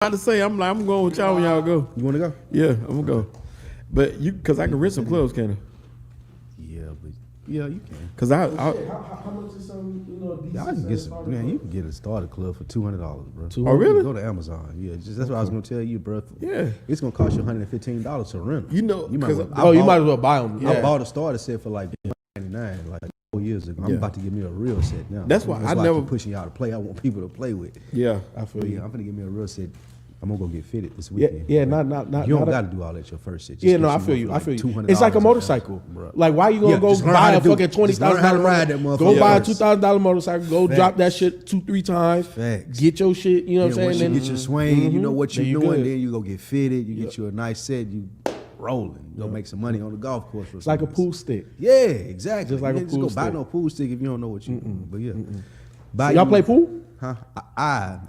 about to say, I'm going with y'all when y'all go. You want to go? Yeah, I'm gonna go. But because I can rent some clubs, can I? Yeah, you can. Cause how much is some, Y'all can get some. Man, you can get a starter club for $200, bro. Oh, really? Go to Amazon. Yeah, that's what I was gonna tell you, bro. Yeah, it's gonna cost you $115 to rent. You know, you might as well buy them. I bought a starter set for like $99, like 4 years ago. I'm about to get me a real set now. That's why I never keep pushing y'all to play. I want people to play with. Yeah, I feel you. I'm gonna get me a real set. I'm gonna go get fitted this weekend. Yeah, not. You don't got to do all that your first set. Yeah, no, I feel you. I feel you. It's like a motorcycle, bro. Like, why you gonna go buy a fucking $20,000? Go buy a $2,000 motorcycle. Go drop that shit 2-3 times. Facts. Get your shit. You know what I'm saying? Once you get your swing, you know what you're doing. Good. Then you go get fitted. You get you a nice set. You rolling. You go make some money on the golf course. It's like a pool stick. Yeah, exactly. Just like a pool stick. Just go buy no pool stick if you don't know what you're doing. But yeah, y'all play pool? Huh? I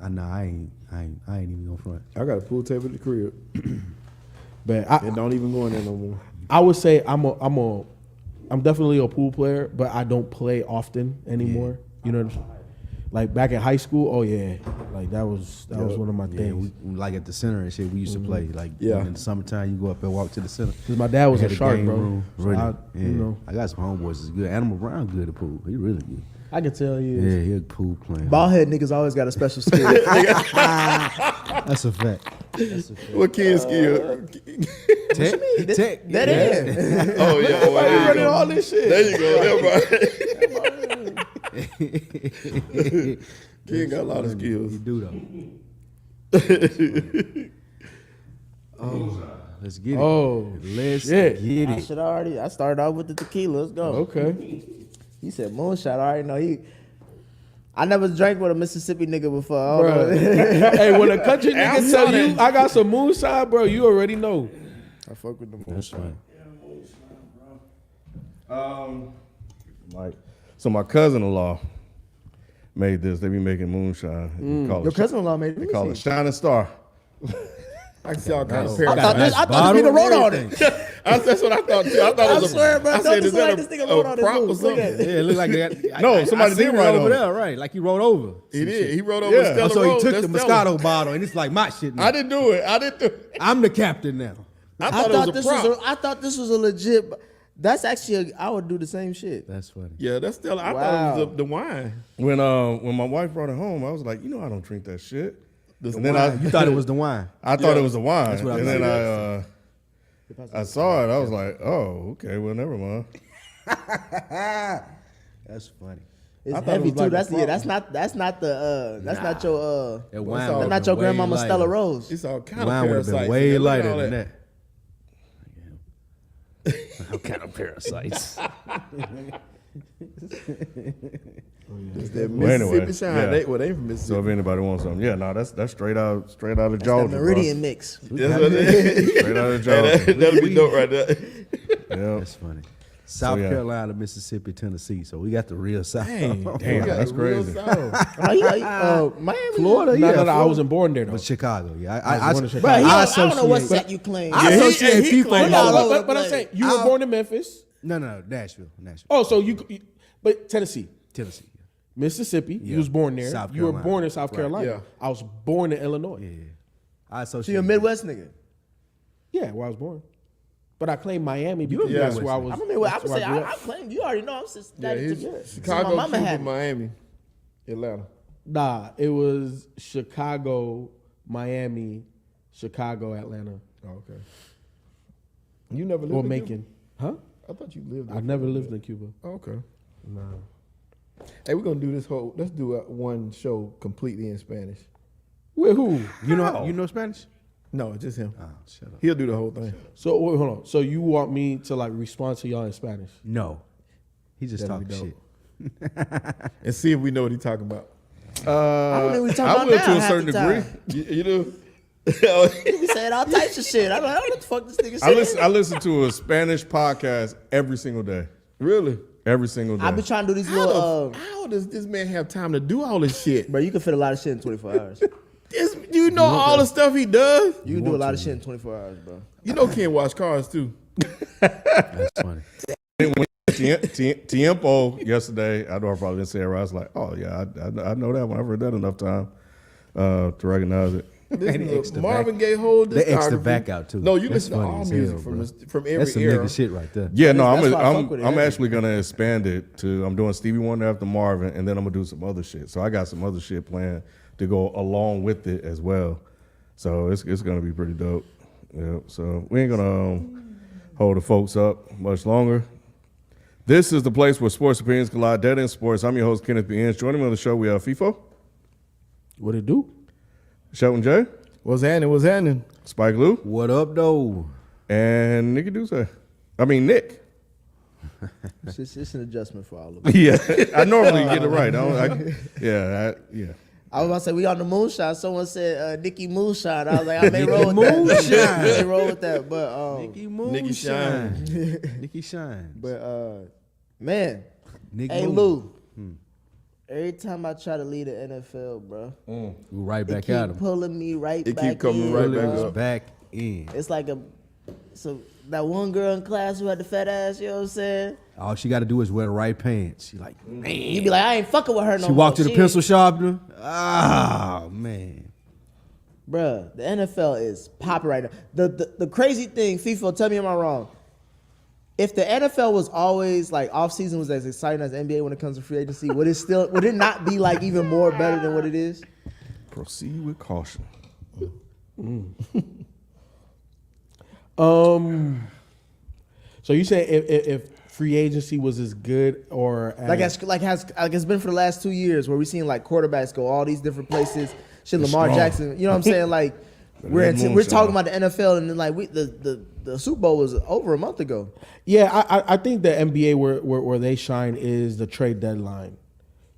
ain't even gonna front. I got a pool table at the crib, but and don't even go in there no more. I would say I'm definitely a pool player, but I don't play often anymore. Yeah. You know what I'm saying? Like back in high school, oh yeah, like that was one of my things. Like at the center and shit, we used to play. Like in the summertime, you go up and walk to the center. Because my dad was a shark, bro. So I got some homeboys that's good. Animal Brown good at pool. He really good. I can tell you. Yeah, he a pool player. Ballhead niggas always got a special skill. That's a fact. What kid skill? Tech. That is. Oh yeah, everybody running all this shit. There you go. Everybody. Kid got a lot of skills. He do though. Let's get it. Let's get it. I started off with the tequila. Let's go. Okay. He said moonshot. I already know I never drank with a Mississippi nigga before. Hey, when a country nigga tell you I got some moonshine, bro, you already know. I fuck with the moonshine. So my cousin-in-law made this. They be making moonshine. Your cousin-in-law made it. They call it Shining Star. I can see all kinds of I thought this nigga wrote on it. That's what I thought too. I thought it was swear, bro. I said, is that this nigga wrote on a prop or his something? look at Yeah, it looked like that. No, somebody did write over on there, right? Like he wrote over. He did. He wrote over Stella So Rose. he took That's the Stella. Moscato bottle, and it's like my shit now. I didn't do it. I'm the captain now. I thought it was a prop. I thought this was a legit. That's actually I would do the same shit. That's funny. Yeah, that's Stella. I thought it was the wine. When my wife brought it home, I was like, I don't drink that shit. And then you thought it was the wine. I thought it was the wine. That's what I and thought. then I saw it. I was like, oh, okay, well, never mind. That's funny. It's heavy too. That's not your That wine that's not your grandmama Stella Rose. It's all kind wine of would have parasites. been way Look at lighter all than that. What kind of parasites? It's that Well, anyway, Mississippi shine. yeah. They from So Mississippi. if anybody wants something, that's straight out of That Georgia. Meridian mix. That's what it is. Straight out of Georgia. That'll be dope right there. Yeah. That's funny. South Carolina, Mississippi, Tennessee. So we got the real South. Damn, We got that's the real crazy. South. Miami, Florida, No, I wasn't born there though. But Chicago, yeah. I was born in Bro, I don't know what associate- set you claim. I associate he people. claimed all over the But I'm place. saying you were born in Memphis. No, Nashville. Oh, so but Tennessee. Tennessee. Mississippi, you was born there. South You were Carolina. born in South Carolina. Yeah. I was born in Illinois. Yeah. I associate. So you're a Midwest nigga. Yeah, where I was born. But I claim Miami because Yeah. that's where I was. I'm a Midwest. I'm that's where saying I grew I up. claim you already know I'm just Yeah, Chicago, my mama Cuba, had me. Miami, Atlanta. Nah, it was Chicago, Miami, Chicago, Atlanta, Oh, okay. You never lived or in Macon. Huh? Cuba? I thought you lived. I never lived in Cuba. Oh, okay. No. Hey, we're gonna do this whole. Let's do one show completely in Spanish. With who? You know Spanish? No, just him. Oh, shut up. He'll do the whole thing. So wait, hold on. So you want me to like respond to y'all in Spanish? No. He just That'd be talking dope. shit. And see if we know what he's talking about. I don't know what we talking I about will now to a half certain the degree. time. You do? We saying all types of shit. I don't know what the fuck this nigga said. I listen to a Spanish podcast every single day. Really? Every single day. I've been trying to do these little. How does this man have time to do all this shit? Bro, you can fit a lot of shit in 24 hours. You know all the stuff he does? You can do a lot of shit in 24 hours, bro. You know Ken wash cars too. That's funny. Tiempo yesterday, I know I probably didn't say it right. I was like, oh, yeah, I know that one. I've heard that enough time to recognize it. Listen They X to the Marvin back- Gaye whole They X the discography. back out too. No, you That's listen to funny all as music hell, from bro. from every That's some era. nigga shit right there. Yeah, no, That's why I fuck with I'm it. actually gonna expand it to. I'm doing Stevie Wonder after Marvin, and then I'm gonna do some other shit. So I got some other shit planned to go along with it as well. So it's gonna be pretty dope. Yeah. So we ain't gonna hold the folks up much longer. This is the place where sports opinions collide. Dead End Sports. I'm your host Kenneth B. Ince. Joining me on the show we have FIFO, What it do? Shelton J, What's happening? What's happening? Spike Lou, What up, though? and Nicky Duce. I mean Nick. It's an adjustment for all of us. Yeah, I normally get it right. Yeah. I was about to say we on the moonshot. Someone said Nicky Moonshine. I was like, I may roll with Moonshine. that. I may roll with that. But Nicky Nicky Shine. Nicky Shine. man, Nick hey Moon. Lou. Every time I try to lead the NFL, bro, We right it back keep at him. pulling me right It back keep coming in, right bro. back up. Back in. It's like so that one girl in class who had the fat ass, you know what I'm saying? All she got to do is wear the right pants. She like, man. You be like, I ain't fucking with her no She more. walked to the pencil sharpener. Ah, man. Bruh, the NFL is popping right now. The crazy thing, FIFA, tell me am I wrong? If the NFL was always like off season was as exciting as NBA when it comes to free agency, would it not be like even more better than what it is? Proceed with caution. So you say if free agency was as good or as, It's been for the last 2 years where we've seen like quarterbacks go all these different places. Shit, Lamar Jackson, you know what I'm saying? Like we're talking about the NFL and then like the Super Bowl was over a month ago. Yeah, I think the NBA where they shine is the trade deadline.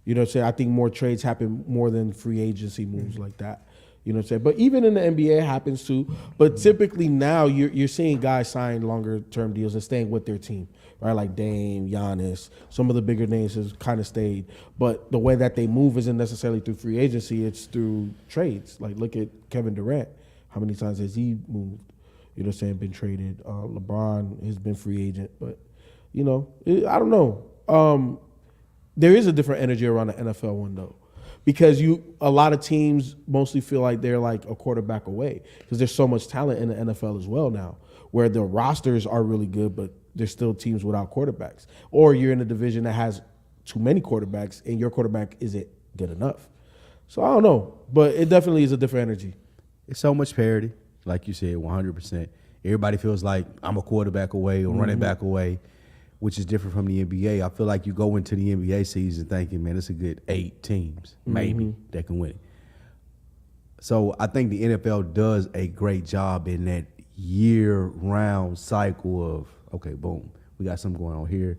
You know what I'm saying? I think more trades happen more than free agency moves like that. You know what I'm saying? But even in the NBA it happens too. But typically now you're seeing guys sign longer term deals and staying with their team. Right? Like Dame, Giannis, some of the bigger names has kind of stayed. But the way that they move isn't necessarily through free agency, it's through trades. Like look at Kevin Durant. How many times has he moved? You know what I'm saying? Been traded. LeBron has been free agent. But, you know, I don't know. There is a different energy around the NFL one, though. Because a lot of teams mostly feel like they're like a quarterback away. Because there's so much talent in the NFL as well now. Where the rosters are really good, but there's still teams without quarterbacks. Or you're in a division that has too many quarterbacks, and your quarterback isn't good enough. So I don't know. But it definitely is a different energy. It's so much parity, like you said, 100%. Everybody feels like I'm a quarterback away or running back away, which is different from the NBA. I feel like you go into the NBA season thinking, man, it's a good 8 teams, maybe, that can win it. So I think the NFL does a great job in that year-round cycle of, okay, boom, we got something going on here,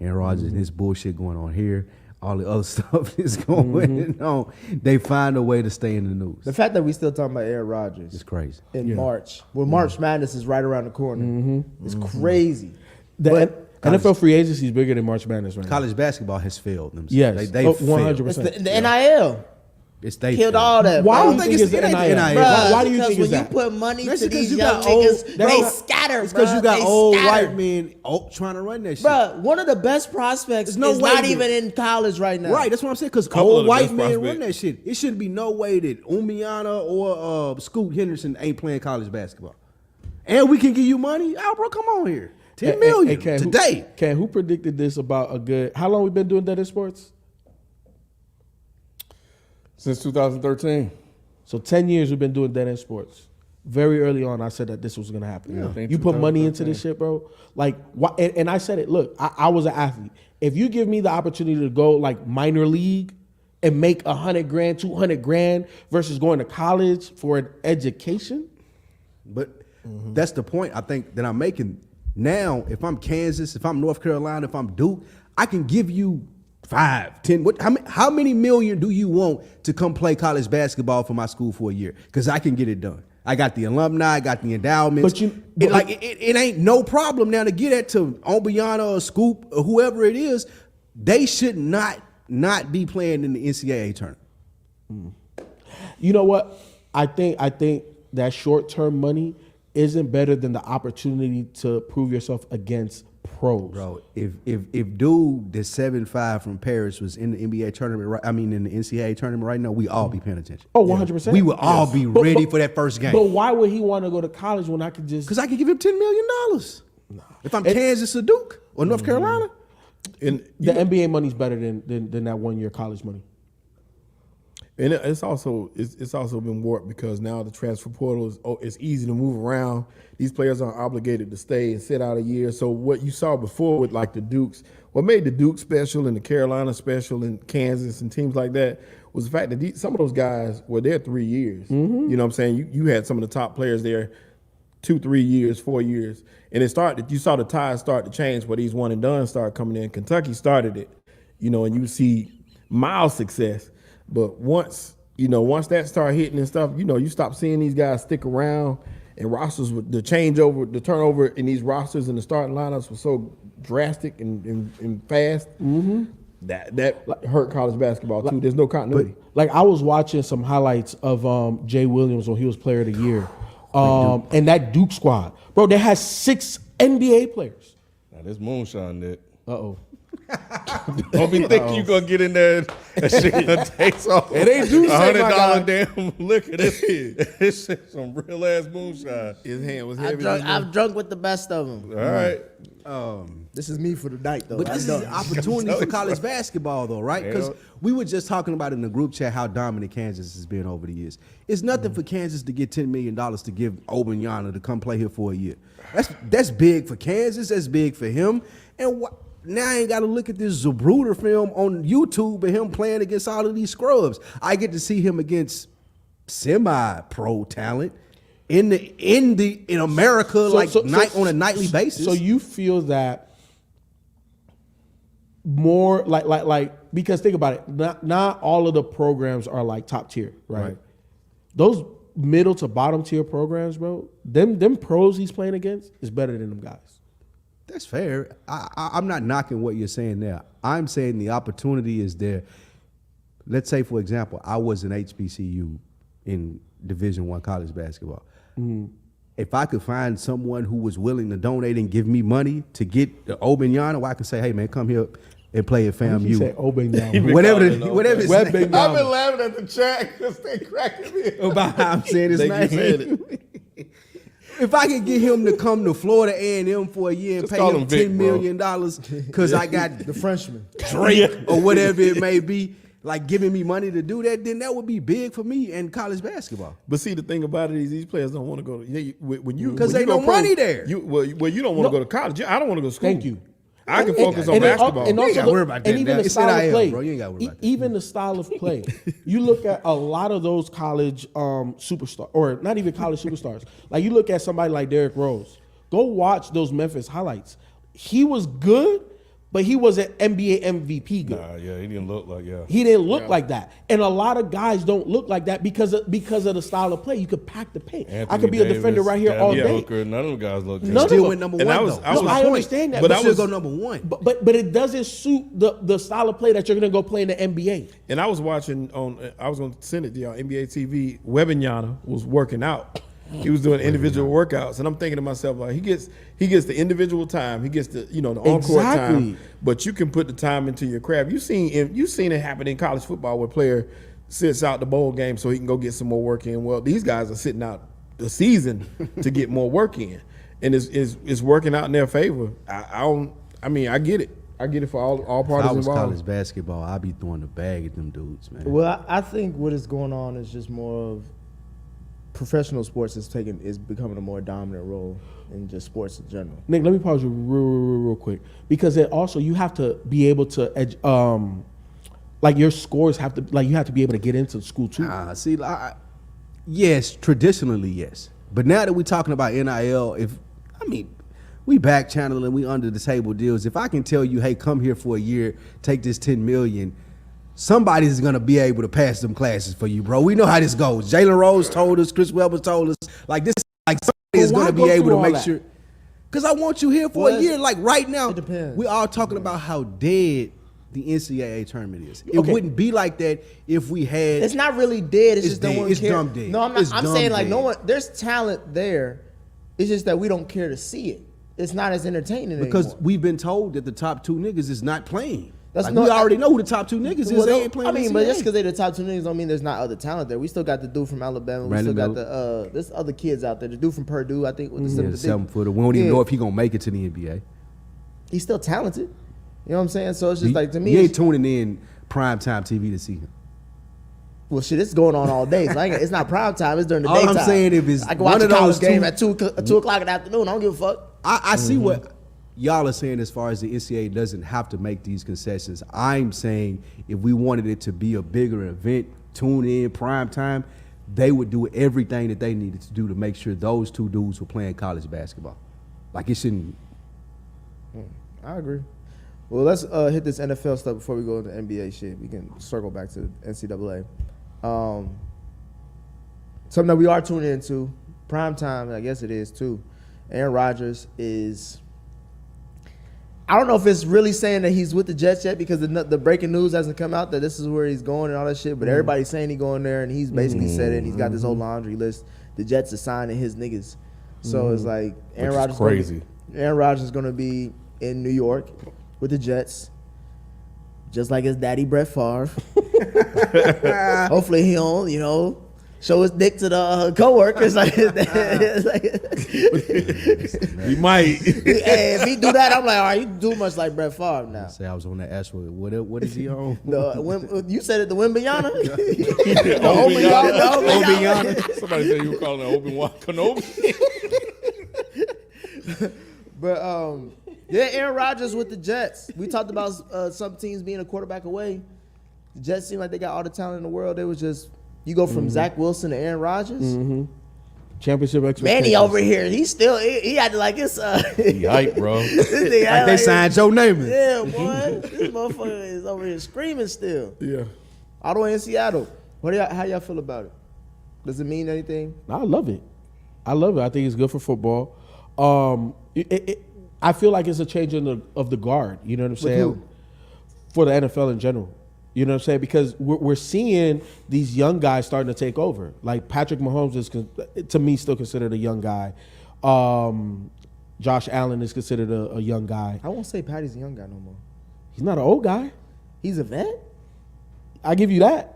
Aaron Rodgers and his bullshit going on here. All the other stuff is going on. They find a way to stay in the news. The fact that we still talking about Aaron Rodgers It's crazy. in March, when March Madness is right around the corner, it's crazy. The NFL free agency is bigger than March Madness right now. College basketball has failed themselves. Yes. They 100%. It's the NIL killed all that. Why bro. do you think it's the NIL? Bruh, Why do you because think when it's that? you put money That's to because these you young got old- niggas, they that's- scatter, It's because bruh. you got They old scatter. white men trying to run that shit. Bruh, one of the best prospects There's no is way not to- even in college right now. Right, that's what I'm saying. Because Couple of old the white best men run prospects. that shit. It shouldn't be no way that Umiana or Scoot Henderson ain't playing college basketball. And we can give you money. Oh, bro, come on here. 10 million today. Who predicted this about a good? How long we been doing that in sports? Since 2013. So 10 years we've been doing that in sports. Very early on, I said that this was gonna happen. Yeah. I think You put money into 2013. this shit, bro. Like, why, and I said it. Look, I was an athlete. If you give me the opportunity to go like minor league and make $100 grand, $200 grand versus going to college for an education, But that's the point I think that I'm making. Now, if I'm Kansas, if I'm North Carolina, if I'm Duke, I can give you 5, 10. How many million do you want to come play college basketball for my school for a year? Because I can get it done. I got the alumni, I got the endowments. It ain't no problem now to get it to Obiana or Scoop or whoever it is. They should not be playing in the NCAA tournament. you know what? I think that short-term money isn't better than the opportunity to prove yourself against pros. Bro, if dude the 7'5" from Paris was in the NBA tournament, right, I mean in the NCAA tournament right now, we all be paying attention. Oh, 100%. We would all be ready for that first game. But why would he want to go to college when I could just? Because I could give him $10 million. If I'm Kansas or Duke or North Carolina. And The NBA money's better than that 1 year college money. And it's also been warped because now the transfer portal it's easy to move around. These players aren't obligated to stay and sit out a year. So what you saw before with like the Dukes, what made the Duke special and the Carolina special and Kansas and teams like that was the fact that some of those guys were there 3 years. Mm-hmm. You know what I'm saying? You had some of the top players there 2, 3 years, 4 years. And you saw the tide start to change where these one and done started coming in. Kentucky started it, and you see mild success. But once that started hitting and stuff, you stop seeing these guys stick around, and rosters with the turnover in these rosters and the starting lineups was so drastic and fast. Mm-hmm. That hurt college basketball too. There's no continuity. Like I was watching some highlights of Jay Williams when he was Player of the Year, and that Duke squad, bro, they had 6 NBA players. Now this moonshine, that. Uh-oh. Don't be thinking you gonna get in there and shit gonna take off. It ain't Duke, $100 damn liquor. This shit some real ass moonshine. His hand was heavy. I've drunk with the best of them. All right. This is me for the night, though. But this is an opportunity for college basketball, though, right? Because we were just talking about in the group chat how dominant Kansas has been over the years. It's nothing for Kansas to get $10 million to give Obinyana to come play here for a year. That's big for Kansas. That's big for him. And now I ain't got to look at this Zabruder film on YouTube and him playing against all of these scrubs. I get to see him against semi-pro talent in America, on a nightly basis. So you feel that more like because think about it, not all of the programs are like top tier, right? Those middle to bottom tier programs, bro, them pros he's playing against is better than them guys. That's fair. I'm not knocking what you're saying there. I'm saying the opportunity is there. Let's say, for example, I was an HBCU in Division I college basketball. Mm-hmm. If I could find someone who was willing to donate and give me money to get the Obinyana, where I can say, hey, man, come here and play at FAMU. You say Obinyana. whatever his name. I've been laughing at the chat because they cracking me about how I'm saying his name. If I could get him to come to Florida A&M for a year and pay him $10 million because I got the Frenchman, Drake or whatever it may be, like giving me money to do that, then that would be big for me in college basketball. But see, the thing about it is these players don't want to go because they no money there. You don't want to go to college. I don't want to go to school. Thank you. I can focus on basketball. And you ain't got to worry about that. And even the It's style of play, bro. You ain't got to worry about that. Even the style of play. You look at a lot of those college superstars, or not even college superstars. Like you look at somebody like Derrick Rose. Go watch those Memphis highlights. He was good, but he was an NBA MVP good. He didn't look like He didn't look like that, and a lot of guys don't look like that because of the style of play. You could pack the paint. Anthony I could be a defender right here all day. Hooker, none of them guys look good. None of Still them. went number And one, I was- though. I was- I understand that, But but I still go number one. But it doesn't suit the style of play that you're going to go play in the NBA. And I was watching I was going to send it to y'all, NBA TV. Webinyana was working out. He was doing individual workouts, and I'm thinking to myself, like he gets the individual time, he gets the on-court time, but you can put the time into your craft. You've seen it happen in college football where a player sits out the bowl game so he can go get some more work in. Well, these guys are sitting out the season to get more work in, and it's working out in their favor. I get it. I get it for all parties If I was involved. college basketball, I'd be throwing the bag at them dudes, man. Well, I think what is going on is just more of professional sports is becoming a more dominant role in just sports in general. Nick, let me pause you real quick because it also you have to be able to like your scores have to you have to be able to get into school too. Yes, traditionally yes, but now that we're talking about NIL, we back channeling, we under the table deals. If I can tell you, hey, come here for a year, take this $10 million. Somebody's gonna be able to pass them classes for you, bro. We know how this goes. Jalen Rose told us, Chris Webber told us, somebody is gonna be able to make sure. Because I want you here for a year. Like right now, it depends. we all talking about how dead the NCAA tournament is. It wouldn't be like that if we had. It's not really dead. It's just no dead. one It's cares. dumb dead. No, I'm not. It's I'm dumb saying like dead. no one. There's talent there. It's just that we don't care to see it. it's not as entertaining Because anymore. we've been told that the top 2 niggas is not playing. That's Like, no- we already know who the top 2 niggas is. Well, They ain't playing. I mean, but NCAA. just because they're the top 2 niggas don't mean there's not other talent there. We still got the dude from Alabama. We Brandon still got Miller. there's other kids out there. The dude from Purdue, I think, with the Yeah, the 7 7-footer. We don't even Yeah. know if he gonna make it to the NBA. He's still talented. You know what I'm saying? So it's just like, to me, you ain't it's, tuning in primetime TV to see him. well, shit, it's going on all day. So it's not prime time. It's during the All I'm daytime. saying, if it's I can watch one a of those college game two- at 2 o'clock in the afternoon. I don't give a fuck. I see what y'all are saying as far as the NCAA doesn't have to make these concessions. I'm saying if we wanted it to be a bigger event, tune in prime time, they would do everything that they needed to do to make sure those 2 dudes were playing college basketball. Like, it shouldn't. I agree. Well, let's hit this NFL stuff before we go into NBA shit. We can circle back to NCAA. Something that we are tuning into, prime time, I guess it is too. Aaron Rodgers is. I don't know if it's really saying that he's with the Jets yet because the breaking news hasn't come out that this is where he's going and all that shit. But everybody's saying he's going there, and he's basically said it. And he's got this whole laundry list. The Jets are signing his niggas, so it's like Aaron Which is Rodgers. crazy. Aaron Rodgers is going to be in New York with the Jets, just like his daddy Brett Favre. Hopefully he don't, show his dick to the coworkers like his dad. He might. Hey, if he do that, I'm like, all right, you do much like Brett Favre now. Say I was on that asteroid. What is he on? You said it, the Wimbyana? Somebody said you were calling it Obi-Wan Kenobi. But yeah, Aaron Rodgers with the Jets. We talked about some teams being a quarterback away. The Jets seem like they got all the talent in the world. It was just you go from Zach Wilson to Aaron Rodgers. Championship expectations. Manny over here, he had to like his. He hype, bro. This nigga had Like they signed Joe Namath. Yeah, boy, this motherfucker is over here screaming still. Yeah. All the way in Seattle. How y'all feel about it? Does it mean anything? I love it. I think it's good for football. I feel like it's a change of the guard. You know what I'm saying? who? For the NFL in general. You know what I'm saying? Because we're seeing these young guys starting to take over. Like Patrick Mahomes is, to me, still considered a young guy. Josh Allen is considered a young guy. I won't say Patty's a young guy no more. He's not an old guy. He's a vet. I give you that.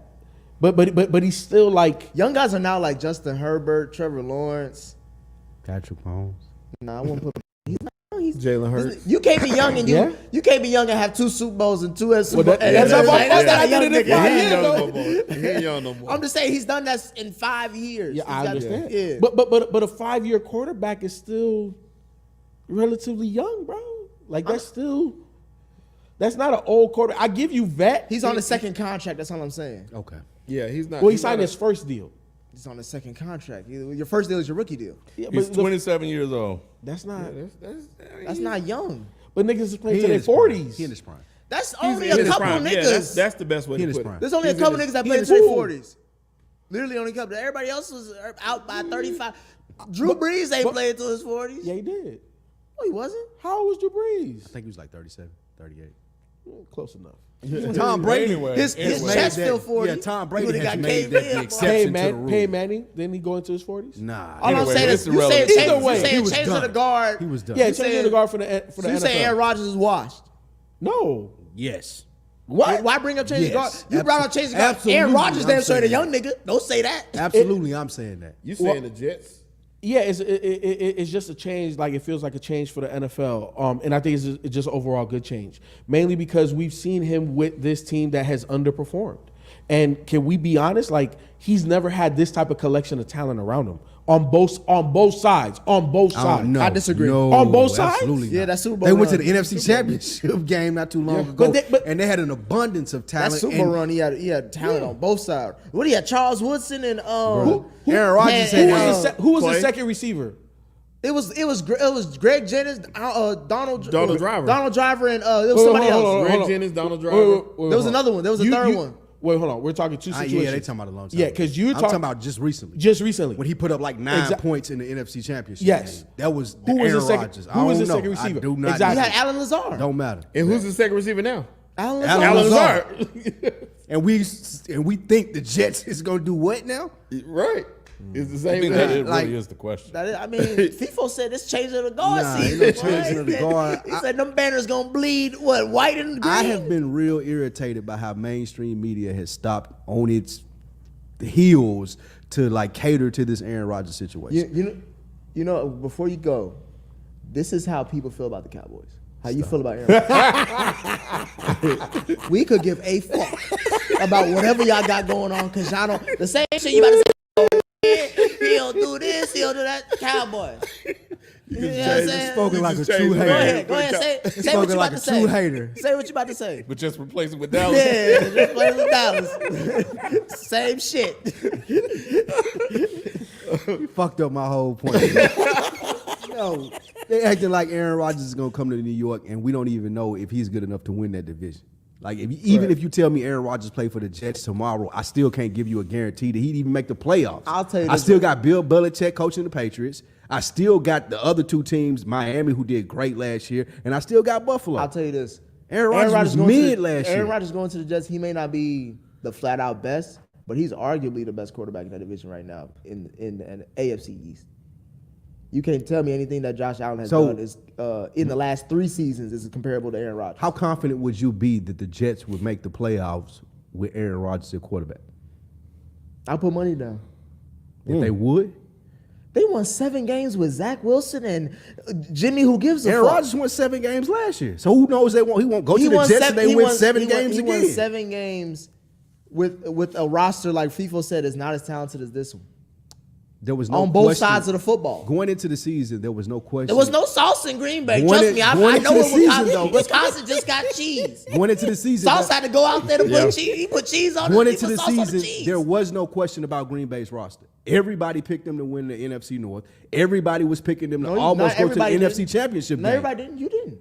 But he's still like. Young guys are now like Justin Herbert, Trevor Lawrence. Patrick Mahomes. Nah, I won't put. He's not. He's Jalen Hurts. You can't be young and Yeah. you can't be young and have 2 Super Bowls and 2 Super Bowls. that's That's how not a young did it nigga. in 5 He ain't years, young though. no more. He ain't young no more. I'm just saying he's done that in 5 years. Yeah, I understand. Yeah. But a 5-year quarterback is still relatively young, bro. Like that's not an old quarterback. I give you vet. He's on the second contract. That's all I'm saying. Okay. Yeah, he's not. Well, he he's signed not his first deal. He's on the second contract. Your first deal is your rookie deal. Yeah, He's but 27 years old. that's not. That's not young. But niggas is playing He to in their his prime. 40s. He in his prime. That's He's only in a his couple prime. niggas. Yeah, that's the best way He in to his put prime. it. There's only He's a couple in his- niggas that he play in into his their pool. 40s. Literally only a couple. Everybody else was out by 35. Drew Brees ain't played until his 40s. Yeah, he did. No, he wasn't. How old was Drew Brees? I think he was like 37, 38. Close enough. Tom Brady. Anyway, His chest that- still 40. Yeah, Tom He Brady would've has got made caved that in, the boy. exception to the rule. Peyton Manning, didn't he go into his 40s? Nah. All I'm Anyway, saying it's is, you saying irrelevant. Either way, change he was of the done. guard. He was done. Yeah, You changing saying- the guard for the So you NFL. saying Aaron Rodgers is washed? No. Yes. What? Why bring up change of Yes. guard? You brought up change of guard. Absolutely, Aaron Rodgers I'm damn sure ain't a saying young nigga. Don't say that. Absolutely, I'm saying that. You saying the Jets? Yeah, it's just a change. Like it feels like a change for the NFL, and I think it's just overall good change. Mainly because we've seen him with this team that has underperformed. And can we be honest? Like he's never had this type of collection of talent around him on both sides. No, I disagree. No, On both sides? Absolutely Yeah, not. that Super Bowl They went to run. the NFC Championship game not too long ago, But and they had an abundance of That talent. Super and run, he had talent on both sides. What he had? Charles Woodson and Aaron Man, Rodgers Who had was, who was the Clay? second receiver? It was Greg Jennings, Donald Driver. Donald Driver, and there was somebody hold else. on. Greg Jennings, Donald Driver. There was another one. There was a third one. Wait, hold on. We're talking two situations. yeah, they talking about a long time. Yeah, ago. because you're I'm talking about just recently. just recently. when he put up like 9 Exact- points in the NFC Championship. Yes. game. That was Who was the Aaron second- Rodgers. who was the I don't second know. receiver? I do not. Exactly. He know. had Alan Lazard. Don't matter. And who's the second receiver now? Alan Alan Lazard. Alan Lazard. And we think the Jets is gonna do what now? Right. It's the I same think that thing. it really is the question. That is, I mean, FIFO said it's changing the guard Nah, season. ain't no changing of the boy. guard. He said them banners gonna bleed white and green. I have been real irritated by how mainstream media has stopped on its heels to like cater to this Aaron Rodgers situation. You know, before you go, this is how people feel about the Cowboys. How you feel about Aaron Rodgers? We could give a fuck about whatever y'all got going on, because y'all don't. The same shit you about to say. He'll do this, he'll do that. Cowboys. You know what I'm saying? Spoken like a just true changed hater. Go ahead. Say what Spoken you like about a to true say. hater. Say what you about to say. But just replace it with Dallas. Yeah, just play with Dallas. Same shit. You fucked up my whole point. No, they acting like Aaron Rodgers is gonna come to New York, and we don't even know if he's good enough to win that division. Like, even if you tell me Aaron Rodgers play for the Jets tomorrow, I still can't give you a guarantee that he'd even make the playoffs. I'll tell you I this. still got Bill Belichick coaching the Patriots. I still got the other two teams, Miami, who did great last year, and I still got Buffalo. I'll tell you this. Aaron Rodgers was going to mid the- last year. Aaron Rodgers going to the Jets, he may not be the flat out best, but he's arguably the best quarterback in that division right now in the AFC East. You can't tell me anything that Josh Allen has done is in the last 3 seasons is comparable to Aaron Rodgers. How confident would you be that the Jets would make the playoffs with Aaron Rodgers at quarterback? I'll put money down. If they would? They won 7 games with Zach Wilson and Jimmy, who gives a Aaron fuck. Rodgers won 7 games last year. So who knows he won't go He to the won Jets seven- and they he win won- 7 he won- games he again. won 7 games with a roster like FIFO said is not as talented as this one. There was no On both question. sides of the football. Going into the season, there was no question. There was no sauce in Green Bay. Going Trust in- me, I going know into it the season, was though. Wisconsin just got cheese. Going into the season, Sauce had to go out there to put cheese. He put cheese on going it. into He the put sauce on season, cheese. there was no question about Green Bay's roster. Everybody picked them to win the NFC North. Everybody was picking them to No, almost not go to the everybody NFC didn't. Championship No, game. everybody didn't. You didn't.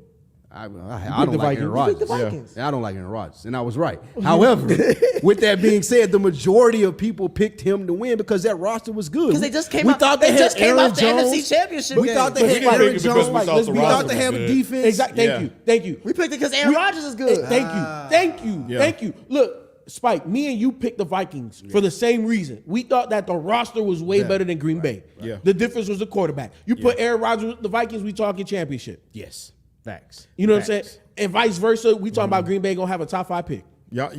I don't the like Vikings. Aaron You Rodgers. picked the Vikings. Yeah, I don't like Aaron Rodgers, and I was right. However, with that being said, the majority of people picked him to win because that roster was good. Because they just came we out. thought They had just came Aaron out the Jones. NFC Championship We game. thought they But we had didn't Aaron pick it because Jones. we Like, thought let's the be roster thought they was have a good. defense. Exactly. Yeah. Thank you. We picked it because Aaron Rodgers is good. Thank you. Look, Spike, me and you picked the Vikings for the same reason. We thought that the roster was way better than Green Bay. Yeah. The difference was the quarterback. You put Aaron Rodgers with the Vikings, we talking championship. Yes, facts. You know what I'm saying? And vice versa, we talking about Green Bay gonna have a top 5 pick. But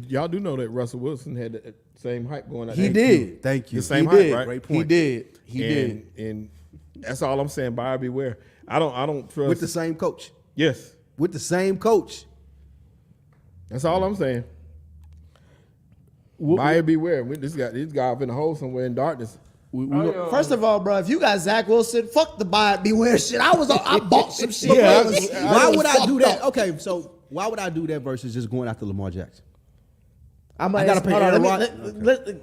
y'all do know that Russell Wilson had the same hype going. He did. Thank you. The same He height, did. right? Great He point. did. He did. And that's all I'm saying. Buyer beware. I don't trust. With the same coach. yes, With the same coach. that's all I'm saying. Buyer beware. This guy up in a hole somewhere in darkness. First of all, bro, if you got Zach Wilson, fuck the buy it, beware shit. I bought some shit. Yeah, Why would I do fucked that? up. Okay, so why would I do that versus just going after Lamar Jackson? I gotta pay Aaron Rodgers.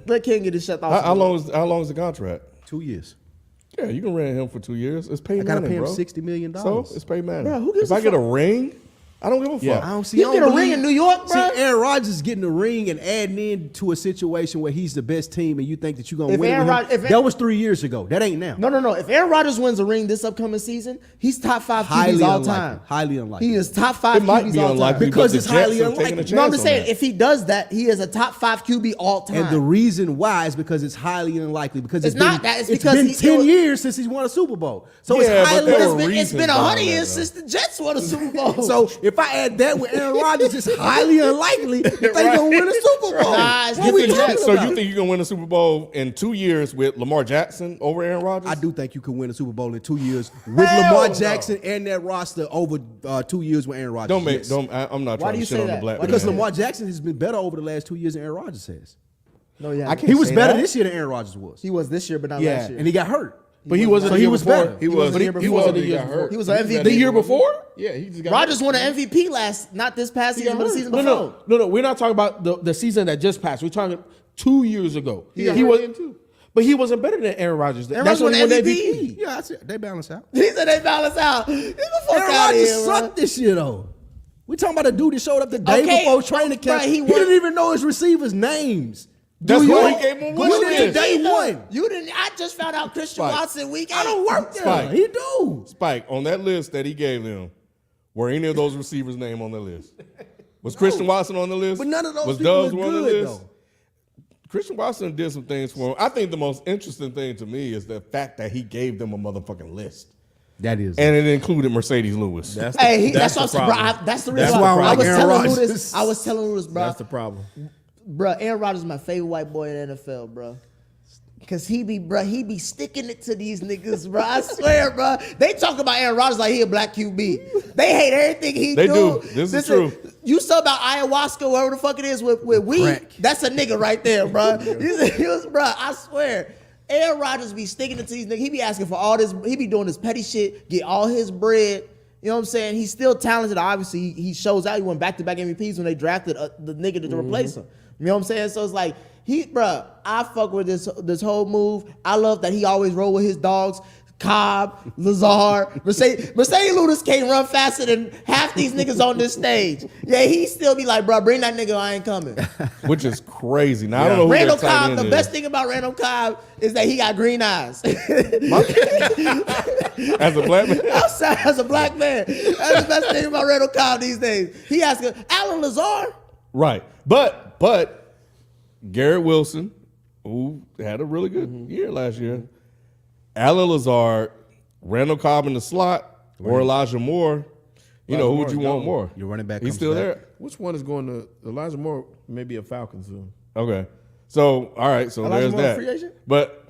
Let King get his shut off. How long is the contract? 2 years. Yeah, you can rent him for 2 years. It's pay I gotta money, pay him bro. $60 million. So it's pay money. Bro, who gives if a I get a fuck? ring, I don't give a fuck. I don't see. You I get don't a ring believe- in New York, bro? See, Aaron Rodgers getting a ring and adding into a situation where he's the best team, and you think that you're gonna If win Aaron with him. Rod- if it- That was 3 years ago. That ain't now. No. If Aaron Rodgers wins a ring this upcoming season, he's top 5 QBs all time. Highly unlikely. He is top 5 It might QBs be all time. unlikely Because but the it's highly Jets are taking a unlikely. chance No, I'm just on saying, that. if he does that, he is a top 5 QB all time. And the reason why is because it's highly unlikely. Because It's been, not that, it's it's because been he- 10 it was- years since he's won a Super Bowl. So Yeah, it's but highly there it's were been reasons 100 behind years that, since the Jets won a Super Bowl. So if I add that with Aaron Rodgers, it's highly unlikely that they're gonna win a Super Bowl. Nah, it's What we different. talking So about? you think you're gonna win a Super Bowl in 2 years with Lamar Jackson over Aaron Rodgers? I do think you can win a Super Bowl in 2 years with Lamar Jackson and that roster over 2 years with Aaron Rodgers. Yes. I'm not Why trying do to you shit say on the that? black Why do man. Because Lamar Jackson has been better over the last 2 years than Aaron Rodgers has. No, yeah. I can't He was say better that. this year than Aaron Rodgers was. He was this year, but not Yeah, last year. And he got hurt. But he wasn't. So the he year was before. better. He was. But He he was. wasn't the He year got before. hurt. He was an MVP. The year before? Yeah, he just got Rodgers hurt. won an MVP not this past season, but the season No, before. no. We're not talking about the season that just passed. We're talking 2 years ago. got He hurt was, again, too. but he wasn't better than Aaron Rodgers. Aaron That's when he won Rodgers the won MVP. MVP. Yeah, I see. They balance out. He said they balance out. Get the fuck Aaron out of Rodgers here, bro. sucked this year though. We talking about a dude that showed up the day Okay, before training camp. bruh, he he won- didn't even know his receivers' names. That's Do why you? he gave him a Going wish into list. day one. You didn't. I just found out Christian Spike. Watson week 8. I don't work there. Spike. He do. Spike, on that list that he gave them, were any of those receivers' name on the list? Was Christian Watson on the list? But none of those was people Doug's is one on the good list? though. Christian Watson did some things for him. I think the most interesting thing to me is the fact that he gave them a motherfucking list. That is. And it included Mercedes Lewis. That's what I'm saying, bro. That's the reason why I was telling Lewis. I was telling Lewis, bro. That's the problem. Bro, Aaron Rodgers is my favorite white boy in the NFL, bro. Cause he be sticking it to these niggas, bro. I swear, bro. They talk about Aaron Rodgers like he a black QB. They hate everything he do. They do. This is true. You saw about ayahuasca, whatever the fuck it is with weed. Crack. That's a nigga right there, bro. Bro, I swear. Aaron Rodgers be sticking it to these niggas. He be asking for all this. He be doing this petty shit, get all his bread. You know what I'm saying? He's still talented. Obviously, he shows out. He won back-to-back MVPs when they drafted the nigga to replace him. You know what I'm saying? So it's like, I fuck with this whole move. I love that he always roll with his dogs. Cobb, Lazard, Mercedes Lewis can't run faster than half these niggas on this stage. Yeah, he still be like, bro, bring that nigga, I ain't coming. Which is crazy. Now, I don't know who Randall their tight Cobb, end the is. best thing about Randall Cobb is that he got green eyes. As a black man. Outside as a black man. That's the best thing about Randall Cobb these days. He asking, Alan Lazard? Right. But Garrett Wilson, who had a really good year last year, Alan Lazard, Randall Cobb in the slot, or Elijah Moore, who would you want more? Your running back He's comes still back. there? Which one is going to Elijah Moore? Maybe a Falcon soon. Okay. So, all right. So Elijah there's Moore a that. free agent? But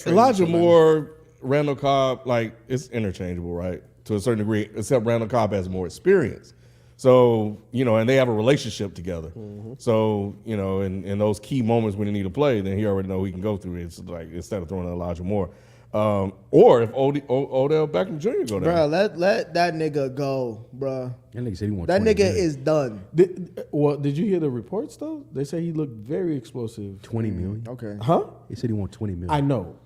Elijah Moore, Randall Cobb, like, it's interchangeable, right? To a certain degree, except Randall Cobb has more experience. So, and they have a relationship together. So, in those key moments when they need to play, then he already know he can go through it. It's like, instead of throwing Elijah Moore. Or if Odell Beckham Jr. go down. Bro, let that nigga go, bro. That nigga said he wants That 20 nigga million. is done. Did you hear the reports though? They say he looked very explosive. 20 million. Okay. Huh? He said he wants 20 million. I know.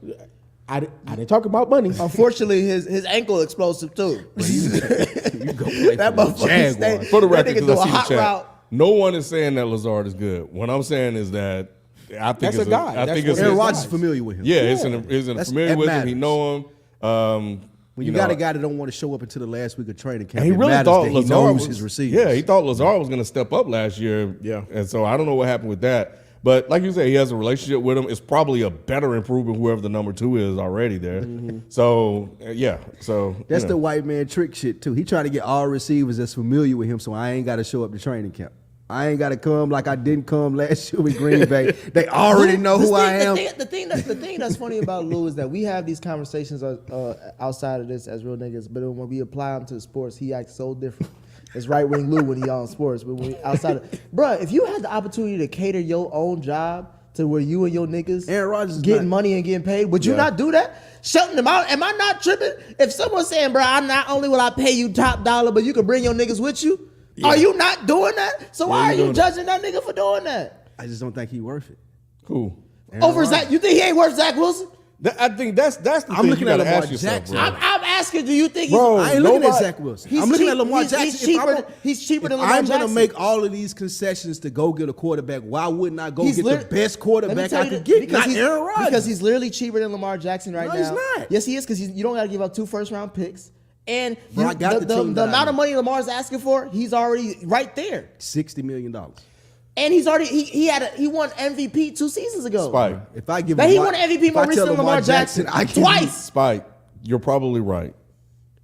I didn't talk about money. Unfortunately, his ankle explosive too. You go play That for the motherfucker Jaguars. stay- For the that record, nigga because do I a see the hot chat, route. no one is saying that Lazard is good. What I'm saying is that I think That's it's a guy. I That's think what it's it Aaron is. Rodgers is familiar with him. Yeah, he's That's- familiar that with him. He matters. know him. When you got a guy that don't want to show up until the last week of training camp, And he it really matters thought that he Lazard knows was his receivers. Yeah, he thought Lazard was going to step up last year. Yeah. And so I don't know what happened with that. But like you said, he has a relationship with him. It's probably a better improvement whoever the number 2 is already there. So, yeah. So That's the white man trick shit too. He trying to get all receivers that's familiar with him, so I ain't got to show up to training camp. I ain't got to come like I didn't come last year with Green Bay. They already know who I am. The thing that's funny about Lou is that we have these conversations outside of this as real niggas, but when we apply them to sports, he acts so different. It's right wing Lou when he on sports, but when outside of, bruh, if you had the opportunity to cater your own job to where you and your niggas Aaron Rodgers is getting not- money and getting paid, would you not do that? Shutting them out? Am I not tripping? If someone's saying, bruh, I not only will I pay you top dollar, but you can bring your niggas with you. Are you not doing that? So why are you judging that nigga for doing that? I just don't think he worth it. Cool. Over Zach, you think he ain't worth Zach Wilson? I think that's the I'm thing looking you at got to Lamar ask yourself, Jackson. bro. I'm asking, do you think Bro, I ain't looking at nobody- Zach Wilson. He's I'm looking cheap- at Lamar he's- Jackson. he's cheaper than If Lamar I'm Jackson. gonna make all of these concessions to go get a quarterback, why wouldn't I go He's get lit- the best Let me quarterback tell I you could this, get? because Not Aaron Rodgers. Because he's literally cheaper than Lamar Jackson right No, now. he's not. Yes, he is, because you don't got to give up 2 first-round picks. And Bro, I got the team the that I amount of need. money Lamar's asking for, he's already right there. $60 million. And he's already he won MVP 2 seasons ago. Spike. If I give But he Lamar- won MVP if more I tell recently than Lamar Jackson I give twice. Spike, you're probably right.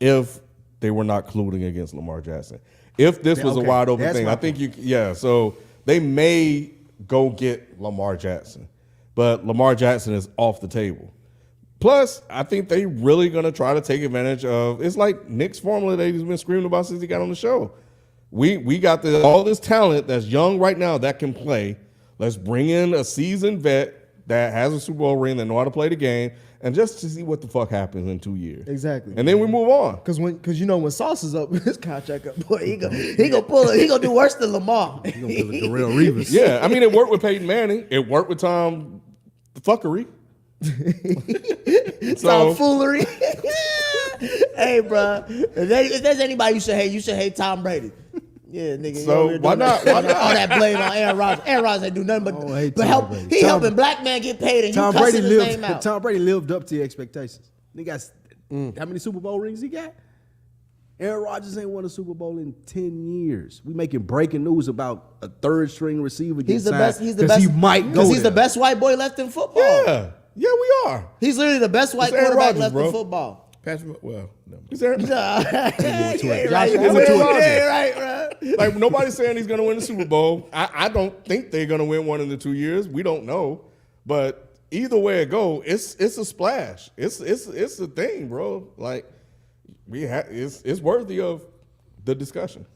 If they were not colluding against Lamar Jackson. If this was a Okay, wide open that's thing, my I think so they may go get Lamar Jackson. But Lamar Jackson is off the table. Plus, I think they really going to try to take advantage of, it's like Nick's formula that he's been screaming about since he got on the show. We got all this talent that's young right now that can play. Let's bring in a seasoned vet that has a Super Bowl ring, that know how to play the game, and just to see what the fuck happens in 2 years. Exactly. And then we move on. Because when Sauce is up, his contract up, boy, he gonna pull it. He gonna do worse than Lamar. He's gonna give it to Darrell Reeves. Yeah, I mean, it worked with Peyton Manning. It worked with Tom Fuckery. Tomfoolery. Hey, bro, if there's anybody you should hate Tom Brady. Yeah, nigga. So, over here why doing not? All that blame on Aaron Rodgers. Aaron Rodgers ain't do nothing I don't hate but Tom help. Brady. He Tom- helping black man get paid, and Tom you Brady cussing his name out. Tom Brady lived up to your expectations. He got how many Super Bowl rings he got? Aaron Rodgers ain't won a Super Bowl in 10 years. We making breaking news about a third string receiver. He's the best. He's the best. He might go because he's the there. best white boy left in football. Yeah, we are. He's literally the best white It's Aaron quarterback Rodgers, left bro. in football. Patrick, well, no. He's Aaron. Right. Like nobody's saying he's going to win the Super Bowl. I don't think they're going to win one in the 2 years. We don't know, but either way it go, it's a splash. It's a thing, bro. Like it's worthy of the discussion.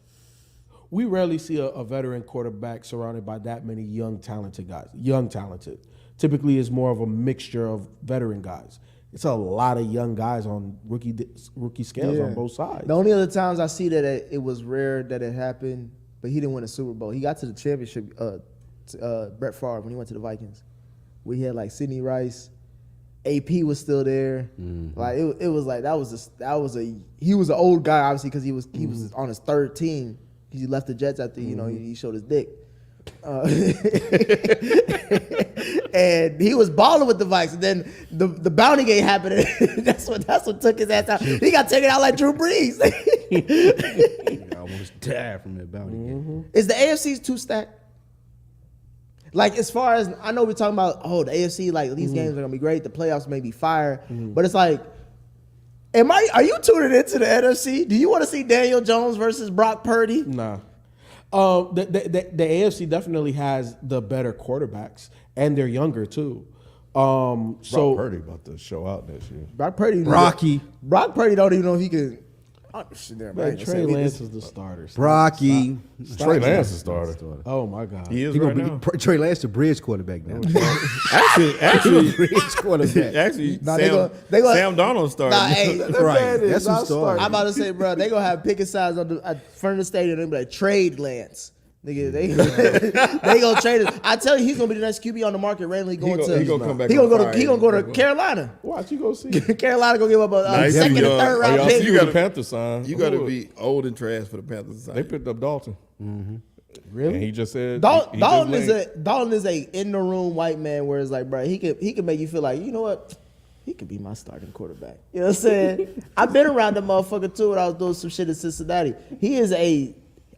We rarely see a veteran quarterback surrounded by that many young, talented guys. Young, talented. Typically, it's more of a mixture of veteran guys. It's a lot of young guys on rookie scales on both sides. The only other times I see that it was rare that it happened, but he didn't win a Super Bowl. He got to the championship. Brett Favre when he went to the Vikings, we had like Sidney Rice, AP was still there. Mm-hmm. Like it was like he was an old guy obviously because he was on his third team. He left the Jets after he showed his dick. And he was balling with the Vikes. And then the bounty game happened. And that's what took his ass out. He got taken out like Drew Brees. I almost died from that bounty game. Is the AFC too stacked? Like as far as I know, we're talking about the AFC. Like these games are gonna be great. The playoffs may be fire, but it's like, are you tuning into the NFC? Do you want to see Daniel Jones versus Brock Purdy? Nah. The AFC definitely has the better quarterbacks, and they're younger too. Brock Purdy about to show out this year. Brock Purdy don't even know if he can. Trey Lance is the starter. Brocky. Trey Lance is starter. Oh my God. He is He right gonna now. be Trey Lance the bridge quarterback now. Actually, Bridge quarterback. actually, Nah, Sam, they gonna- Sam Donald started. Nah, hey, Right. That's who started. I'm about to say, bro, they gonna have picket signs on the front of the stadium. They be like, trade Lance. Nigga, they gonna trade it. I tell you, he's gonna be the next QB on the market. Randomly going to. He gonna come back. He gonna on go fire. to. He gonna go to Carolina. Watch, you go see. Carolina gonna give up a Nice. second and Yeah. third round Y'all pick. see who the Panthers signed? You got to be old and trash for the Panthers. They picked up Dalton. Really? And he just said Dalton he just Dalton is a in the room white man where it's like, bro, he could make you feel like, you know what? He could be my starting quarterback. You know what I'm saying? I've been around the motherfucker too when I was doing some shit in Cincinnati.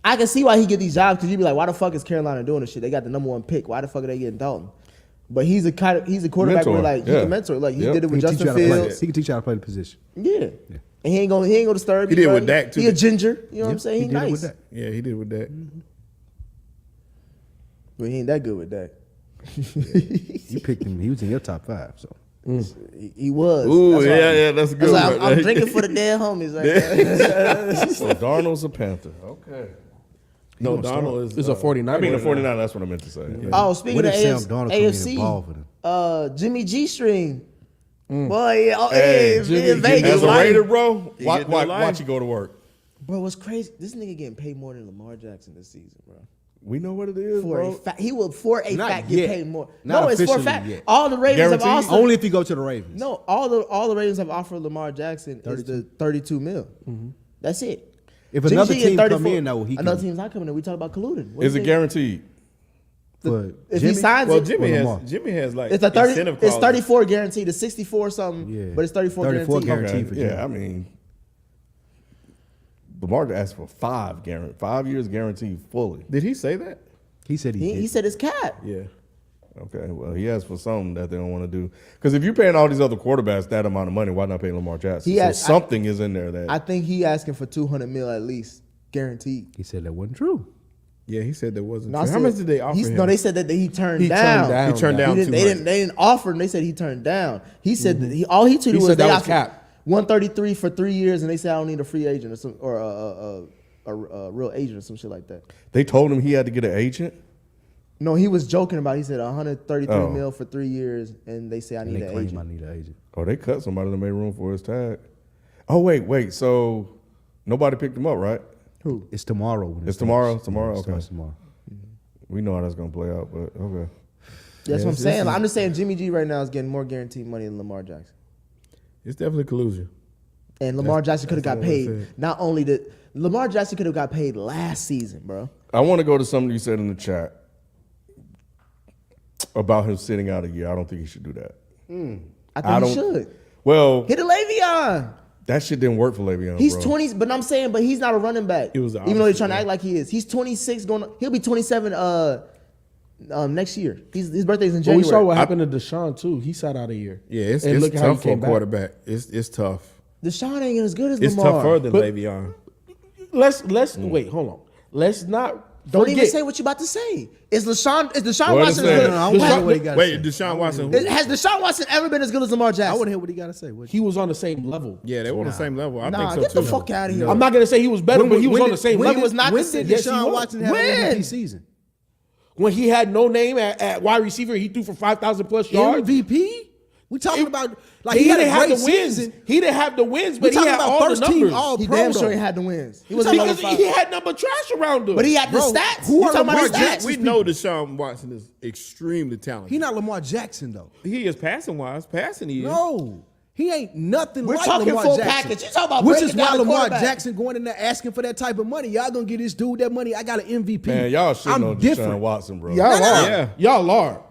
I can see why he get these jobs because you'd be like, why the fuck is Carolina doing this shit? They got the #1 pick. Why the fuck are they getting Dalton? But he's a quarterback Mentor. where like he's Yeah. a mentor. Like he Yep. did it with He can teach you Justin how to play. Fields. He can teach you how to play the position. Yeah. And he ain't gonna disturb He you. did bro. with Dak, too. He a ginger. You know what I'm saying? He He did it nice. with that. Yeah, he did with that. But he ain't that good with Dak. You picked him. He was in your top 5. So He was. Ooh, That's why- that's a good That's why one. I'm drinking for the dead homies. Like, So Darnold's a Panther. Okay. No, Donald is. It's a 49. I mean, the 49, that's what I meant to say. oh, speaking what of if Sam AFC, Darnold come in and ball for them? Jimmy G string. Boy, yeah, Hey, hey, in Vegas. As a life. Raider, bro, He watch, get their life. watch you go to work. Bro, what's crazy? This nigga getting paid more than Lamar Jackson this season, bro. We know what it is, For a bro. fact, he will for a Not fact get yet. paid more. Not No, it's for a officially fact. yet. All the Ravens have Guaranteed? also Only if you go to the Ravens. no. All the Ravens have offered Lamar Jackson is the 32 mil. That's it. If Jimmy another G is team come 34. in, though, he another can. team's not coming in. We talk about colluding. What Is do it you think? guaranteed? For If Jimmy, he signs Well, it, Jimmy has like it's a 30. incentive It's clauses. 34 guaranteed. It's 64 something, Yeah. but it's 34 34 guaranteed. guaranteed. for Jimmy. Yeah, I mean, Lamar asked for 5 years guaranteed fully. Did he say that? he said he He did. said it's cap. Yeah. Okay, well, he asked for something that they don't want to do. Because if you're paying all these other quarterbacks that amount of money, why not pay Lamar Jackson? He So had- something is in there that I think he asking for 200 mil at least guaranteed. He said that wasn't true. Yeah, he said that wasn't. No, I true. How said- much did they offer him? No, they said that he turned He down. turned down. He turned down He didn't, 200. they didn't offer him. They said he turned down. He said that all he tweeted He was said they that was offered cap. 133 for 3 years, and they said I don't need a free agent or some or a real agent or some shit like that. they told him he had to get an agent. No, he was joking about. He said 133 Oh. mil for 3 years, and they say I And need they an claim agent. I need an agent. Oh, they cut somebody that made room for his tag. Oh, wait. So nobody picked him up, right? Who? It's tomorrow. When It's it tomorrow? starts. Tomorrow? Yeah, it Okay. starts tomorrow. We know how that's going to play out, but okay. That's what I'm this saying. is- I'm just saying Jimmy G right now is getting more guaranteed money than Lamar Jackson. It's definitely collusion. And Lamar Jackson could have that's got what I paid. said. Not only did Lamar Jackson could have got paid last season, bro. I want to go to something you said in the chat about him sitting out a year. I don't think he should do that. I think I he don't- should. Well, Hit a Le'Veon. That shit didn't work for Le'Veon. He's bro. 20, but I'm saying, but he's not a running back. It was the even though they're opposite, trying to yeah. act like he is. He's 26 he'll be 27 next year. His birthday's in But we January. saw what happened to Deshaun too. He sat out a year. Yeah, it's And look at how he tough for a came back. quarterback. It's tough. Deshaun ain't as good as It's Lamar. tougher than But- Le'Veon. Let's wait. Hold on. Let's not Don't forget. even say what you about to say. Is Deshaun What Watson is as it? good? I want to hear what he got to Wait, say. Deshaun Watson. Has Deshaun Watson ever been as good as Lamar I Jackson? want to hear what he got to say. He was on the same level. Yeah, they were on the same level. I Nah, think so get too. the fuck out of here. I'm not gonna say he was better, but he was on the same when level. was not when the did same. Yes, he Deshaun was. Watson have When? an MVP season? When he had no name at wide receiver, he threw for 5,000 plus yards. MVP? We talking about like He he had didn't a have great the wins. season. He didn't have the wins, We but he talking had about all the first team numbers. all He pro damn though. sure he had the wins. He wasn't Because number he 5. had number trash around him. But he had the Bro, stats. who You are talking about Lamar his Jackson? stats? We know Deshaun Watson is extremely talented. He not Lamar Jackson though. He is passing wise. Passing he is. No. He ain't nothing We're like talking Lamar full Jackson. package. You talking about Which breaking is why down the Lamar quarterback. Jackson going in there asking for that type of money. Y'all gonna get this dude that money. I got an MVP. Man, y'all shitting I'm on Deshaun different. Watson, bro. Y'all are. Yeah. Y'all are.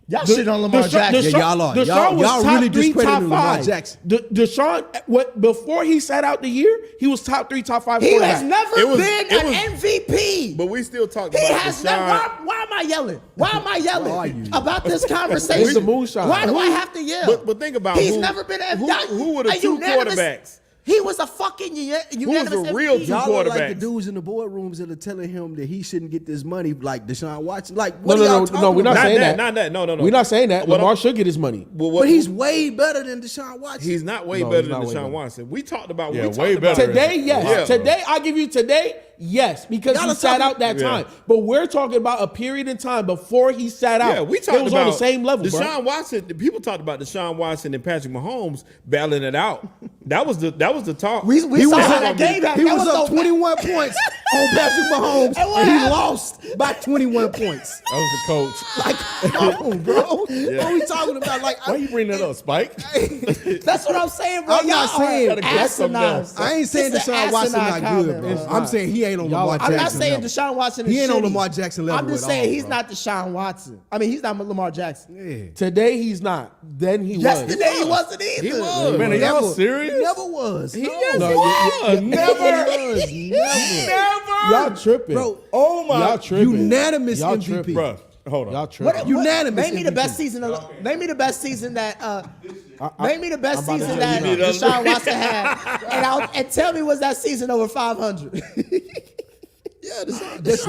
Y'all shit on Lamar Jackson. Yeah, y'all are. Deshaun Y'all- was y'all top really 3, top discrediting Lamar 5. Jackson. Deshaun, before he sat out the year, he was top 3, top 5 He quarterback. has never It was- been it an was- MVP. But we still talk He about has Deshaun. never. Why am I yelling? Why am I yelling Why are you? about this conversation? It's the moonshine. Why do I have to yell? But think about he's who- never been a who were the a two unanimous- quarterbacks? He was a fucking unanimous the real MVP. two Y'all are like the quarterbacks. dudes in the boardrooms that are telling him that he shouldn't get this money like Deshaun Watson. Like, No, what no, are y'all no, talking no. We're not about? saying that. Not that. No. We're not saying that. What Lamar I'm- should get his money. Well, But he's way better than Deshaun Watson. He's not way No, better he's than not way Deshaun better. Watson. We talked about. Yeah, we talked way about better. Today, yes. Yeah. Today, I'll give you today, yes, because Y'all he are sat talking- out that Yeah. time. But we're talking about a period in time before he sat out. Yeah, we talked It was about on the same level, Deshaun bro. Watson. The people talked about Deshaun Watson and Patrick Mahomes battling it out. That was the talk. We He saw was how up- that game happened. He That was so up 21 points on Patrick Mahomes, And what and he happened? lost by 21 points. That was the coach. Like, come on, bro. What are we talking about? Like, Why you bring that up, Spike? That's what I'm saying, bro. I'm not Y'all saying- are Gotta get something asinine. else. I ain't saying It's an Deshaun Watson asinine not comment, good, bro. bro. I'm saying he ain't on Lamar Jackson I'm not saying level. Deshaun Watson is He ain't on shitty. Lamar Jackson level I'm just at saying all, he's bro. not Deshaun Watson. I mean, he's not Lamar Jackson. Yeah. Today, he's not. Then he was. Yesterday he wasn't either. He was. Man, are y'all serious? Never was. He No. just No, was. Never. Never. Y'all tripping. Bro, Oh my. Y'all tripping. Unanimous Y'all MVP. tripping. Bro, hold on. Y'all tripping. Unanimous Name me the MVP. best season. Name me the best season that. Name me the best I'm about to season tell that you now. Deshaun Watson had, and tell me was that season over 500? Yeah, There's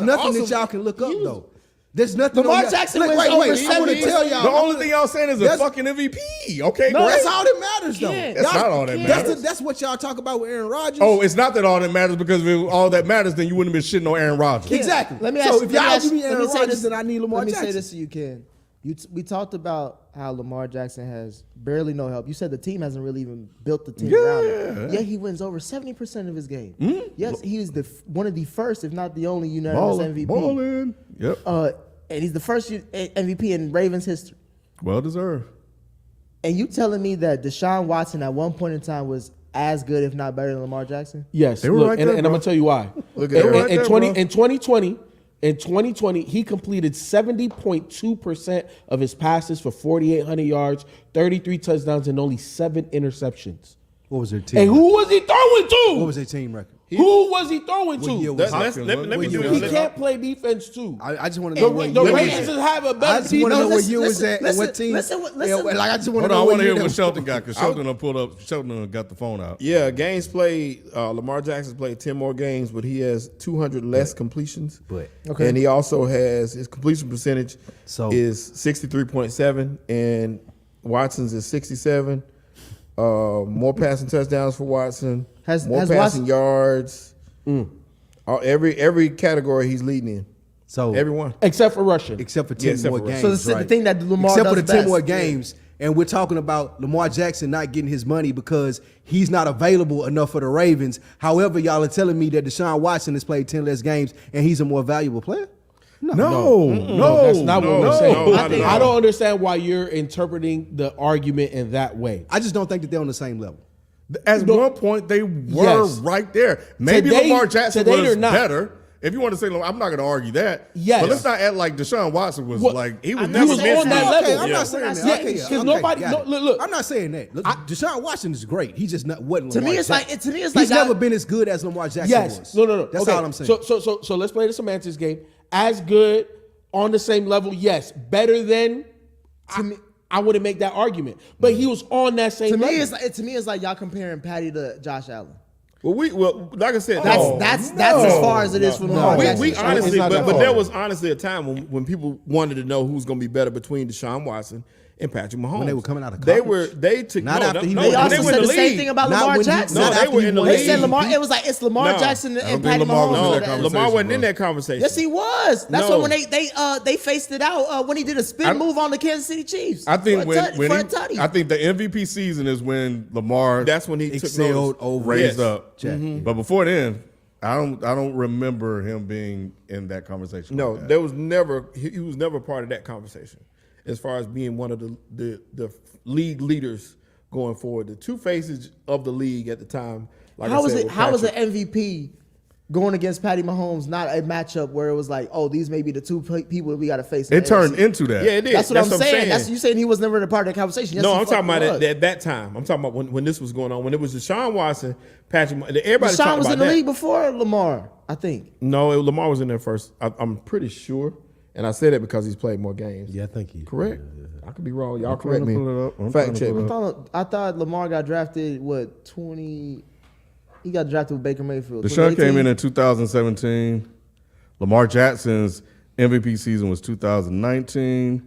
nothing that y'all can look up though. There's nothing. Lamar on y'all- Jackson Look, wins wait, over I want 70. to tell y'all. The only thing y'all saying is a That's- fucking MVP. Okay, No, great. that's all that matters though. That's Y'all- not all that matters. That's what y'all talk about with Aaron Rodgers. Oh, it's not that all that matters because if it was all that matters, then you wouldn't have been shitting on Aaron Rodgers. exactly. Let me so ask, if let me y'all ask- give me let Aaron me say Rodgers, this- then I need Lamar Let me Jackson. say this to you, Ken. We talked about how Lamar Jackson has barely no help. You said the team hasn't really even built the team around him. Yet he wins over 70% of his game. Yes, he is one of the first, if not the only unanimous MVP. Ballin'. Yep. And he's the first MVP in Ravens history. Well deserved. And you telling me that Deshaun Watson at one point in time was as good, if not better than Lamar Jackson? Yes, They were look, right and there, I'm bro. gonna tell you why. Look at that. Right there, bro. In 2020, he completed 70.2% of his passes for 4,800 yards, 33 touchdowns, and only 7 interceptions. What was their team? And who was he throwing to? What was their team record? Who was he throwing What year to? was Let me do He this. can't play defense too. I just want to know what The year. Ravens have a I better just want to know defense. what year was that and what team. listen. Yeah, like I just want Hold to on, I know want what to year hear that what was. Shelton got because Shelton done pulled up. Shelton done got the phone out. Yeah, games played. Lamar Jackson's played 10 more games, but he has 200 less completions. But Okay. And he also has his completion percentage So- is 63.7, and Watson's is 67. More passing touchdowns for Watson. Has more passing Watson- yards. Every category he's leading in. so Everyone. Except for rushing. except for 10 Yeah, except more for games. So this is the right? thing that Lamar except for does the 10 more best. games, and we're talking about Lamar Jackson not getting his money because he's not available enough for the Ravens. However, y'all are telling me that Deshaun Watson has played 10 less games and he's a more valuable player. No, That's not what we're saying. no, not at all. I don't understand why you're interpreting the argument in that way. I just don't think that they're on the same level. At one point, they were Yes. right there. Maybe Today- Lamar Jackson today was they're not. better. If you want to say, I'm not going to argue that. Yes. But let's not act like Deshaun Watson was like, he was I'm never not saying meant on that to. level. Okay, I'm Yeah. not saying that. Yeah, Okay, because okay, nobody. got No, it. look. I'm not saying that. Look, Deshaun Watson is great. He just wasn't. To me, Lamar it's like Jackson. it's He's like never been as good as Lamar Jackson Yes. was. No. That's Okay. all I'm saying. So let's play the semantics game. As good, on the same level, yes. Better than. To me, I wouldn't make that argument, but he was on that same to level. me, it's like y'all comparing Patty to Josh Allen. Well, like I said, That's as far as it is for Lamar Jackson. we honestly, It's not that but far. there was honestly a time when people wanted to know who's going to be better between Deshaun Watson and Patrick Mahomes. When they were coming out of they college? took Not after he no, went They to also they were said in the the same league. thing about Not Lamar when he- Jackson. No, they were in the They league. said Lamar. It was like it's Lamar No. Jackson I don't and think Patty Lamar was in Mahomes. that That- conversation. Lamar wasn't in bro. that conversation. Yes, he was. That's No. when they faced it out when he did a spin move on the Kansas City Chiefs. I think for a when tutty. I think the MVP season is when Lamar That's when he Excelled took over raised Yes. up. Jack. But before then, I don't remember him being in that conversation. No, like that. there was never he was never part of that conversation as far as being one of the league leaders going forward. The two faces of the league at the time. Like How I was said, it? with How was Patrick. an MVP going against Patty Mahomes not a matchup where it was like, oh, these may be the two people that we got to face? in It the turned AFC? into that. Yeah, it did. That's what I'm saying. That's you saying he was never a part of the conversation. Yes, No, he I'm talking fucking about was. at that time. I'm talking about when this was going on. When it was Deshaun Watson, Patrick. Everybody Deshaun talked was about in the that. league before Lamar, I think. No, Lamar was in there first. I'm pretty sure, and I said it because he's played more games. Yeah, I think he. Correct. I could be wrong. Y'all I'm trying correct to me. pull it up. I'm Fact trying to check pull me. it up. I thought Lamar got drafted, 20? He got drafted with Baker Mayfield. Deshaun 2018? came in 2017. Lamar Jackson's MVP season was 2019.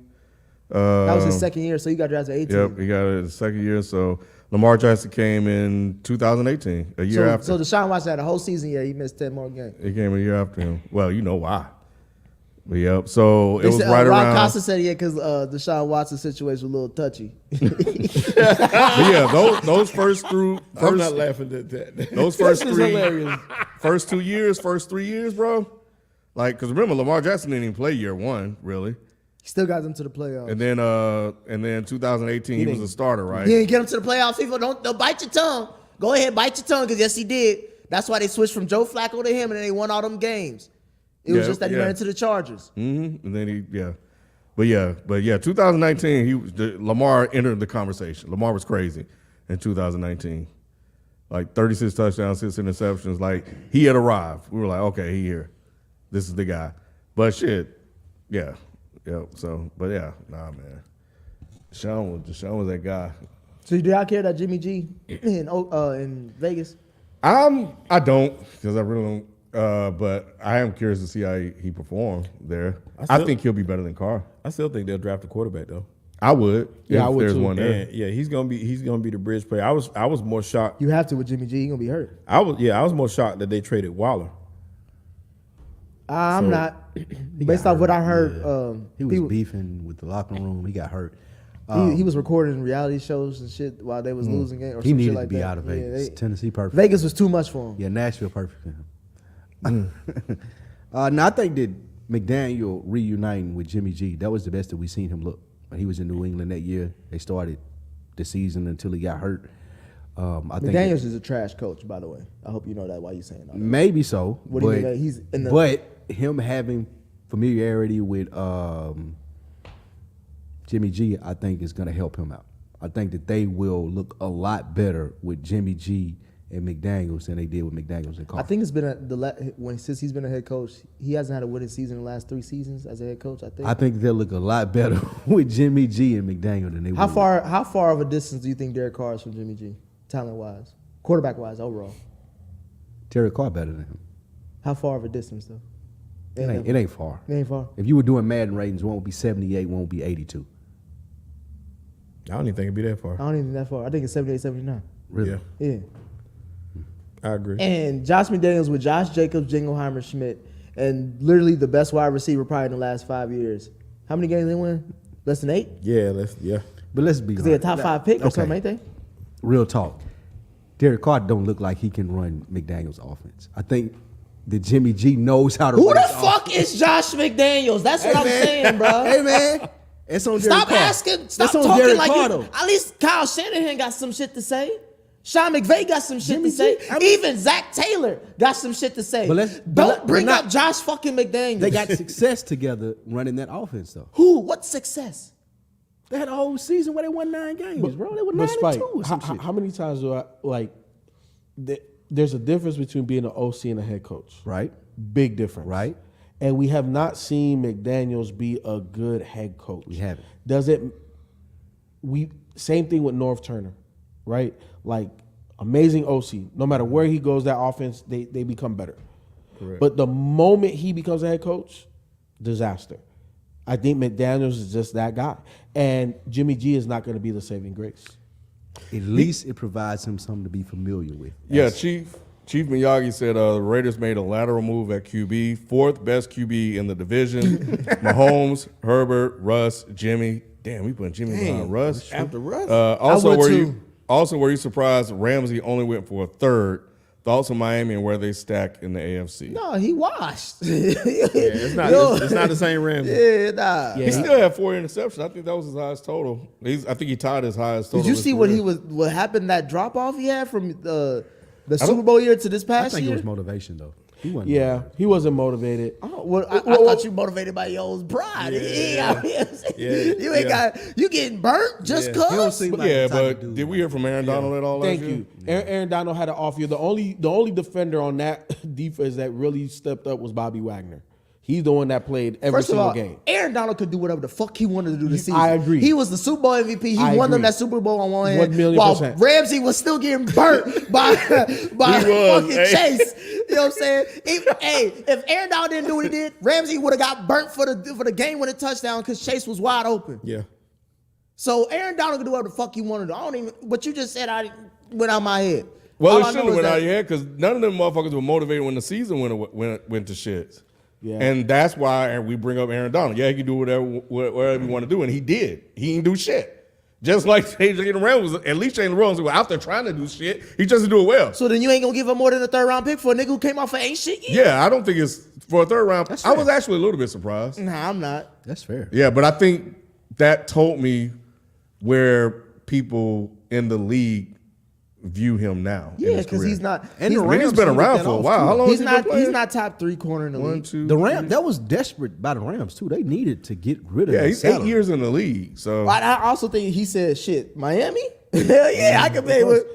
That was his second year, so he got drafted 18. Yep, he got it the second year. So Lamar Jackson came in 2018, a year after. So Deshaun Watson had a whole season. Yeah, he missed 10 more games. He came a year after him. Well, you know why. But yep. So it was Said, right Ron around. Costa said, yeah, because Deshaun Watson's situation was a little touchy. But yeah, those first I'm not laughing at that. those This is hilarious. first 3 years, bro. Like, because remember, Lamar Jackson didn't even play year one, really. He still got them to the playoffs. And then 2018, he was a starter, right? He didn't get him to the playoffs. People don't bite your tongue. Go ahead, bite your tongue, because yes, he did. That's why they switched from Joe Flacco to him, and then they won all them games. It was Yeah, just that he yeah. ran into the Chargers. Mm-hmm. And then but 2019, Lamar entered the conversation. Lamar was crazy in 2019, like 36 touchdowns, 6 interceptions. Like he had arrived. We were like, okay, he here. This is the guy. But shit, yeah. So, but yeah, nah, man. Deshaun was that guy. So do y'all care that Jimmy G in Vegas? I don't, because I really don't. But I am curious to see how he performed there. I think he'll be better than Carr. I still think they'll draft a quarterback though. I would. Yeah, if I would there's too. one there. And yeah, he's gonna be the bridge player. I was more shocked. You have to with Jimmy G. He's gonna be hurt. I was more shocked that they traded Waller. I'm So- not. Based off what I heard, He was people- beefing with the locker room. He got hurt. he was recording reality shows and shit while they was losing games. Or He some needed shit like to be that. out of Yeah, Vegas. Tennessee perfect. Vegas was too much for him. Yeah, Nashville perfect for him. Now I think that McDaniel reuniting with Jimmy G, that was the best that we seen him look. When he was in New England that year, they started the season until he got hurt. I think McDaniels is a trash coach, by the way. I hope you know that. Why you saying that? maybe so. What do you but, mean? He's in the- but him having familiarity with Jimmy G, I think is going to help him out. I think that they will look a lot better with Jimmy G and McDaniels than they did with McDaniels and Carr. I think it's been since he's been a head coach, he hasn't had a winning season in the last 3 seasons as a head coach. I think. they'll look a lot better with Jimmy G and McDaniel than they How will. far of a distance do you think Derek Carr is from Jimmy G, talent wise, quarterback wise, overall? Terry Carr better than him. How far of a distance though? It ain't far. It ain't far. If you were doing Madden ratings, one would be 78, one would be 82. I don't even think it'd be that far. I don't even think that far. I think it's 78, 79. Really? Yeah, Yeah. I agree. And Josh McDaniels with Josh Jacobs, Jingleheimer, Schmidt, and literally the best wide receiver probably in the last 5 years. How many games they win? Less than 8? Yeah. But let's be Because they're a honest. top 5 pick or Okay. something, ain't they? Real talk. Derek Carr don't look like he can run McDaniel's offense. I think that Jimmy G knows how to Who run the his fuck is Josh McDaniels? That's what I'm saying, bro. Hey, man. It's on Stop Derek Carr. asking. Stop That's on talking Derek like Carr, you. though. At least Kyle Shanahan got some shit to say. Sean McVay got some shit to say. Even Zach Taylor got some shit to say. Don't bring up Josh fucking McDaniels. They got success together running that offense, though. Who? What success? They had a whole season where they won 9 games, bro. They were 9-2 or some shit. How many times do I like? There's a difference between being an OC and a head coach. Right. Big difference. Right. And we have not seen McDaniels be a good head coach. We haven't. Same thing with North Turner, right? Like amazing OC. No matter where he goes, that offense, they become better. Correct. But the moment he becomes a head coach, disaster. I think McDaniels is just that guy. And Jimmy G is not going to be the saving grace. At least it provides him something to be familiar with. Yeah, Chief Miyagi said the Raiders made a lateral move at QB, 4th best QB in the division. Mahomes, Herbert, Russ, Jimmy. Damn, we putting Jimmy behind Russ. After Russ? Also, were you surprised Ramsey only went for a 3rd? Thoughts on Miami and where they stack in the AFC? No, he washed. It's not the same Ramsey. Yeah, nah. He still had 4 interceptions. I think that was his highest total. I think he tied his highest total. Did you see what happened? That drop off he had from the Super Bowl year to this I past think year. it was motivation, though. He wasn't. Yeah, he wasn't motivated. Oh, well, I thought you motivated by your old pride. You ain't got you getting burnt just He don't cause. seem like the type but of dude, did we hear from Aaron Donald at all? Thank last year? you. Aaron Donald had an off year. The only defender on that defense that really stepped up was Bobby Wagner. He's the one that played every First of single all, game. Aaron Donald could do whatever the fuck he wanted to do this season. I agree. He was the Super Bowl MVP. He I won them agree. that Super Bowl on one hand. 1,000,000%. While Ramsey was still getting burnt by fucking Chase. You know what I'm saying? If Aaron Donald didn't do what he did, Ramsey would have got burnt for the game-winning touchdown because Chase was wide open. Yeah. So Aaron Donald could do whatever the fuck he wanted to do. I don't even. What you just said, I went out my head. Well, All it I know shouldn't have is went that- out of your head because none of them motherfuckers were motivated when the season went to shit. Yeah. And that's why we bring up Aaron Donald. Yeah, he can do whatever he want to do, and he did. He didn't do shit. Just like Jalen Rams was, at least Jalen Rams was out there trying to do shit. He just didn't do it well. So then you ain't gonna give him more than a 3rd round pick for a nigga who came off of ain't shit yet? Yeah, I don't think it's for a 3rd round. That's I was fair. actually a little bit surprised. Nah, I'm not. That's fair. Yeah, but I think that told me where people in the league view him now. in Yeah, his because career. he's not. And he's, the I mean, he's Rams been needed around that for a off, while. too. How long he's has he not. been playing? He's not top 3 corner in the 1, league. 2. The Rams, that was desperate by the Rams, too. They needed to get rid of Yeah, that he's salary. 8 years in the league. So But I also think he said, "Shit, Miami? Hell yeah, I can play with.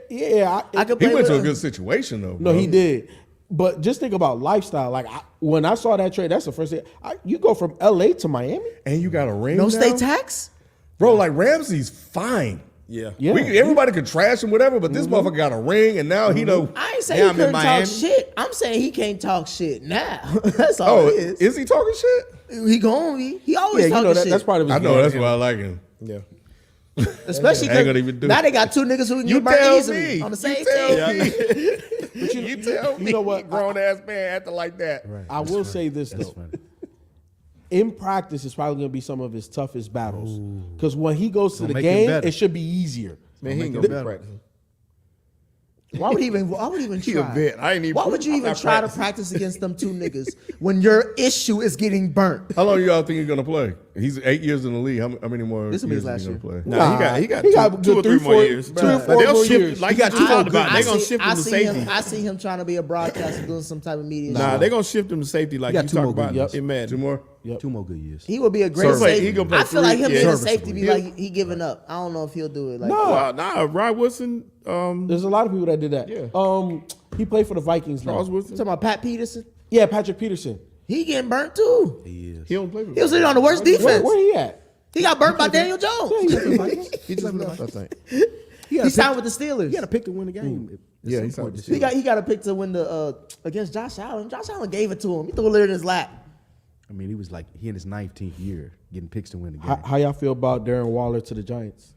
Yeah, I can play he went with to a him." good situation though. no, bro. he did. But just think about lifestyle. Like when I saw that trade, that's the first thing. You go from LA to Miami. And you got a ring. No now? state tax. Bro. Like Ramsey's fine. Yeah. Yeah, Everybody could trash him, whatever, but this motherfucker got a ring, and now he know. I ain't saying Yeah, he I'm in couldn't talk Miami. shit. I'm saying he can't talk shit now. That's all Oh, it is. he talking shit? He gonna be. He always yeah. You talking know shit. that's part of his. I know game. that's why I like him. Yeah. Especially I ain't gonna because even do now it. they got 2 niggas who can You get burnt tell easily me. on the same You tell team. me. But you tell me. You know what? Grown ass man acting like that. Right. I will say this That's though. funny. In practice, it's probably going to be some of his toughest battles. Because when he goes to Gonna the make it game, better. it should be easier. Man, he ain't Make gonna it be better. practicing. Why would he even He a try? vet. I ain't even. Why would you I'm even not try to practicing. practice against them 2 niggas when your issue is getting burnt? How long y'all think he's gonna play? He's 8 years in the league. How many more This will years be is his he last gonna play? Nah, he got he two or three, three more four- years. 2 or 4 But they'll more shift, years. like He got you two talked more about. good They gonna shift him to safety. I see him trying to be a broadcaster doing some type of media. Nah, shit. they gonna shift him to safety like He you got 2 talked more about good years. in Madden. 2 more? Yep. 2 more good years. He would be a great So, safety. he gonna play I feel like him three- being a yeah. safety be like he giving up. I don't know if he'll do it. Like Nah, Rod Wilson, There's a lot of people that did that. Yeah. He played for the Vikings now. Charles You Wilson. talking about Pat Peterson? Yeah, Patrick Peterson. He getting burnt too. He is. He don't play for. He was sitting on the worst defense. Where he at? He got burnt by Daniel Jones. He just left, I think. He signed with the Steelers. He had to pick to win the game. at Yeah, some he signed point with this the year. He got a pick to win the against Josh Allen. Josh Allen gave it to him. He threw it in his lap. I mean, he was like he in his 19th year getting picks to win the game. How y'all feel about Darren Waller to the Giants?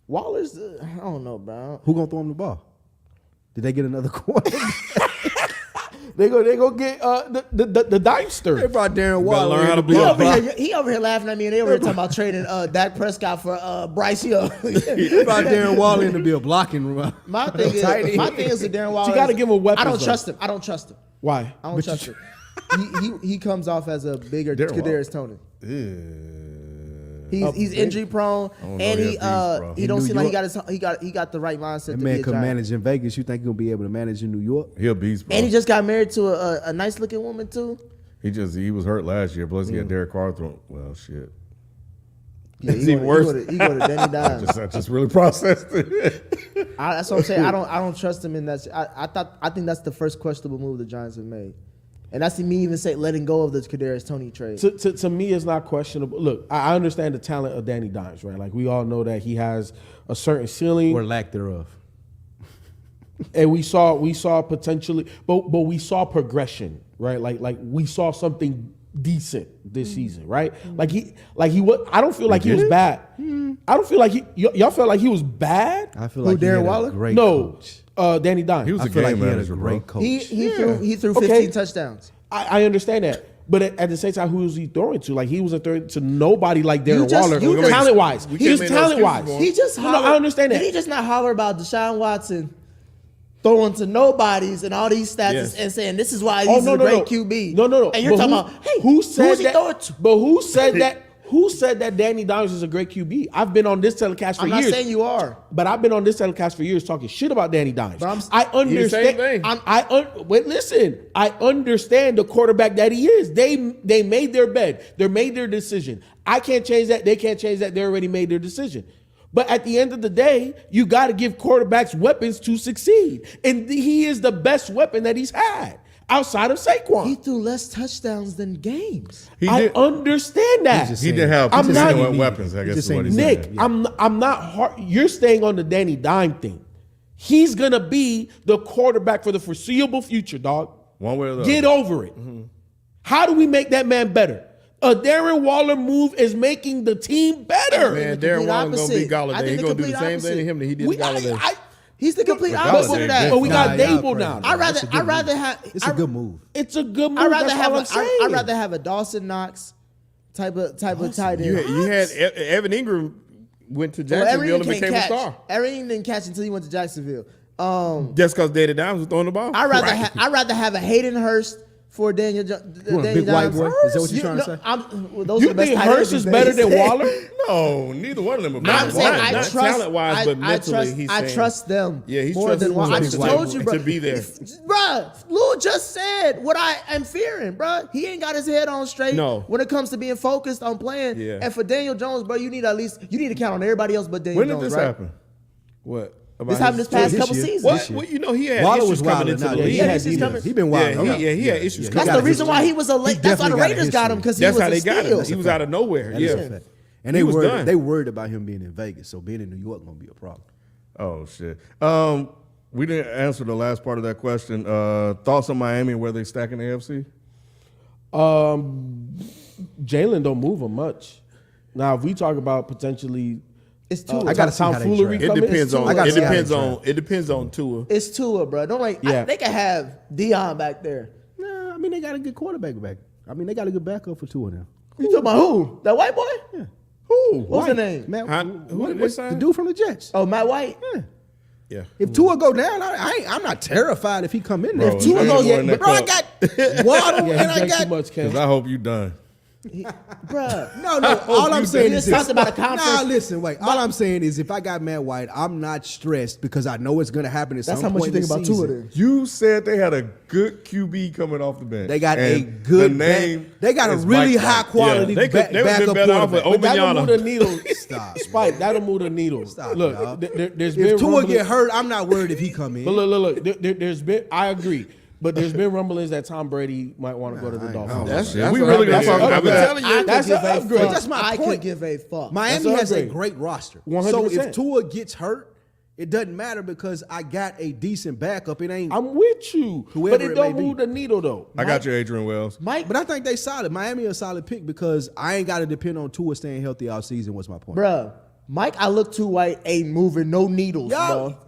Waller's I don't know, bro. Who gonna throw him the ball? Did they get another quarterback? They go get the Dimester. They brought Darren Waller. learn how to in be the a ball. He over here laughing at me, and they over here talking about trading Dak Prescott for Bryce Young. They brought Darren Waller in to be a blocking. my thing is with Darren Waller. you gotta give him weapons, I don't though. trust him. I don't trust him. Why? I don't trust him. He comes off as a bigger Darren Kadarius Tony. He's injury prone, don't know, and he a beast, bro. he In don't New seem like York? he got the right mindset That to be man a could Giant. manage in Vegas. You think he'll be able to manage in New York? He a beast, bro. And he just got married to a nice looking woman too. He was hurt last year. Plus he had Derek Carr thrown. Well, shit. Yeah, It's even worse. He go to Danny Dimes. I just really processed it. That's what I'm saying. I don't trust him in that. I think that's the first questionable move the Giants have made, and that's me even letting go of the Kadarius Toney trade. To me, it's not questionable. Look, I understand the talent of Danny Dimes, right? Like we all know that he has a certain ceiling, Or lack thereof. and we saw potentially, but we saw progression, right? Like we saw something decent this season, right? Like he was. I don't feel like he was bad. I don't feel like y'all felt like he was bad. I feel Who, like he Darren had Waller? a great No, coach. Danny Dimes. He was I a feel like game he had a manager, great bro. coach. He threw Okay. 15 touchdowns. I understand that. But at the same time, who was he throwing to? Like he was throwing to nobody like Darren just- Waller, you just- talent wise. we He can't was make no talent wise. excuses for him. He just No, hollered. I understand that. Did he just not holler about Deshaun Watson throwing to nobodies and all these stats Yes. and saying this is why he's a great QB? No. And you're But talking who- about, hey, who said who's he that? throwing to? But who said that? Who said that Danny Dimes is a great QB? I've been on this telecast for I'm not years. saying you are. But I've been on this telecast for years talking shit about Danny Dimes. But I understand. thing. Wait, listen. I understand the quarterback that he is. They made their bed. They made their decision. I can't change that. They can't change that. They already made their decision. But at the end of the day, you got to give quarterbacks weapons to succeed, and he is the best weapon that he's had outside of Saquon. He threw less touchdowns than games. I understand that. just He did have I'm not- weapons, I He's guess just is what saying he's Nick, saying. I'm not hard. You're staying on the Danny Dime thing. He's gonna be the quarterback for the foreseeable future, dog. One way or the Get other. over it. How do we make that man better? A Darren Waller move is making the team better. Man, the Darren complete Waller gonna be opposite. I Galladay. think He the gonna do the complete same thing to him that he did to Galladay. He's the complete But opposite Galladay of that. But we got Nah, y'all Dable crazy. now. I'd It's a good rather move. have. It's a good move. It's a good move. I'd rather That's have. all I'm saying. I'd rather have a Dawson Knox type of tight end. You had Evan Ingram went to Well, Jacksonville and everything became can't a catch. star. Everything didn't catch until he went to Jacksonville. Just because Danny Dimes was throwing the ball. I'd rather have a Hayden Hurst for Daniel. want a big white boy? Is that what you're trying to say? Those You are the best think tight Hurst ends is better than these days. Waller? No, neither one of them are I'm better. saying Not I trust talent-wise, but mentally, he's I saying- trust them. Yeah, he's more trusting than Waller. I them just to told you, bro. be there. Bruh, Lou just said what I am fearing, bruh. He ain't got his head on straight No. when it comes to being focused on playing. Yeah. And for Daniel Jones, bro, you need to count on everybody else but Daniel When did Jones, this right? happen? What? This happened this past this couple year. seasons. What? Well, you know, he had Waller issues was coming wilding into out. the Yeah, league. he had had issues coming. He been wild. Yeah, he had issues He coming. That's got the a reason why he was a late. That's why the definitely got a Raiders got him history. because he That's was how a they got steal. him. He was out of nowhere. That is a Yeah. fact. And He they was worried, done. they worried about him being in Vegas, so being in New York gonna be a problem. Oh shit. We didn't answer the last part of that question. Thoughts on Miami and where they stack in the AFC? Jalen don't move him much. Now, if we talk about potentially, It's Tua. I gotta see how they tomfoolery draft. It coming. depends on. I gotta It see how they depends on. draft. It depends on Tua. It's Tua, bro. Don't like. Yeah. They can have Dion back there. Nah, I mean they got a good quarterback back. I mean they got a good backup for two of them. You talking about who? That white boy? Yeah. Who? What's the name? Matt, Who did they what's sign? the dude from the Jets? Oh, Matt White. Yeah. Yeah. If Tua go down, I'm not terrified if he come in there. Bro, If Tua they goes, ain't winning but bro, I that got Waddle Yeah, and he I drank too got much, Ken. Because I hope you done. Bruh. No. All I'm saying You is just talked about a conference. Nah, listen, wait. All I'm saying is if I got Matt White, I'm not stressed because I know it's gonna happen at That's some how much point you think in the about Tua season. then. You said they had a good QB coming off the bench. They got And a good the name. They got a is really Mike high White. quality Yeah, they would have been backup better off with quarterback. But that'll move the Obignana. needle. Stop. Spike, that'll move the needle. Stop, Look, y'all. there's been If Tua rumblings- get hurt, I'm not worried if he come in. But look. There's been. I agree. But there's been rumblings that Tom Brady might want to go to the Dolphins. That's We what really I've gonna been- talk I've been about telling I you. could That's give an a upgrade. fuck. That's my I point. could give a fuck. Miami That's has a upgrade. great roster. 100%. So if Tua gets hurt, it doesn't matter because I got a decent backup. It ain't. I'm with you, Whoever but it it don't may be. move the needle though. I got you, Adrian Wells. Mike, But I think they solid. Miami a solid pick because I ain't got to depend on Tua staying healthy all season. What's my point? bruh. Mike, I look too white, ain't moving no needles, Y'all, bro.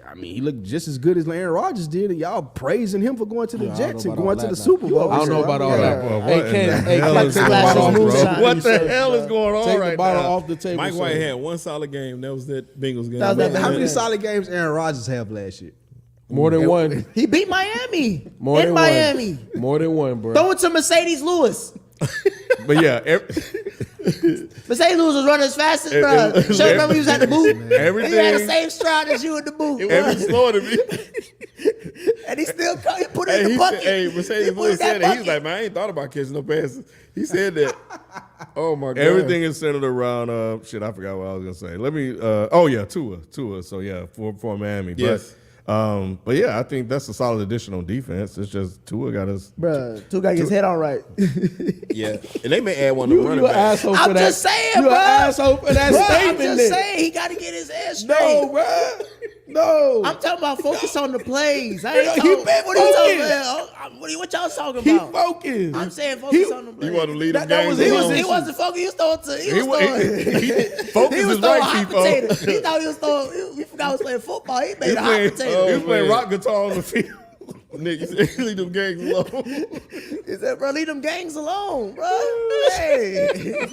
I mean, he looked just as good as Aaron Rodgers did, and y'all praising him for going to the Yeah, I don't Jets know and about going all to the that Super now. Bowl. I don't know about all that. Well, Hey, what in Ken, the hey, hell cut is the going bottle on, off the bro? table. What the research, hell is bro. going on Take the right bottle now? off the table. Mike White sir. had one solid game. That was that Bengals game. That was that How Yeah. many solid games Aaron Rodgers have last year? More than one. He beat Miami More in than Miami. one. More than one, bro. Throw it to Mercedes Lewis. But yeah, Mercedes was running as fast as bro. Show you remember he was at the booth. Everything. He had the same stride as you in the booth. It wasn't slower than me. And he still he put it in the bucket. Mercedes He put Lewis it in said that that. He was bucket. like, man, I ain't thought about catching no passes. He said that. Oh my god. Everything is centered around shit. I forgot what I was gonna say. Let me. Tua. So yeah, for Miami. Yes. But yeah, I think that's a solid addition on defense. It's just Tua got us. Bruh, Tua got his head on right. Yeah, and they may add one to You running an back. asshole for I'm that. just saying, You bro. an asshole for that Bruh, I'm statement. just then. saying he got to get his head straight. No, bro. No. I'm talking about focus on the plays. I ain't He talking, been what are you talking focused. about? What y'all talking He about? focused. I'm saying focus on the plays. You want to lead them That was games his alone? He wasn't focused. He was throwing to. He was throwing. Focus He was is throwing right, hot people. potato. He thought he was throwing. We forgot he was playing football. He made a hot He potato. was playing man. rock guitar on the field. Nick, you said leave them gangs alone. He said, "Bro, leave them gangs alone, bro." Hey.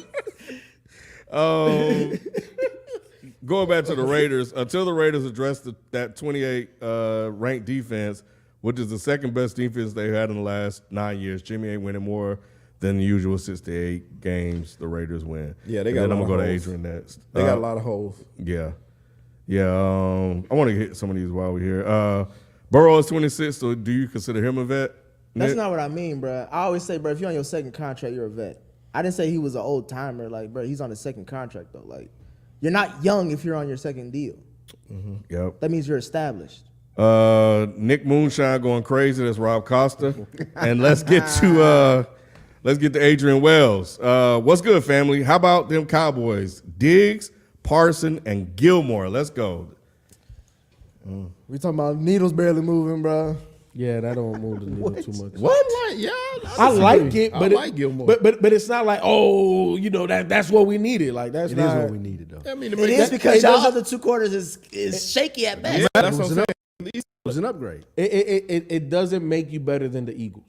Going back to the Raiders, until the Raiders addressed that 28 ranked defense, which is the second best defense they had in the last 9 years. Jimmy ain't winning more than the usual 68 games the Raiders win. Yeah, they And got then a I'm lot gonna of go to holes. Adrian next. They got a lot of holes. Yeah. I want to hit some of these while we're here. Burrow is 26, so do you consider him a vet? That's Nick? not what I mean, bro. I always say, bro, if you're on your second contract, you're a vet. I didn't say he was an old timer. Like, bro, he's on his second contract though. Like, you're not young if you're on your second deal. Yep. That means you're established. Nick Moonshine going crazy. That's Rob Costa. And let's get to Adrian Wells. What's good, family? How about them Cowboys? Diggs, Parson, and Gilmore. Let's go. We talking about needles barely moving, bro. Yeah, that don't move the needle too much. What? Yeah, I like it, I but like Gilmore. But it's not like, oh, that's what we needed. Like that's It is not what we needed, though. I mean, It is because y'all other two quarters is shaky at best. yeah, that's It what was I'm an saying. It was an upgrade. It doesn't make you better than the Eagles.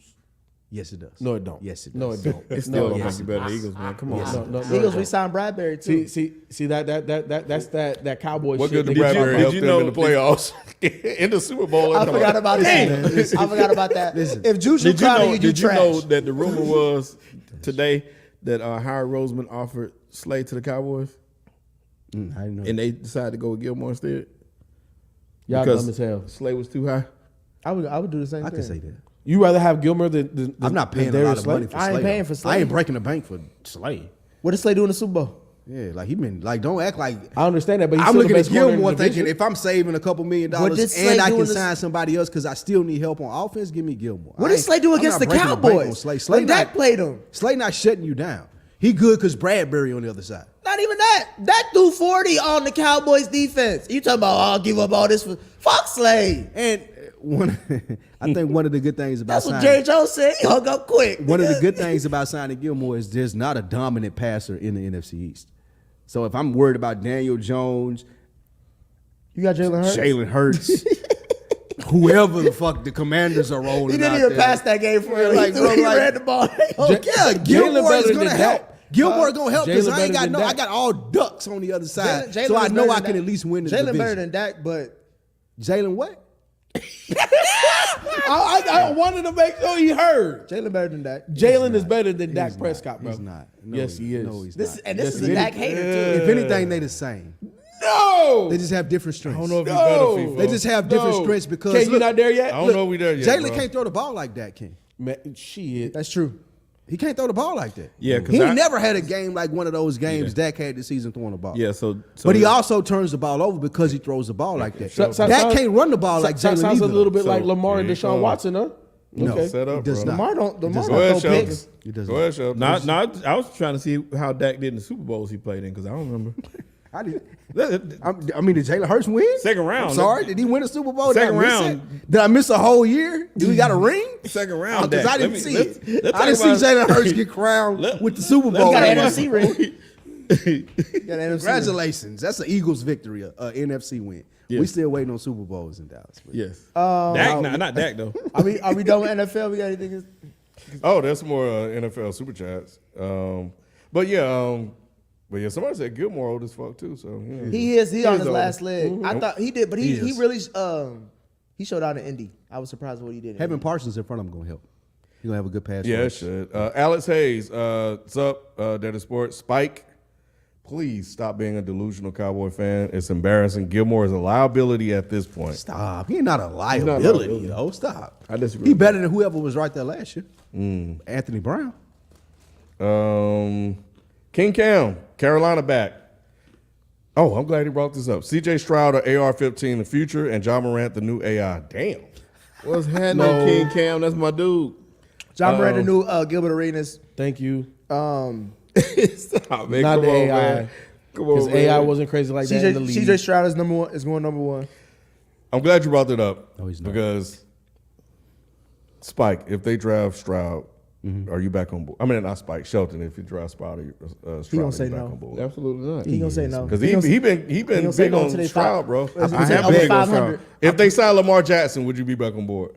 Yes, it does. No, it don't. Yes, it No, does. it don't. It still don't yes, make you better than Eagles, man. Come on. No, no, no, Eagles, no. we signed Bradbury too. See that's that Cowboy What shit. good that did Bradbury you help you them know- in the playoffs? In the Super Bowl. I forgot about that. I forgot about that. If Juju Did you Crowder, know? you do Did you trash. know that the rumor was today that Howard Roseman offered Slay to the Cowboys, I didn't know. and they decided to go with Gilmore instead Y'all because dumb as hell. Slay was too high. I would do the same I thing. can say that. You rather have Gilmore than I'm not paying a Darius lot of Slay? money for Slay. I ain't paying though. for Slay. I ain't breaking the bank for Slay. What did Slay do in the Super Bowl? Yeah, like he been like, don't act like. I understand that, but he's I'm still looking the at best corner in Gilmore the division. thinking if I'm saving a couple $1 million What did Slay and I do can in the- sign somebody else because I still need help on offense, give me Gilmore. What I did ain't- Slay do I'm against not the breaking bank on Cowboys? Slay. Slay When Dak not, played him. Slay not shutting you down. He good because Bradbury on the other side. Not even that. That threw 40 on the Cowboys defense. You talking about, I'll give up all this for fuck Slay. And I think one of the good things about That's what signing, Jerry Jones said. He hung up quick. one of the good things about signing Gilmore is there's not a dominant passer in the NFC East. So if I'm worried about Daniel Jones, You got Jalen Hurts? Jalen Hurts, whoever the fuck the Commanders are rolling, He didn't out even there. pass that game for him. Like, He bro, he like- ran the ball. Yeah, Gilmore better is than gonna Dak. help. Gilmore gonna help because Jalen I ain't better got than I Dak. got all ducks on the other side, Jalen so I is know better I than can Dak. at least win the Jalen division. better than Dak, but Jalen what? I wanted to make sure he heard. Jalen better than Dak. Jalen is better than Dak He's not. Prescott, bro. He's not. No, Yes, he is. No, he's This not. and this Yes, is he a is. Dak hater too. If anything, they the same. No. They just have different strengths. I don't know if he's No. better. They just have different strengths because Ken, you look, not there yet? I don't know if we there yet. Jalen bro. can't throw the ball like that, Ken. Man, shit. That's true. He can't throw the ball like that. Yeah, 'cause he I- never had a game like one of those games Dak had this season throwing the ball. Yeah, so But he also turns the ball over because he throws the ball like that. So- Dak can't run the ball like Jalen Sounds a either, little bit So, like Lamar and here you Deshaun come. Watson, huh? No. Okay. Set up, He does bro. not. Lamar don't He does Go not. ahead, throw Shelton. picks. He does Go not. ahead, Shelton. I was trying to see how Dak did in the Super Bowls he played in because I don't remember. I did. I mean, did Jalen Hurts win? Second round. I'm sorry. Did he win a Super Bowl? Second did I miss round. it? Did I miss a whole year? Do we got a ring? Second round. Because Dak. I didn't Let me- see let's- it. let's I didn't talk see about- Jalen Hurts get crowned with the Super Bowl. He got an ring. NFC ring. Got an NFC Congratulations. That's an Eagles victory, a NFC win. Yes. We still waiting on Super Bowls in Dallas. But Yes. Dak, not Dak though. ring. Are we done with NFL? We got anything? Oh, that's more NFL super chats. But yeah, somebody said Gilmore old as fuck too. So yeah. He is. He on is his old. last leg. I thought he did, but he is. really he showed out in Indy. I was surprised what he did. in Having Indy. Parsons in front of him going to help. He's gonna have a good pass. Yeah, it rush. should. Alex Hayes, what's up? Dead of Sports. Spike, please stop being a delusional Cowboy fan. It's embarrassing. Gilmore is a liability at this point. Stop. He's not a liability. liability, yo. Stop. I disagree He with better than whoever was right there last year. Anthony Brown. King Cam, Carolina back. Oh, I'm glad he brought this up. C.J. Stroud, AR-15, the future, and John Morant, the new AI. Damn. What's happening, King Cam? That's my dude. John Moran, the new Gilbert Arenas. Thank you. Stop, man. Not Come the on, AI. man. Come on, Because man. AI wasn't crazy like that in the league. CJ Stroud is number one. Is going number one. I'm glad you brought that up. No, he's not. Because Spike, if they draft Stroud, are you back on board? I mean, not Spike, Shelton. If you draft Stroud, He gonna are say you back no. on board? Absolutely not. He gonna say no. Because he been gonna say big no on to they Stroud, five- bro. I I have over big on 500. Stroud. If they sign Lamar Jackson, would you be back on board?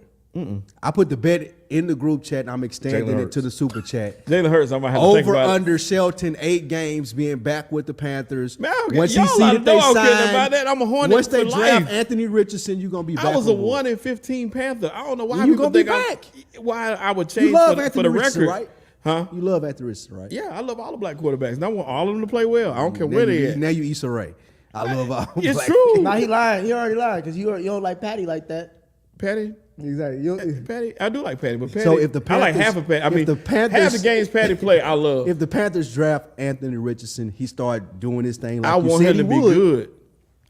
I put the bet in the group chat, and I'm extending Jalen it Hurts. to the super chat. Jalen Hurts, I might have to think Over about it. under Shelton 8 games being back with the Panthers. Man, I don't Once y'all he see oughta that they know I don't care sign, about that. I'm a Hornet once they for draft life. Anthony Richardson, you're gonna be back. I was a on board. 1 in 15 Panther. I don't know why Then you people gonna be think why I would change You love for the Anthony Richardson, record. right? Huh? You love Anthony Richardson, right? Yeah, I love all the black quarterbacks. And I want all of them to play well. I don't care Now where you, they at. now you Issa Rae. I love all It's black. true. Nah, he lying. He already lied because you don't like Patty like that. Patty. Exactly. Patty, I do like Patty, but Patty. So if the I like Panthers- half of Patty. I if mean, the Panthers- half the games Patty play, I love. If the Panthers draft Anthony Richardson, he start doing his thing like I you want said him to he be would. good.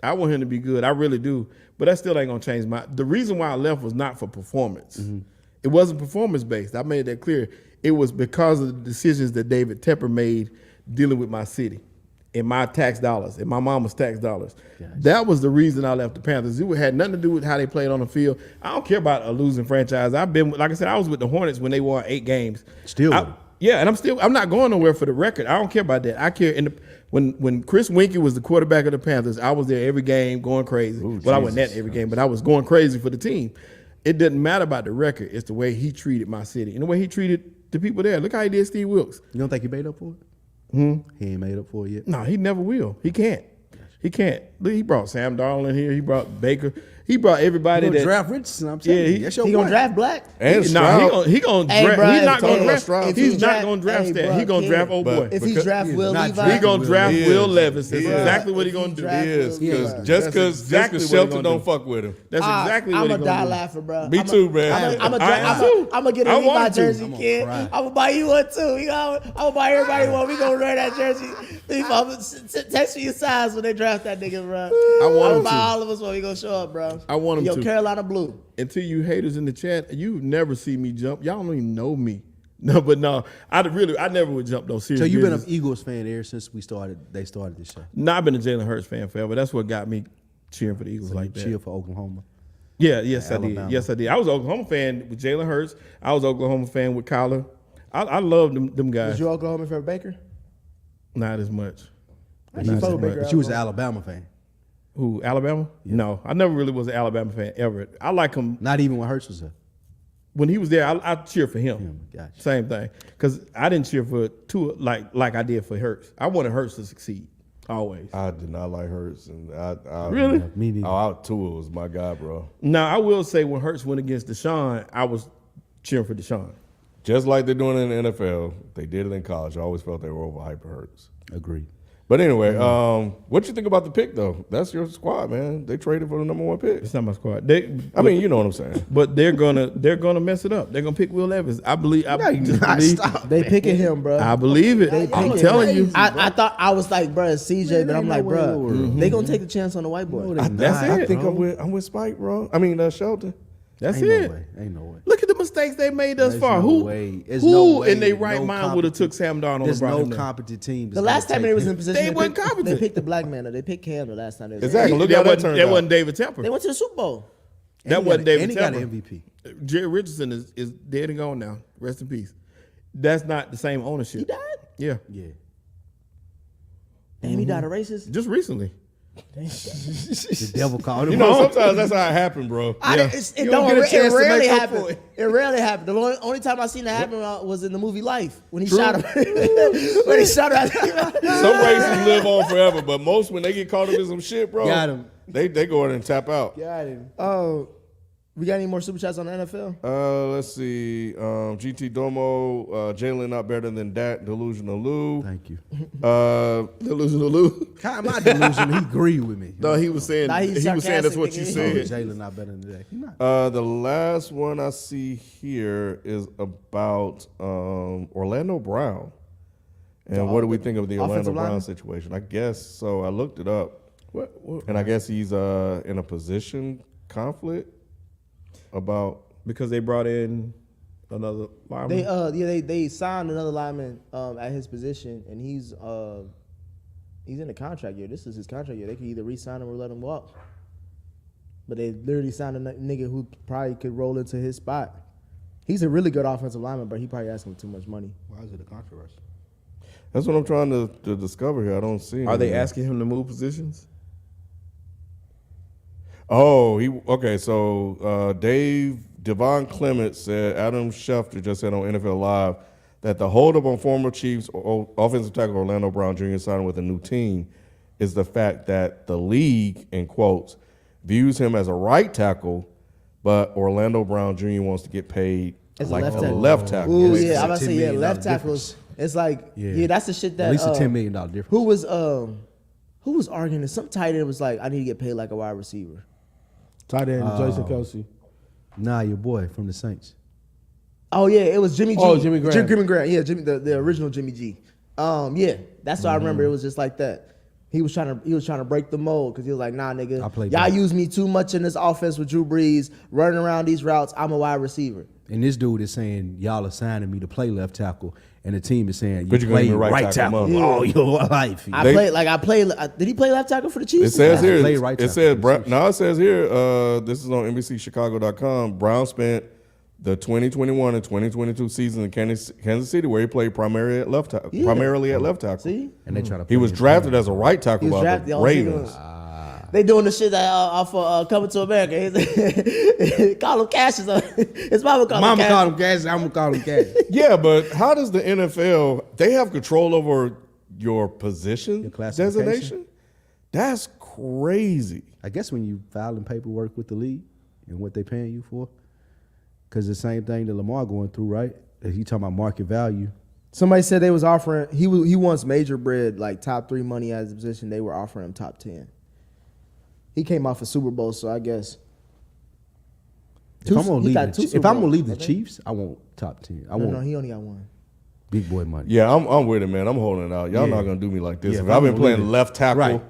I want him to be good. I really do. But that still ain't gonna change the reason why I left was not for performance. Mm-hmm. It wasn't performance based. I made that clear. It was because of the decisions that David Tepper made dealing with my city and my tax dollars and my mama's tax dollars. That was the reason I left the Panthers. It had nothing to do with how they played on the field. I don't care about a losing franchise. I've been, like I said, I was with the Hornets when they won 8 games. Still with them. Yeah, and I'm not going nowhere for the record. I don't care about that. I care when Chris Winkie was the quarterback of the Panthers, I was there every game going crazy. I wasn't at every game, but I was going crazy for the team. It doesn't matter about the record. It's the way he treated my city and the way he treated the people there. Look how he did Steve Wilkes. You don't think he made up for it? He ain't made up for it yet. No, he never will. He can't. He can't. Look, he brought Sam Darnold in here. He brought Baker. He brought everybody You that. gonna draft Richardson? I'm telling Yeah, you, that's your He gonna boy. draft black. And Nah, Stroud. he gonna Hey, draft. bro, He's not if- gonna hey, draft. Stroud. if He's he not draft- gonna draft hey, that. bro, He gonna King, draft old boy. but- If he Because- draft he is Will not Levis, drafting He gonna draft He Will is. Levis. That's He is. exactly what he If he gonna do. draft He is, Will because Levis. just That's because exactly what he Shelton gonna don't do. fuck with him. That's exactly what I'm he a gonna die do. laugher, bro. Me too, man. I'm I am too. gonna get I a Levi want to. jersey, I'm gonna kid. cry. I'm gonna buy you one too. You know, I'm gonna buy everybody one. We gonna wear that jersey. Text me your size when they draft that nigga, bro. I want I'm him gonna buy to. all of us when we gonna show up, bro. I want him Yo, to. Carolina blue. Until you haters in the chat, you never see me jump. Y'all don't even know me. No, but no, I never would jump those serious. So you've been an business. Eagles fan ever since they started this show. No, I've been a Jalen Hurts fan forever. That's what got me cheering for the Eagles So like you that. cheer for Oklahoma. Yeah, yes, I Alabama. did. Yes, I did. I was an Oklahoma fan with Jalen Hurts. I was an Oklahoma fan with Kyler. I love them guys. Was you Oklahoma for Baker? Not as much. Not Not as as much. Baker. But you was an Alabama fan. Who, Alabama? No, I never really was an Alabama fan ever. I like him. Not even when Hurts was there. When he was there, I cheer for him. Gotcha. Same thing. Because I didn't cheer for Tua like I did for Hurts. I wanted Hurts to succeed, always. I did not like Hurts, and I Really? Yeah, me neither. Tua was my guy, bro. Now, I will say when Hurts went against Deshaun, I was cheering for Deshaun. Just like they're doing it in the NFL, they did it in college. I always felt they were overhyped Hurts. Agreed. But anyway, what you think about the pick though? That's your squad, man. They traded for the number 1 pick. It's not my squad. I mean, you know what I'm saying. But they're gonna mess it up. They're gonna pick Will Evans. I believe. They picking him, bro. I believe it. I'm picking telling you. I thought I was like, bro, it's CJ, but I'm ain't like, no way in the bro, world. they gonna take the chance on the white boy. That's I it. think I'm with Spike, bro. I mean, Shelton. That's Ain't it. no way. Ain't no way. Look at the mistakes they made thus There's far. no Who way. There's who no way. in their right No mind would have took competent- Sam Darnold and There's brought no him there? competent team. The last time they was in position, They wasn't competent. They picked the black man. Or they picked Cam the last time they was Exactly. Look that how that wasn't, turned that out. wasn't David Tepper. They went to the Super Bowl. That wasn't David And he got Tepper. an MVP. Jerry Richardson is dead and gone now. Rest in peace. That's not the same ownership. He died. Yeah, Yeah. Damn, he died a racist. just recently. The devil called him. You know, home. sometimes that's how it happened, bro. It You don't. don't get a It chance to rarely make up happened. for it. It rarely happened. The only time I seen that happen was in the movie Life when he shot him. When he shot him. Some races live on forever, but most when they get caught up in some shit, bro, Got him. They go in and tap out. Got him. Oh, We got any more super chats on the NFL? Let's see. GT Domo, Jalen not better than that. Delusional Lou. Thank you. Delusional Lou. How am I delusional? He agreed with me. No, he was saying. Nah, he's he was saying that's sarcastic, what you nigga. said. Jalen not better than that. He not. The last one I see here is about Orlando Brown. And what do we think of the Orlando offensive Brown lineman? situation? I guess so. I looked it up, What? and I guess he's in a position conflict about. Because they brought in another lineman. They signed another lineman at his position, and he's in a contract year. This is his contract year. They could either re-sign him or let him walk. But they literally signed a nigga who probably could roll into his spot. He's a really good offensive lineman, but he probably asking too much money. Why is it a controversy? That's what I'm trying to discover here. I don't see. Are they anything. asking him to move positions? Oh, okay. So Devon Clement said, Adam Schefter just said on NFL Live that the holdup on former Chiefs offensive tackle Orlando Brown Jr. signing with a new team is the fact that the league, in quotes, views him as a right tackle, but Orlando Brown Jr. wants to get paid As a like left a tackle. left tackle. Ooh, It's yeah, a I'm about to $10 say, yeah, million left difference. tackles. It's like, yeah, that's the shit that. At least a $10 million difference. Who was arguing this? Some tight end was like, I need to get paid like a wide receiver. Tight end, Jason Kelsey. Nah, your boy from the Saints. Oh yeah, it was Jimmy G. Oh, Jimmy Graham. Jimmy Graham. Yeah, the original Jimmy G. Yeah, that's what I remember. It was just like that. He was trying to break the mold because he was like, nah, nigga, y'all use me too much in this offense with Drew Brees running around these routes. I'm a wide receiver. And this dude is saying, y'all are signing me to play left tackle. And the team is saying, But you you're gonna play be right tackle all your life. I played. Did he play left tackle for the Chiefs? It says here. Play right It tackle says. for the Chiefs. Now it says here. This is on NBCChicago.com. Brown spent the 2021 and 2022 season in Kansas City, where he played primarily at left tackle. See, And they try to He was drafted as a right tackle He was by drafted- the the only thing Ravens. was- they doing the shit that off of Coming to America. Call him Cash. His mama called him Mama Cash. called him Cash. I'm gonna call him Cash. Yeah, but how does the NFL? They have control over your position Your classification? designation. That's crazy. I guess when you filing paperwork with the league and what they paying you for, because the same thing that Lamar going through, right? He talking about market value. Somebody said they was offering. He wants major bread, like top 3 money as a position. They were offering him top 10. He came off a Super Bowl, so I guess. If I'm gonna he leave, got two if Super I'm gonna Bowls, leave the I think. Chiefs, I want top 10. I No, want he only got one. big boy money. Yeah, I'm with it, man. I'm holding it out. Y'all Yeah. not gonna do me like this. Yeah, if if I've I'm been gonna playing leave it. left tackle Right.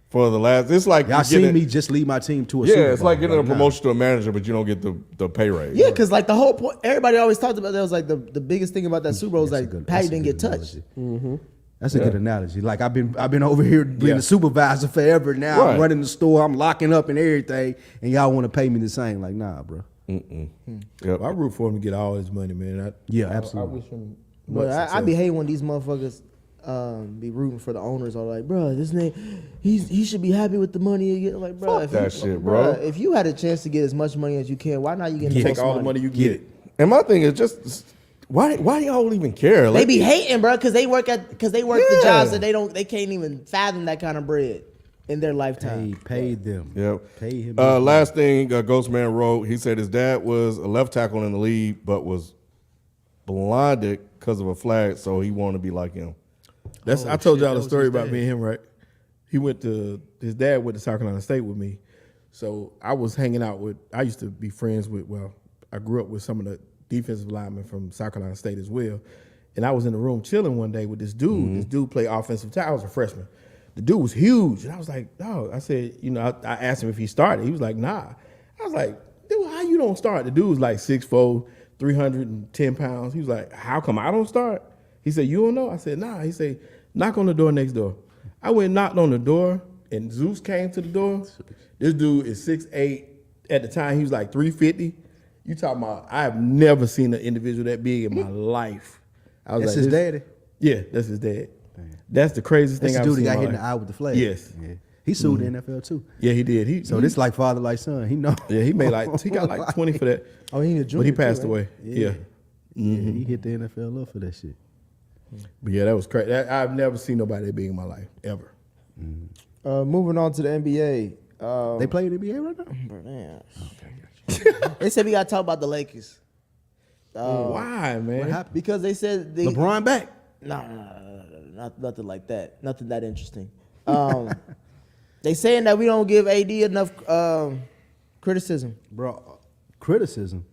for the last, it's like Y'all you seen getting- me just lead my team to a Yeah, Super it's Bowl. like getting a nah. promotion to a manager, but you don't get the pay raise. Yeah, because like the whole point, everybody always talked about that was like the biggest thing about that Super Bowl was That's a like good- Patty that's a didn't good get touched. analogy. That's a good analogy. Like I've been over here being Yeah. a supervisor forever. Now Right. I'm running the store. I'm locking up and everything, and y'all want to pay me the same. Like nah, bro. Yep. I root for him to get all his money, man. Yeah, I absolutely. wish him. But much I be success. hating when these motherfuckers be rooting for the owners. Or like, bro, this nigga, he should be happy with the money he get. Like, bro, Fuck that shit, bro. If you had a chance to get as much money as you can, why not you get Take all the money you get. And my thing is just why do y'all even care? They Like, be hating, bro, because they work the Yeah. jobs that they can't even fathom that kind of bread in their lifetime. Pay them. Yep. Pay him. Last thing, Ghostman wrote, he said his dad was a left tackle in the league, but was blinded because of a flag, so he wanted to be like him. That's I told shit, y'all that the was story his about dad. me and him, right? His dad went to South Carolina State with me. So I was hanging out I used to be friends with, I grew up with some of the defensive linemen from South Carolina State as well. And I was in the room chilling one day with this dude. Mm-hmm. This dude played offensive tackle. I was a freshman. The dude was huge. And I was like, dog, I said, I asked him if he started. He was like, nah. I was like, dude, how you don't start? The dude was like 6'4", 310 pounds. He was like, how come I don't start? He said, you don't know? I said, nah. He said, knock on the door next door. I went and knocked on the door, and Zeus came to the door. This dude is 6'8". At the time, he was like 350. You talking about, I have never seen an individual that big in my life. I was That's like, his daddy. Yeah, that's his dad. That's the craziest That's thing the I've dude that seen got in hit my in the life. eye with the flag. Yes. Yeah. He sued the NFL too. Yeah, he did. So this like father like son. He know. Yeah, he got like 20 for that. Oh, he a But junior he too, passed right? away. Yeah. Yeah, he hit the NFL up for that shit. But yeah, that was crazy. I've never seen nobody that big in my life, ever. Moving on to the NBA. They play in the NBA right now? Man. They said we got to talk about the Lakers. Why, man? What happened? Because they said they LeBron back. No, nothing like that. Nothing that interesting. They saying that we don't give AD enough criticism. Bro, criticism.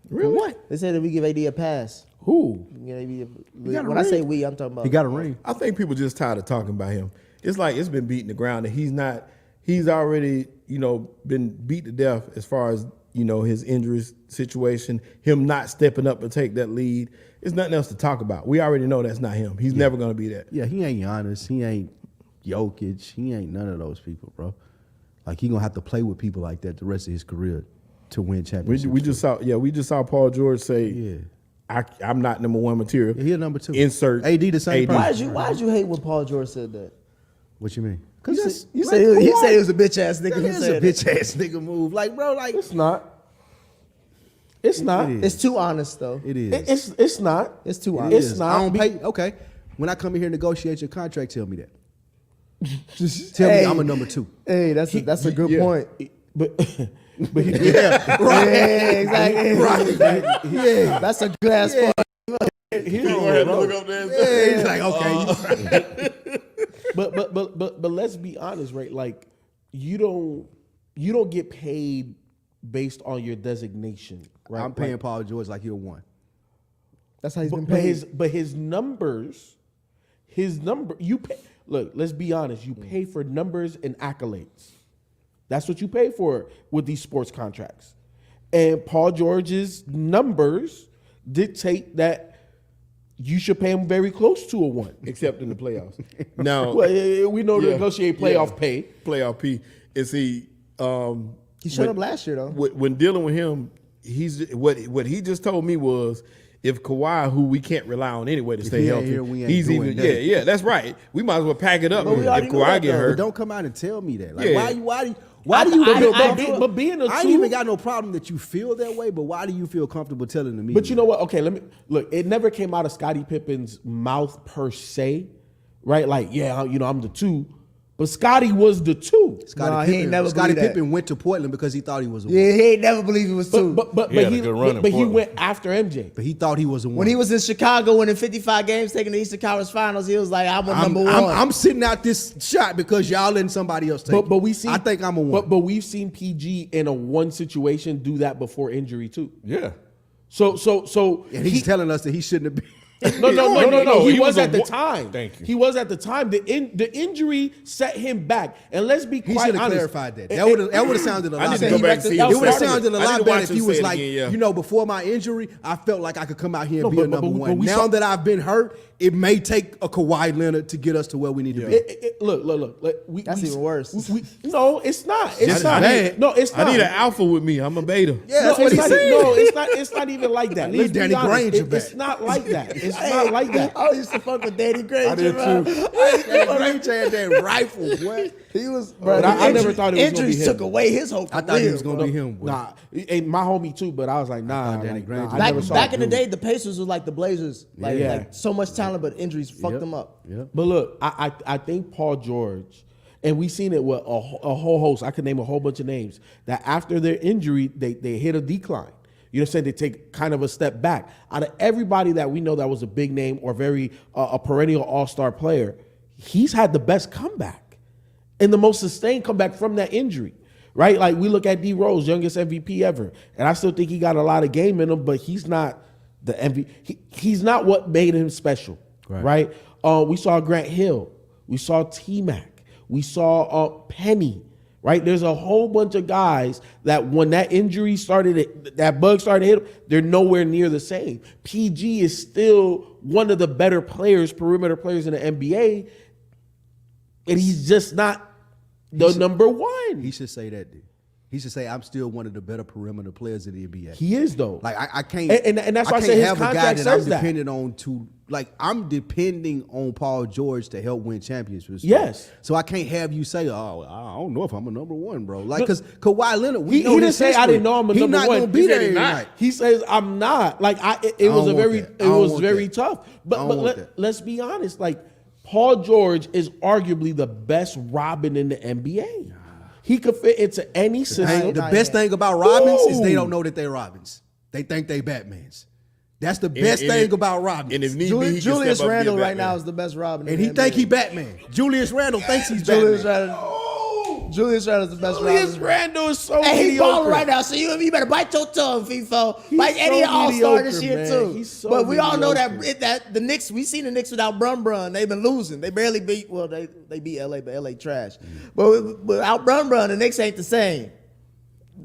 Really? What? They said that we give AD a pass. Who? When I say we, I'm talking about. He got a ring. I think people just tired of talking about him. It's like it's been beating the ground, and he's already, been beat to death as far as, his injury situation, him not stepping up and take that lead. There's nothing else to talk about. We already know that's not him. He's never going to be that. Yeah, he ain't Giannis. He ain't Jokic. He ain't none of those people, bro. Like, he going to have to play with people like that the rest of his career to win championships. We just saw Paul George say, I'm not number one material. Yeah, he a number 2. Insert AD the same AD. person. Why did you hate when Paul George said that? What you mean? You said he said he was a bitch ass nigga. It's a bitch ass nigga move. Like, bro, like It's not. It's not. is. It's too honest though. it is. It's not. It's too It honest. is. It's not. I don't pay. Okay, when I come in here and negotiate your contract, tell me that. Tell Hey. me I'm a number 2. Hey, that's a good yeah. point. But Yeah, right. Yeah, exactly. Right. Yeah. That's a good ass point. Look up there. Yeah, he's like, okay. but let's be honest, right? Like you don't get paid based on your designation, right? I'm paying Paul George like you're 1. That's how he's been But paid. his numbers, you pay. Look, let's be honest. You pay for numbers and accolades. That's what you pay for with these sports contracts. And Paul George's numbers dictate that you should pay him very close to a 1. Except in the playoffs. Now, Well, we know to Yeah. negotiate playoff pay. playoff P. Is he? He showed up last year though. When dealing with him, he's what he just told me was, if Kawhi, who we can't rely on anyway to stay he ain't healthy, here, we ain't he's doing even that. yeah, that's right. We might as well pack it up But we if already knew Kawhi that, get though. hurt. But don't come out and tell me that. Like, Yeah. why do you But being a I ain't two- even got no problem that you feel that way, but why do you feel comfortable telling the media? But you know what? Okay, let me look. It never came out of Scottie Pippen's mouth per se, right? Like, yeah, I'm the 2, but Scottie was the 2. Scottie Nah, he ain't never Scottie believed that. Pippen went to Portland because he thought he was a Yeah, one. he ain't never believed he was two. But He had a good run in he Portland. went after MJ. But he thought he was a one. when he was in Chicago winning 55 games, taking the Eastern Conference Finals, he was like, I'm number one. I'm sitting out this shot because y'all letting somebody else take it. But we seen. I think I'm a 1. But we've seen PG in a 1 situation do that before injury too. Yeah. So and he's telling us that he shouldn't have been. No. He was a at the wa- time. Thank you. He was at the time. The injury set him back. And let's be He quite should have honest. clarified that. That would have sounded a I lot need to better. go back and see It would have started sounded a I need lot to better watch if him he say was it like, again, yeah. before my injury, I felt like I could come out here and No, be a but number we 1. saw- Now that I've been hurt, it may take a Kawhi Leonard to get us to where we need to be. Look. That's even worse. No, it's not. It's not. bad. No, it's not. I need an alpha with me. I'm a beta. Yeah, No, that's what it's he not, said. no, it's not even like that. I need Let's be Danny honest. Granger It's back. not like that. It's not like that. I used to fuck with Danny Granger. I did bro. too. Granger had that rifle, boy. He was, But I never thought it was gonna be injuries him. took away his whole career. I thought he was going to be him. Boy. Nah, and my homie too, but I was like, nah. thought Danny Like, Granger- nah, I Back, never saw back it, in the dude. day, the Pacers was like the Blazers. Like, Yeah. like so much talent, but injuries fucked them up. Yep. But look, I think Paul George, and we've seen it with a whole host. I could name a whole bunch of names that after their injury, they hit a decline. You know what I'm saying? They take kind of a step back. Out of everybody that we know that was a big name or very a perennial all-star player, he's had the best comeback and the most sustained comeback from that injury. Right? Like we look at D Rose, youngest MVP ever, and I still think he got a lot of game in him, but he's not the MVP. He's not what made him special. Right? We saw Grant Hill. We saw T-Mac. We saw Penny. Right? There's a whole bunch of guys that when that injury started, that bug started to hit them, they're nowhere near the same. PG is still one of the better players, perimeter players in the NBA, and he's just not the number 1. He should say that, dude. He should say, I'm still one of the better perimeter players in the NBA. He is though. Like I can't, And that's why I can't say his have a guy contract that says I'm that. dependent on to. Like I'm depending on Paul George to help win championships. Yes. So I can't have you say, "Oh, I don't know if I'm a number 1, bro." Like because Kawhi Leonard, we He know didn't his say history. I didn't know I'm a He number not 1. gonna be He there said he every not. night. He says I'm not. Like it was don't a want very that. it I don't was want very that. tough. I But don't want that. let's be honest. Like Paul George is arguably the best Robin in the NBA. He could fit into any system. The best thing about Robins is they don't know that they're Robins. They think they Batmans. That's the best thing about Robins. And if need be, he can Julius step up and be a Randle right Batman. now is the best Robin. And in he the think NBA. he Batman. Julius Randle thinks he's Julius Batman. Randle. Julius Randle's the best Julius Robin. Randle is so Hey, he mediocre. balling right now, so you better bite your tongue, FIFO. He's Like any so All-Star this year mediocre, man. too. He's so but we all know mediocre. that the Knicks. We seen the Knicks without Brun. They've been losing. They barely beat. Well, they beat LA, but LA trash. But without Brun, the Knicks ain't the same.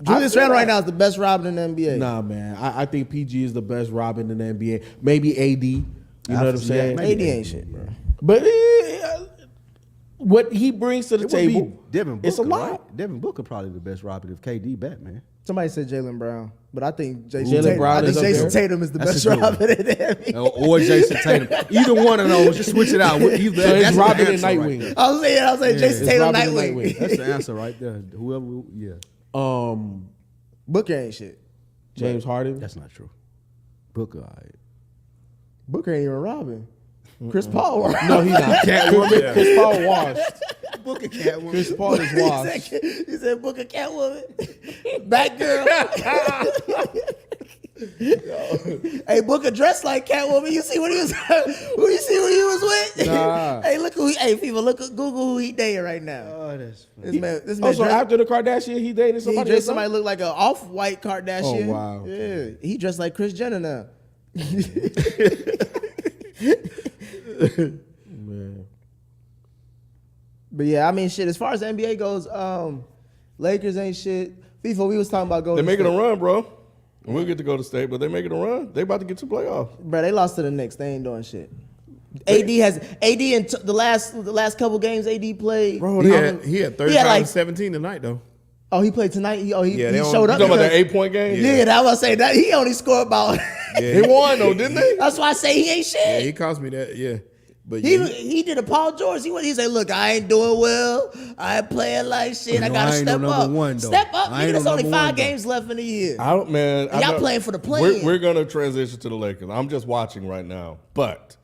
Julius feel Randle right that. now is the best Robin in the NBA. Nah, man. I think PG is the best Robin in the NBA. Maybe AD. You know what I'm saying? AD ain't shit, bro. But what he brings to the It would be table, Devin Booker, it's a lot. right? Devin Booker probably the best Robin if KD Batman. Somebody said Jaylen Brown, but I think Jaylen Brown is up Jason there. Tatum is the That's best a good one. Robin in the NBA. Or Jason Tatum. Either one of those, just switch it out. So it's Robin and Nightwing. Right. I was saying Jason it's Tatum, Robin and Nightwing. Nightwing. That's the answer right there. Whoever, yeah. Booker ain't shit. James Harden. That's not true. Booker, all right. Booker ain't even Robin. Chris Paul. was. No, he's not. Chris Paul washed. Booker Catwoman. Chris Paul is washed. He said Booker Catwoman. Batgirl. Hey, Booker dressed like Catwoman. You see what he was? Who you see what he was with? Nah. Hey, look who. Hey, people, look at Google who he dating right now. Oh, that's funny. This man. Oh, so dressed, after the Kardashian, he dated he somebody. dressed or somebody something? look like an off-white Kardashian. Oh, wow. Yeah, he dressed like Kris Jenner now. Man. But yeah, I mean, shit. As far as the NBA goes, Lakers ain't shit. FIFA, we was talking about going. They're making a run, bro. We'll get to go to state, but they're making a run. They about to get to playoffs. Bro, they lost to the Knicks. They ain't doing shit. AD in the last couple games AD played. Bro, He they- had 35 like- and 17 tonight though. Oh, he played tonight. He Yeah, they showed up. You talking about that because- 8-point game? Yeah, that was saying that he only scored about. They won though, didn't they? That's why I say he ain't Yeah, shit. he cost me that. Yeah, but He yeah, he did a Paul George. He said, "Look, I ain't doing well. I ain't playing like shit. I No, gotta I ain't step no up. number one, though. Step up. I Nigga, ain't there's no only number 5 one, though. games left in the year. I don't, man. And y'all know- playing for the play-in. We're gonna transition to the Lakers. I'm just watching right now, but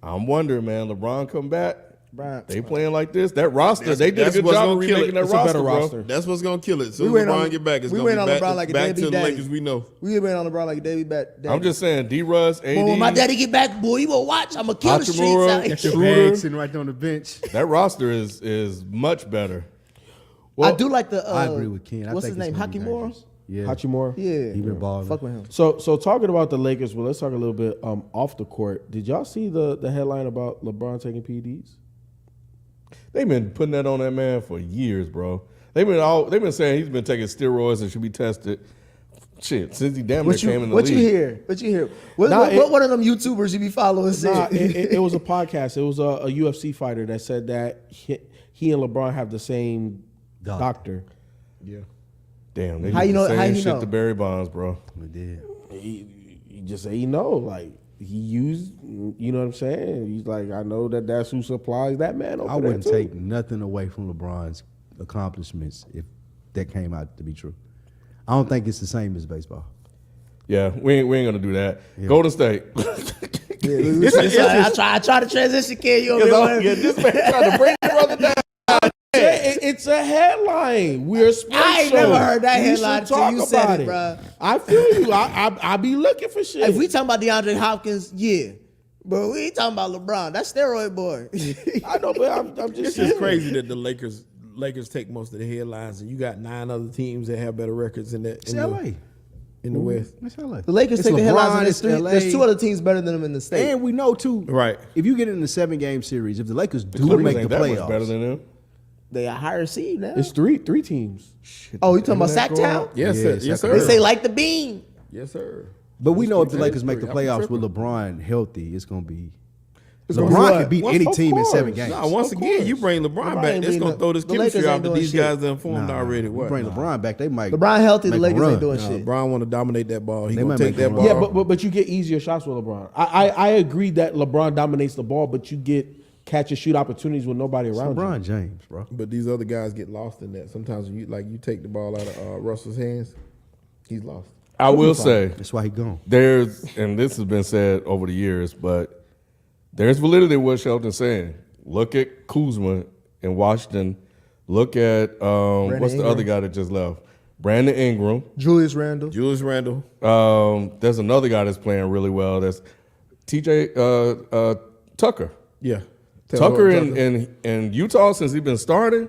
I'm wondering, man. LeBron come back. Bro, They playing like this. That roster, they did a that's good what's job gonna of kill it. remaking that It's a roster, better bro. roster. that's what's gonna kill it. As soon We as went LeBron on- get back, it's we gonna went be on back, LeBron like a back to deadbeat the daddy. Lakers we know. we been on LeBron like a David back. I'm just saying, D-Russ, AD. Boy, when my daddy get back, boy, you gonna watch. I'm gonna kill the streets Hachimura. out That's here. your Schroeder. bag sitting right there on the bench. That roster is much better. I do like the. I agree with Ken. I What's think his it's name? gonna be Hakimura. dangerous. Yeah. Hachimura. Yeah, He been balling. Fuck with him. So talking about the Lakers, well, let's talk a little bit off the court. Did y'all see the headline about LeBron taking PEDs? They've been putting that on that man for years, bro. They've been saying he's been taking steroids and should be tested. Shit, since he damn near came in the What league. you hear? What you hear? What, Nah, what one of them YouTubers you be following said? Nah, it was a podcast. It was a UFC fighter that said that he and LeBron have the same doctor. Yeah, Damn, they How did you know- the how same you shit know? to Barry Bonds, bro. We did. He just say like he used. You know what I'm saying? He's like, I know that's who supplies that man. Over I wouldn't there too. take nothing away from LeBron's accomplishments if that came out to be true. I don't think it's the same as baseball. Yeah, we ain't gonna do that. Golden State. I try to transition, kid. You over here. This man trying to bring your brother down. It's a headline. We're a sports I ain't show. never heard that We headline should till talk you said about it, bruh. I feel you. I be looking for shit. If we talking about DeAndre Hopkins, yeah. But we ain't talking about LeBron. That's steroid boy. I know, but I'm just it's saying. just crazy that the Lakers take most of the headlines, and you got 9 other teams that have better records in It's LA. in the West. It's LA. The Lakers It's take the headlines, LeBron, and it's LA. there's 2 other teams better than them in the state. And we know too, Right. If you get in the 7-game series, if the Lakers do Clippers make the ain't that much better playoffs, than them. They a higher seed now. It's three teams. Oh, you talking about Sacktown? Yes, Yeah, sir. it's Yes, like- sir. They say like the bean. Yes, sir. but we know if the Yeah, Lakers it's make the pretty- I'm playoffs with tripping. LeBron healthy, it's gonna be. gonna LeBron be can what? beat Well, any of team in course. 7 games. Nah, once Of again, course. you bring LeBron LeBron back, ain't that's beating gonna the- throw this the chemistry Lakers out ain't that doing these shit. guys done formed Nah, already. you What? bring Nah. LeBron back, they might. LeBron healthy, the Make a Lakers ain't run. doing Nah, shit. LeBron want to dominate that ball. He They gonna might take make a that run. ball. Yeah, but you get easier shots with LeBron. I agree that LeBron dominates the ball, but you get catch and shoot opportunities with nobody around you. LeBron James, bro. But these other guys get lost in that. Sometimes when you take the ball out of Russell's hands, he's lost. I will say That's why he gone. there's, and this has been said over the years, but there's validity in what Shelton's saying. Look at Kuzma in Washington Look at what's the other guy that just left? Brandon Ingram. Julius Randle. There's another guy that's playing really well. That's T.J. Tucker. Yeah. Tucker in Utah since he's been starting.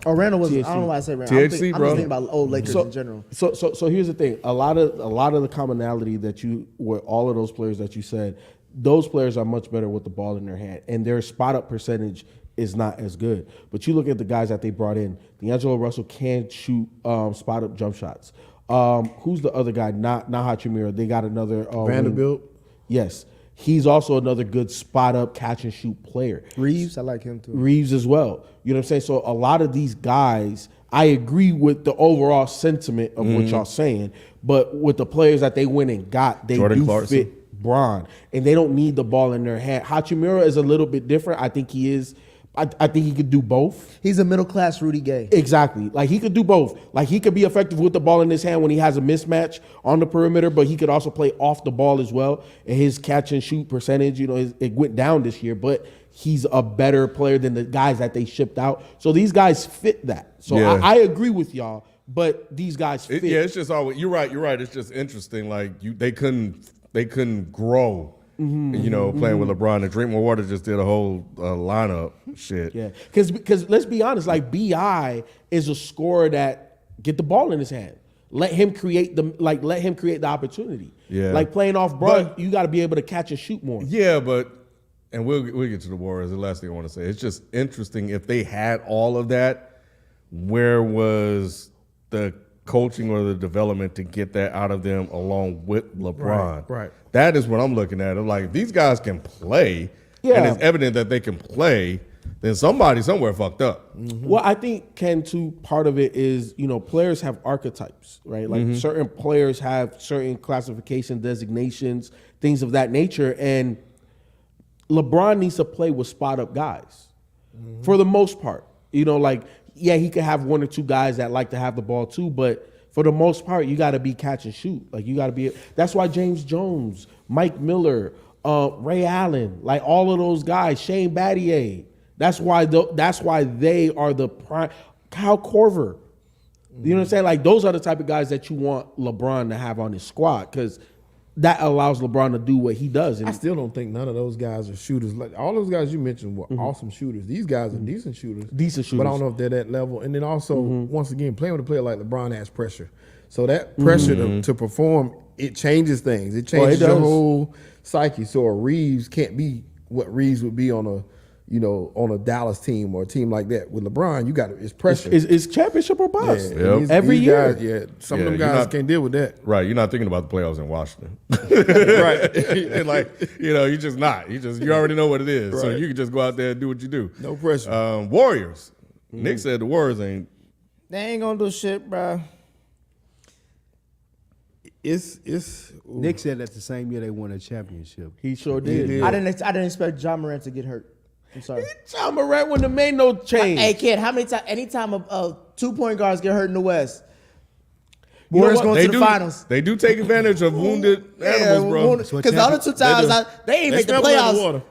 Oh, Randall was. I don't know why I say Randall. I'm THC, just thinking about old Lakers in general. So here's the thing. A lot of the commonality that with all of those players that you said, those players are much better with the ball in their hand, and their spot up percentage is not as good. But you look at the guys that they brought in. D'Angelo Russell can shoot spot up jump shots. Who's the other guy? Not Hachimura. They got another Vanderbilt. Yes. He's also another good spot up catch and shoot player. Reeves, I like him too. Reeves as well. You know what I'm saying? So a lot of these guys, I agree with the overall sentiment of what y'all saying, but with the players that they went and got, they Jordan do Clarkson. fit Bron, and they don't need the ball in their hand. Hachimura is a little bit different. I think he is. I think he could do both. He's a middle class Rudy Gay. Exactly. Like he could do both. Like he could be effective with the ball in his hand when he has a mismatch on the perimeter, but he could also play off the ball as well. And his catch and shoot percentage, it went down this year, but he's a better player than the guys that they shipped out. So these guys fit that. So Yeah. I agree with y'all, but these guys fit. It's just always. You're right. It's just interesting. Like they couldn't grow. Playing with LeBron. And Drinkmore Water just did a whole lineup shit. Yeah, because let's be honest, like BI is a scorer that get the ball in his hand. Let him create the opportunity. Yeah. Like playing off Bron, you got to be able to catch and shoot more. Yeah, and we'll get to the Warriors. The last thing I want to say, it's just interesting if they had all of that, where was the coaching or the development to get that out of them along with LeBron? Right. That is what I'm looking at. I'm like, if these guys can play, and it's evident that they can play, then somebody somewhere fucked up. Mm-hmm. Well, I think, Ken, too, part of it is, players have archetypes, right? Like certain players have certain classification designations, things of that nature. And LeBron needs to play with spot up guys for the most part. He could have one or two guys that like to have the ball too, but for the most part, you got to be catch and shoot. Like you got to be. That's why James Jones, Mike Miller, Ray Allen, like all of those guys, Shane Battier. That's why they are the prime. Kyle Korver. You know what I'm saying? Like those are the type of guys that you want LeBron to have on his squad because that allows LeBron to do what he does. And I still don't think none of those guys are shooters. Like all those guys you mentioned were awesome shooters. These guys are decent shooters. But I don't know if they're that level. And then also, once again, playing with a player like LeBron has pressure. So that pressure to perform, it changes things. It changes the whole psyche. So a Reeves can't be what Reeves would be on a Dallas team or a team like that. With LeBron, it's pressure. It's championship or bust. Yeah, Every these year. Guys, some of them guys can't deal with that. Right, you're not thinking about the playoffs in Washington. Right. And you're just not. You already know what it is. So Right. you can just go out there and do what you do. No pressure. Warriors. Nick said the Warriors ain't. They ain't gonna do shit, bro. It's Nick said that the same year they won a championship. He sure did. did. I didn't expect John Morant to get hurt. I'm sorry. John Morant wouldn't have made no change. Hey kid, how many times? Anytime a 2-point guards get hurt in the West, know Warriors what? going to the finals. They do take advantage of wounded animals, bro. Because the other two times they ain't make the scramble in the playoffs. water.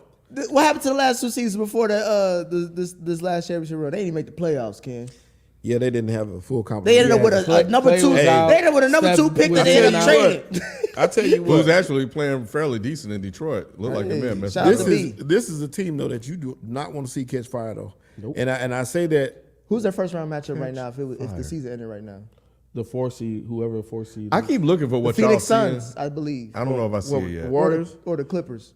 What happened to the last 2 seasons before this last championship run? They didn't make the playoffs, Ken. Yeah, they didn't have a full complement. They ended up with a number two. They ended up with a number 2 pick that they ended up trading. I tell you Who's what, actually playing fairly decent in Detroit. Look like a man messed shout up. out to me. this is a team though that you do not want to see catch fire though. Nope. And I say that Who's their first round matchup right now? If the season ended right now, The 4 seed, whoever the 4 seed. I keep looking for what the y'all Phoenix seeing. Suns, I believe, I don't know if I see it yet. Warriors or the Clippers.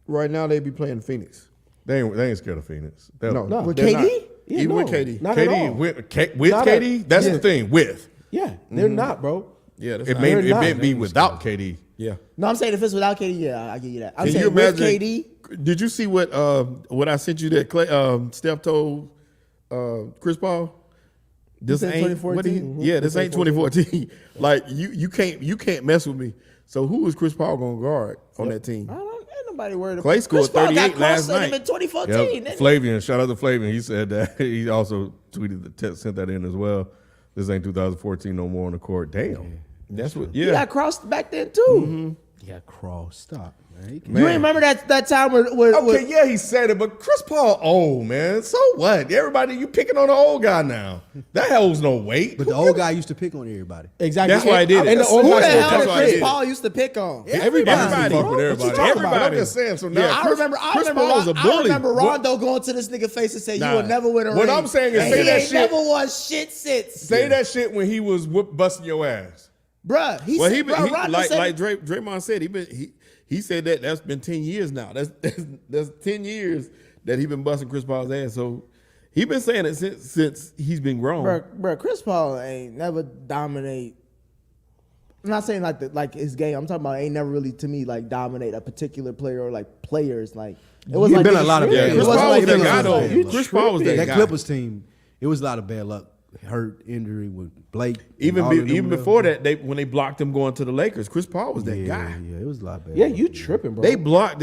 right now they be playing Phoenix. They ain't scared of Phoenix. No, With they're KD? not. Yeah, Even no, with KD. not at all. KD with Not KD. That's the thing. With Yeah, they're not, bro. Yeah, that's it not- may They're not. be without KD. yeah. No, I'm saying if it's without KD, yeah, I give you that. I'm Can you saying with imagine? KD, Did you see what I sent you that Steph told Chris Paul? This said ain't 2014? Yeah, this ain't 2014. Like you can't mess with me. So who is Chris Paul gonna guard on that team? ain't nobody worried about Clay scored Chris Paul 38 got last crossed on him night. in 2014. Yep. didn't he? Flavian, shout out to Flavian. He said that he also sent that in as well. This ain't 2014 no more on the court. Damn. That's what. He Yeah. got crossed back then too. Yeah, Cross. Stop. You ain't remember that time where Okay, yeah, he said it, but Chris Paul old, man. So what? Everybody, you picking on the old guy now. That holds no weight. But the old guy used to pick on everybody. Exactly. That's why I did it. And the old who guy the still hell catch did why I Chris did it. Paul used to pick on? Everybody fuck with What you everybody. talking about? I'm just saying. So now, Yeah, I remember Paul was a I bully. remember Rondo going to this nigga face and say, Nah. "You will never win a ring." What I'm saying is and say he that ain't shit. never won shit since. say that shit when he was busting your ass. Bruh, he Well, said, bruh, Rondo like said, Draymond said, he said that's been 10 years now. That's 10 years that he been busting Chris Paul's ass. So he been saying it since he's been grown. bruh, Chris Paul ain't never dominate. I'm not saying like his game. I'm talking about ain't never really to me like dominate a particular player or like players. Like it was He's like been niggas a lot of tripping. bad It Chris luck. wasn't Paul was like that niggas guy was though. like- Chris Paul was that That guy. Clippers team, it was a lot of bad luck. Hurt, injury with Blake. Even and all of them before levels. that, when they blocked him going to the Lakers, Chris Paul was that guy. Yeah, it was a lot of bad Yeah, luck. you tripping, bro. They blocked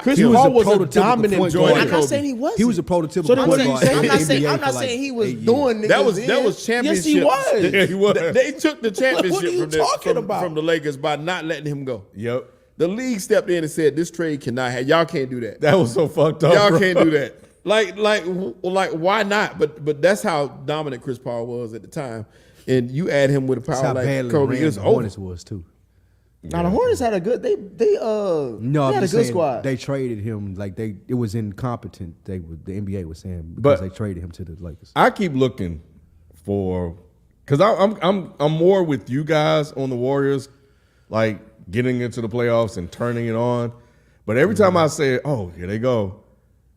Chris him. Paul was a prototypical dominant point point guard. I'm guard. not saying he wasn't. He was a prototypical So then point what are you guard. saying? in the I'm NBA not for saying like he was 8 years. doing niggas That was in. championship. Yes, he was. Yeah, he was. They took the championship What are you from talking about? from the Lakers by not letting him go. Yep. The league stepped in and said, "This trade cannot have. Y'all can't do that. That was so fucked up. Y'all bro. can't do that. Like, why not? But that's how dominant Chris Paul was at the time. And you add him with a That's power how like badly Kobe, ran it's the over. Hornets was too. Now the Hornets had a good. They No, they I'm had a just good saying squad. they traded him like it was incompetent. The NBA was saying But- because they traded him to the Lakers. I keep looking for because I'm more with you guys on the Warriors, like getting into the playoffs and turning it on. But every time I say, "Oh, here they go,"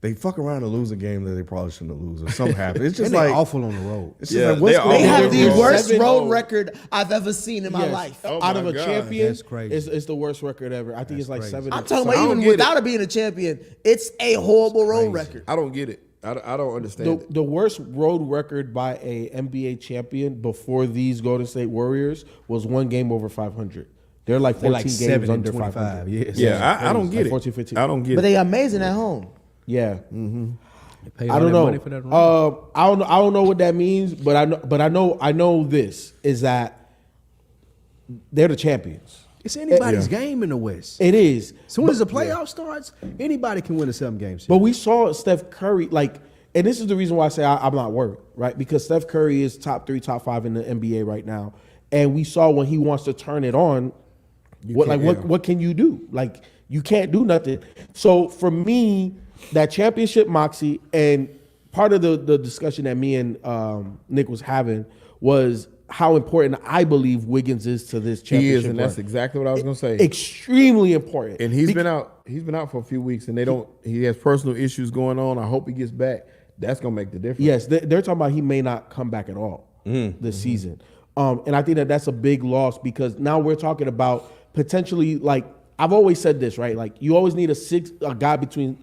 they fuck around and lose a game that they probably shouldn't have lose, or something happens. It's just And they like awful on the road. It's just Yeah, like what's they going They awful. on? have the Bro. worst 7-0. road record I've ever seen in my Yes. life. Oh Out my of a God. champion, That's crazy. It's the worst record ever. I think it's like crazy. 7. I'm talking I about don't even get it. without it being a champion, it's a horrible road record. I don't get it. I don't understand it. The worst road record by a NBA champion before these Golden State Warriors was one game over 500. They're like 14 They're like games 7 under and 25. 500. Yes. Yeah, I don't Like get it. 14, 15. I don't get But it. they amazing at home. Yeah. They paid I all don't that know. money for that run. I don't know what that means, but I know this is that they're the champions. It's anybody's game in the West. It is. As soon as the playoff starts, anybody can win a 7-game series. But we saw Steph Curry, and this is the reason why I say I'm not worried, right? Because Steph Curry is top 3, top 5 in the NBA right now. And we saw when he wants to turn it on, what can you do? Like, you can't do nothing. So for me, that championship moxie, and part of the discussion that me and Nick was having was how important I believe Wiggins is to this championship. He is, and run. that's exactly what I was gonna say. Extremely important. And he's been out. He's been out for a few weeks, and he has personal issues going on. I hope he gets back. That's gonna make the difference. Yes, they're talking about he may not come back at all this season. And I think that that's a big loss because now we're talking about potentially, like, I've always said this, right? Like, you always need a guy between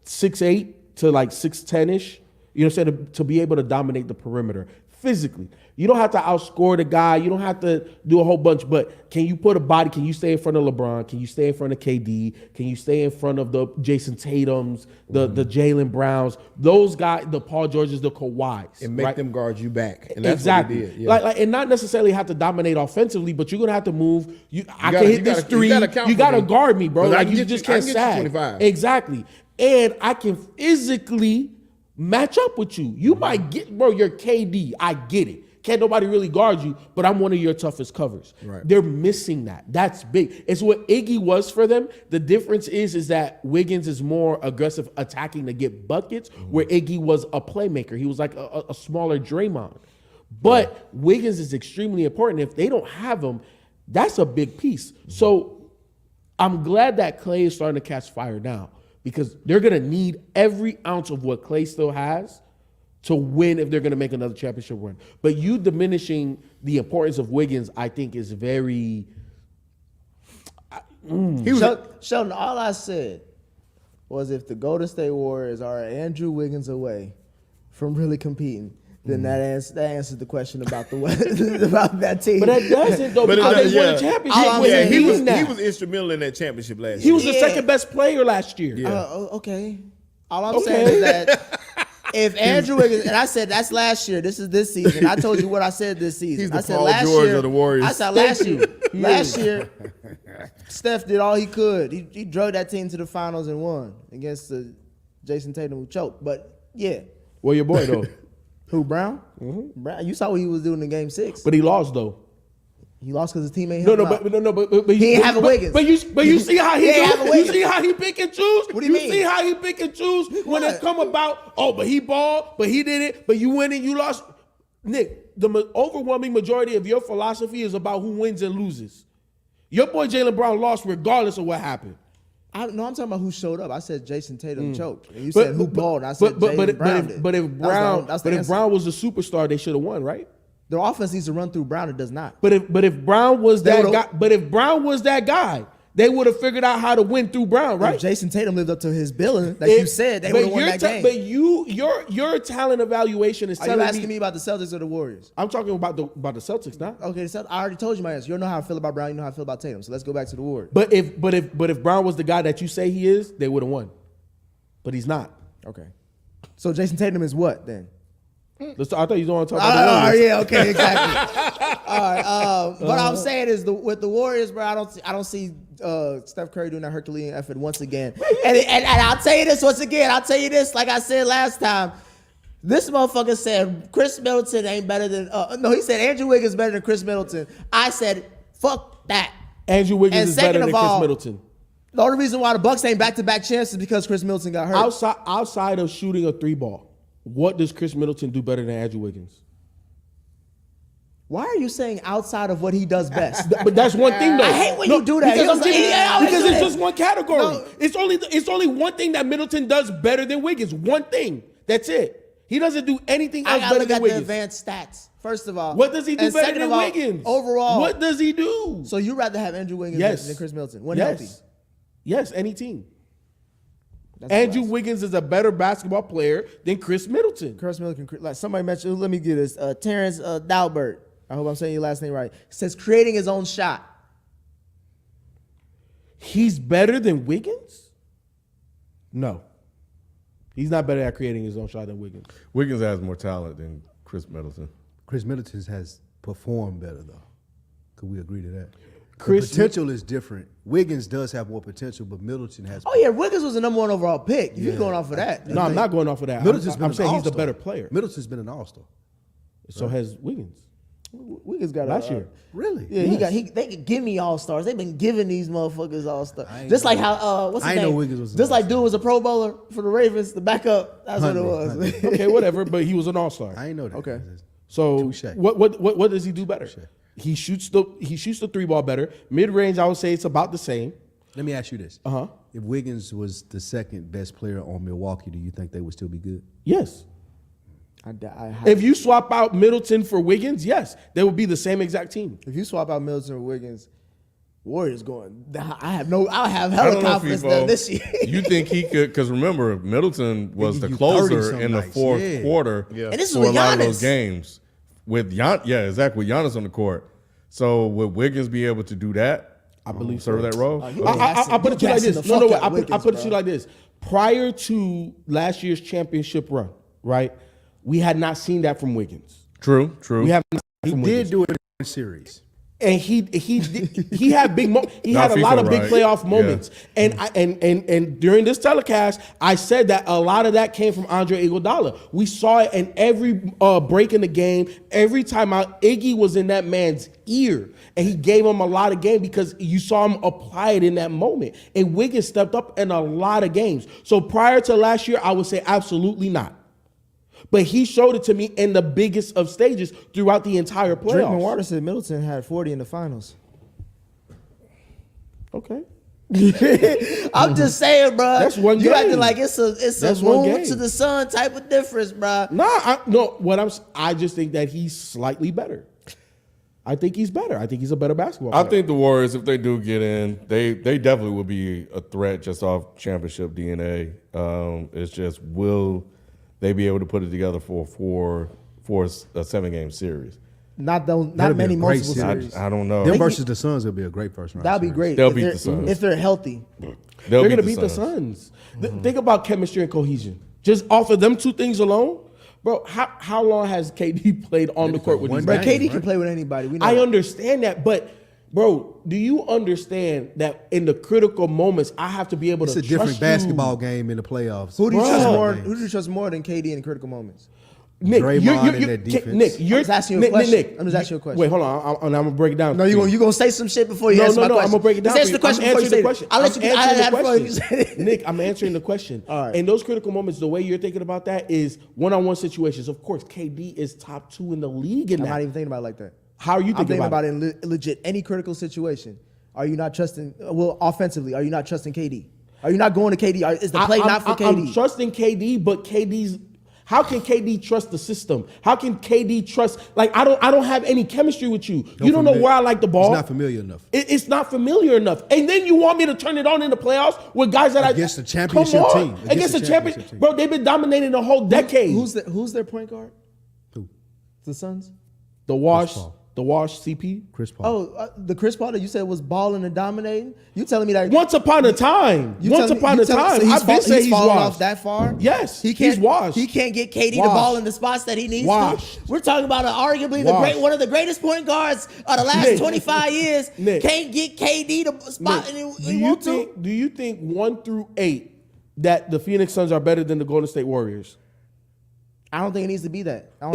6'8" to like 6'10"-ish, you know what I'm saying, to be able to dominate the perimeter physically. You don't have to outscore the guy. You don't have to do a whole bunch, but can you put a body? Can you stay in front of LeBron? Can you stay in front of KD? Can you stay in front of the Jason Tatums, the Jaylen Browns, those guys, the Paul Georges, the Kawhis, and make right? them guard you back. And that's Exactly. what he did. Yeah. Like, and not necessarily have to dominate offensively, but you're gonna have to move. I gotta- can hit you this gotta- three. you gotta count You for gotta me. guard me, bro. 'Cause I Like, can you get just you- I can't can get you sag. 25. Exactly. And I can physically match up with you. You might get, bro, you're KD. I get it. Can't nobody really guard you, but I'm one of your toughest covers. Right. They're missing that. That's big. It's what Iggy was for them. The difference is that Wiggins is more aggressive attacking to get buckets, where Iggy was a playmaker. He was like a smaller Draymond. But Wiggins is extremely important. If they don't have him, that's a big piece. So I'm glad that Klay is starting to catch fire now because they're going to need every ounce of what Klay still has to win if they're going to make another championship run. But you diminishing the importance of Wiggins, I think, is very... Sheldon, all I said was if the Golden State Warriors are Andrew Wiggins away from really competing, then that answers the question about about that team. But that doesn't, though, But it because does, they won yeah. a championship Yeah, with him he doing that. was instrumental in that championship last He year. was the Yeah. second best player last year. Okay. All I'm saying is that if Andrew Wiggins, and I said that's last year, this is this season. I told you what I said this season. He's the I said Paul last George year, of the Warriors. I said last year. Steph did all he could. He drug that team to the finals and won against the Jason Tatum who choked. But yeah, Well, your boy though, who Brown? Mm-hmm. Brown. You saw what he was doing in Game 6. but he lost though. He lost because his team ain't No, help him out. but He ain't having Wiggins. But you see how he He ain't having do? You Wiggins. see how he pick and choose? What do you mean? see how he pick and choose when it What? come about? Oh, but he balled, but he did it, but you win and you lost. Nick, the overwhelming majority of your philosophy is about who wins and loses. Your boy Jaylen Brown lost regardless of what happened. I'm talking about who showed up. I said Jason Tatum choked. And you said who balled. And I said but Jaylen Brown did. if Brown was a superstar, they should have won, right? The offense needs to run through Brown. It does not. But if Brown was They that would've- guy, they would have figured out how to win through Brown, right? If Jason Tatum lived up to his billing, like you said, they would have won that game. But your talent evaluation is Are you telling asking me about the Celtics or the Warriors? I'm talking about the Celtics now. Okay, the Celtics, I already told you my answer. You don't know how I feel about Brown. You know how I feel about Tatum. So let's go back to the Warriors. But if Brown was the guy that you say he is, they would have won. But he's not. Okay. So Jason Tatum is what then? I thought you don't want to talk about the Warriors. Yeah, okay, exactly. All right. What I'm saying is with the Warriors, bro, I don't see Steph Curry doing that Herculean effort once again. And I'll tell you this once again. I'll tell you this, like I said last time. This motherfucker said Chris Middleton ain't better than. No, he said Andrew Wiggins better than Chris Middleton. I said fuck that. Andrew Wiggins And is better second than of all, Chris Middleton. The only reason why the Bucks ain't back-to-back chances is because Chris Middleton got hurt. Outside of shooting a three ball, what does Chris Middleton do better than Andrew Wiggins? Why are you saying outside of what he does best? But that's one thing, though. I hate when you do that. Because, He always do it's that. just one category. No. It's only one thing that Middleton does better than Wiggins. One thing. That's it. He doesn't do anything I else gotta better look than at the Wiggins. advanced stats. First of all, What does he do and better second than of all, Wiggins? overall? What does he do? So you rather have Andrew Wiggins Yes. than Chris Middleton when yes. healthy? Yes, any team. That's Andrew class. Wiggins is a better basketball player than Chris Middleton. Chris Middleton, like somebody mentioned. Let me get this. Terrence Dalbert. I hope I'm saying your last name right. Says creating his own shot. He's better than Wiggins? No. He's not better at creating his own shot than Wiggins. Wiggins has more talent than Chris Middleton. Chris Middleton has performed better though. Could we agree to that? Chris The potential is different. Wiggins does have more potential, but Middleton has. Oh yeah, Wiggins was the number one overall pick. If you're going off of that, No, I'm not going off of that. Middleton's I'm been an saying he's the all-star. better player. Middleton's been an all-star. So has Wiggins. Wiggins got Last year. Really? Yeah, they could give me all stars. They've been giving these motherfuckers all stars. I ain't Just like know- how what's his I ain't name? know Wiggins was an Just like all-star. dude was a Pro Bowler for the Ravens, the backup. That's what it was. Huntley. Okay, whatever, but he was an all-star. I ain't know that. Okay. So Touche. what does he do better? He shoots the three ball better. Mid-range, I would say it's about the same. Let me ask you this. Uh-huh. If Wiggins was the second best player on Milwaukee, do you think they would still be good? Yes. I If you swap out Middleton for Wiggins, yes, they would be the same exact team. If you swap out Middleton or Wiggins, Warriors going. I have hella I don't know, confidence in them Feefo. this year. You think he could? Because remember, Middleton was They the give you 30 closer some in the nights, fourth yeah. quarter Yeah. And this is for with a lot of Giannis. those games. With exactly. With Giannis on the court. So would Wiggins be able to do that? I believe serve so. that role. I put it to you like gassing this. the fuck out I Wiggins, put it to bro. you like this. Prior to last year's championship run, right? We had not seen that from Wiggins. True. We have not He seen from did Wiggins. do it in the series. And he had big he Nah, had a lot of big right. playoff moments. And during this telecast, I said that a lot of that came from Andre Iguodala. We saw it in every break in the game. Every time Iggy was in that man's ear, and he gave him a lot of game because you saw him apply it in that moment. And Wiggins stepped up in a lot of games. So prior to last year, I would say absolutely not. But he showed it to me in the biggest of stages throughout the entire Drinkman playoffs. Water said Middleton had 40 in the finals. Okay. I'm just saying, bro. That's one You game. acting like it's a That's one moon game. to the sun type of difference, bro. I just think that he's slightly better. I think he's better. I think he's a better basketball player. I think the Warriors, if they do get in, they definitely will be a threat just off championship DNA. It's just will they be able to put it together for a 7-game series? Not That'd many be a great multiple series. series. I don't know. Them versus the Suns will be a great first round. That'd be series. great. They'll if beat they're- the Suns. if they're healthy. They'll They're going to beat the Suns. Suns. Think about chemistry and cohesion. Just off of them two things alone, bro. How long has KD played on the court with one these Bro, guys? game. KD can play with anybody. We know I that. understand that, but Bro, do you understand that in the critical moments, I have to be able It's to a different trust basketball game in the playoffs. Who do you Bro. trust more? Who do you trust more than KD in critical moments? Nick, Draymond and that defense. Nick, you're I'm just asking you a question. I'm just asking you a question. Wait, hold on. I'm gonna break it down. No, you gonna say some shit before you answer my question. I'm gonna break it down. Just answer the question before you say it. I'll let you. I had fun if you said it. Nick, I'm answering the question. All right. In those critical moments, the way you're thinking about that is one-on-one situations. Of course, KD is top 2 in the league in I'm that. not even thinking about it like that. How are you I'm thinking thinking about about it in legit any critical situation. Are you not trusting? Well, offensively, are you not trusting KD? Are you not going to KD? Is the play not for KD? I'm trusting KD, but KD's. How can KD trust the system? How can KD trust? Like I don't have any chemistry with you. You don't know where I like the ball. It's not familiar enough. It's not familiar enough. And then you want me to turn it on in the playoffs with guys that Against the championship Come on. team. Against the championship team. Bro, they've been dominating the whole decade. Who's their point guard? Who? The Suns. The wash Paul. CP. Chris Paul. Oh, the Chris Paul that you said was balling and dominating. You telling me that? Once upon a time. I've been saying he's falling washed. off that far. Yes, he can't. he's washed. He can't get KD to Washed. ball in the spots that he needs Washed. to. We're talking about arguably Washed. one of the greatest point guards of the last Nick. 25 years. Nick. Can't get KD to spot Nick, and do you think 1 through 8 that the Phoenix Suns are better than the Golden State Warriors? I don't think it needs to be that. I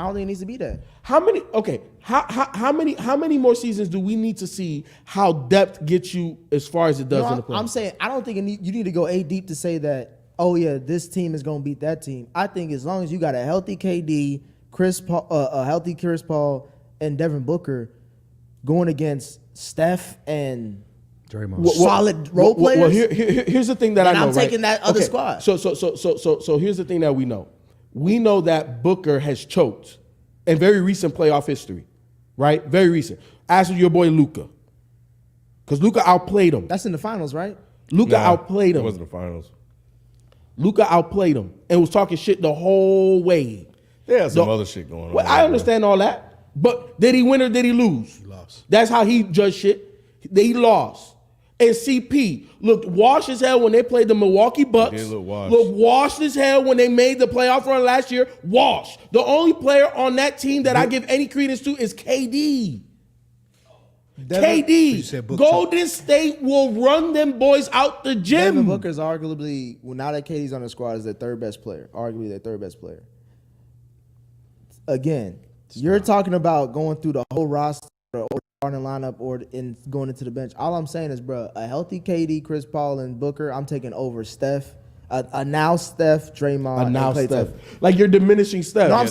don't think it needs to be that. How many? Okay, how many more seasons do we need to see how depth gets you as far as it does in the playoffs? I'm saying I don't think you need to go A deep to say that. Oh yeah, this team is going to beat that team. I think as long as you got a healthy KD, a healthy Chris Paul, and Devin Booker going against Steph and Draymond. solid role players. Well, here's the thing that And I know. I'm taking that other squad. So here's the thing that we know. We know that Booker has choked in very recent playoff history, right? Very recent. As with your boy Luka, because Luka outplayed him. That's in the finals, right? Luka outplayed It him. wasn't the finals. Luka outplayed him and was talking shit the whole way. They had some other shit going on. Well, I understand all that, but did he win or did he lose? He lost. That's how he judged shit. He lost. And CP looked washed as hell when they played the Milwaukee Bucks. He did look washed. Looked washed as hell when they made the playoff run last year. Washed. The only player on that team that I give any credence to is KD. You said Book Golden State will run them boys out the gym. Devin Booker's arguably, well, now that KD's on the squad, is their third best player. Arguably their third best player. Again, you're talking about going through the whole roster or starting lineup or in going into the bench. All I'm saying is, bro, a healthy KD, Chris Paul, and Booker, I'm taking over Steph. A now Steph, Draymond, A now and Klay Steph. Thompson. Like you're diminishing Steph. No, I'm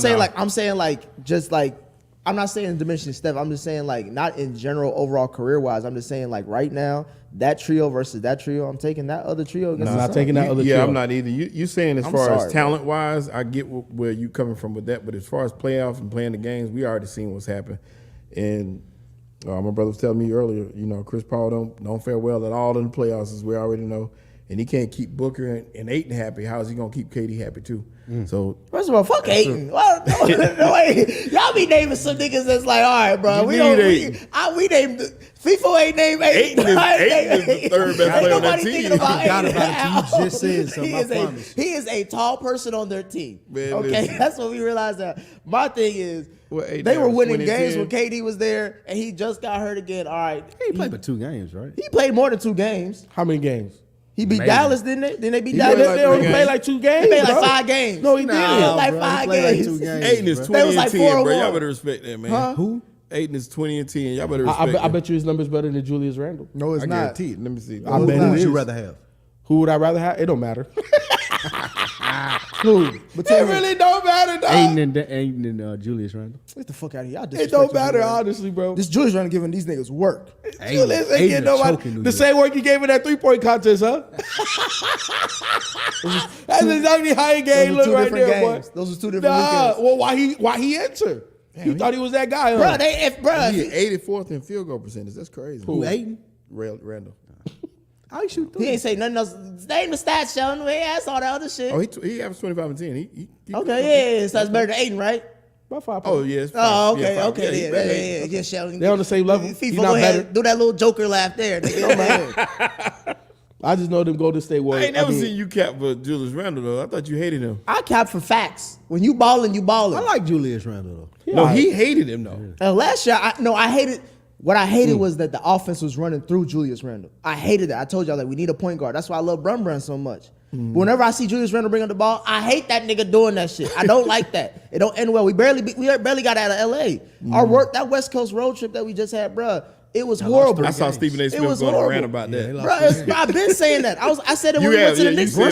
not saying diminishing Steph. I'm just saying like not in general overall career wise. I'm just saying like right now that trio versus that trio. I'm taking that other trio. Against I'm the not Suns. taking that other Yeah, trio. I'm not either. You saying as I'm far sorry, as talent wise, I get where you coming from with that. But as far as playoffs and playing the games, we already seen what's happened. And my brother was telling me earlier, Chris Paul don't fare well at all in the playoffs, as we already know. And he can't keep Booker and Ayton happy. How is he gonna keep KD happy too? So First of all, fuck Ayton. Well, no way. Y'all be naming some niggas that's like, all right, bro. You We need don't. Ayton. We named FIFA ain't named Ayton. Ayton is the third best player on that team. Thinking about Forgot Ayton. about it. You just said something, He I is promise. he is a tall person on their team. Man, okay, listen. that's what we realized. That my thing is, What, Ayton they were averaged winning 20 games and when KD was there, and he just got hurt again. All right, He played for 2 games, right? he played more than 2 games. How many games? He beat Maybe. Dallas, didn't they? Didn't they beat He Dallas? played like They only 3 played games. like 2 games. He played like bro. 5 games. No, he Nah, didn't. like bro. He 5 played like games. 2 games. Ayton is bro. 20 was and like 10, 4-1. bro. Y'all better respect that, man. Huh? Who? Ayton is 20 and 10. Y'all better respect I him. bet you his number's better than Julius Randle. No, it's I not. guarantee it. Let me see. I bet Who it would you is. rather have? Who would I rather have? It don't matter. Who? But tell It me, really don't matter, dog. Ayton and Julius Randle. get the fuck out of here. Y'all It don't disrespecting matter, Julius. honestly, bro. This Julius Randle giving these niggas work. Julius ain't Ayton getting is nobody. choking New The York. same work he gave in that 3-point contest, huh? That's exactly how he game Those look were right two different there, boy. games. Those was 2 different Nah, weekends. well, why he enter? He thought he was that guy, huh? Bro, He 84th in field goal percentage. That's crazy. Who, Ayton? Randall. How you shoot 3? he ain't say nothing else. Name the stats, Sheldon. We ain't asked all that other shit. Oh, he averaged 25 and 10. He Okay, yeah. So that's better than Ayton, right? About 5 Oh, points. yeah. It's Oh, fine. okay, Yeah, okay. he Yeah, better. yeah. Sheldon. They on the same level. FIFA, He go not ahead. better. Do that little Joker laugh there. Nigga. I just know them Golden State I Warriors. ain't never seen you cap for Julius Randle, though. I thought you hated him. I cap for facts. When you ballin', you ballin'. I like Julius Randle, though. No, he hated him, though. Last year, I hated. What I hated was that the offense was running through Julius Randle. I hated that. I told y'all that we need a point guard. That's why I love Brun so much. But whenever I see Julius Randle bring up the ball, I hate that nigga doing that shit. I don't like that. It don't end well. We barely got out of LA. That West Coast road trip that we just had, bruh. It was horrible. I saw Stephen A. Smith going around about that. I've been saying that. I said it when we went to the Knicks. When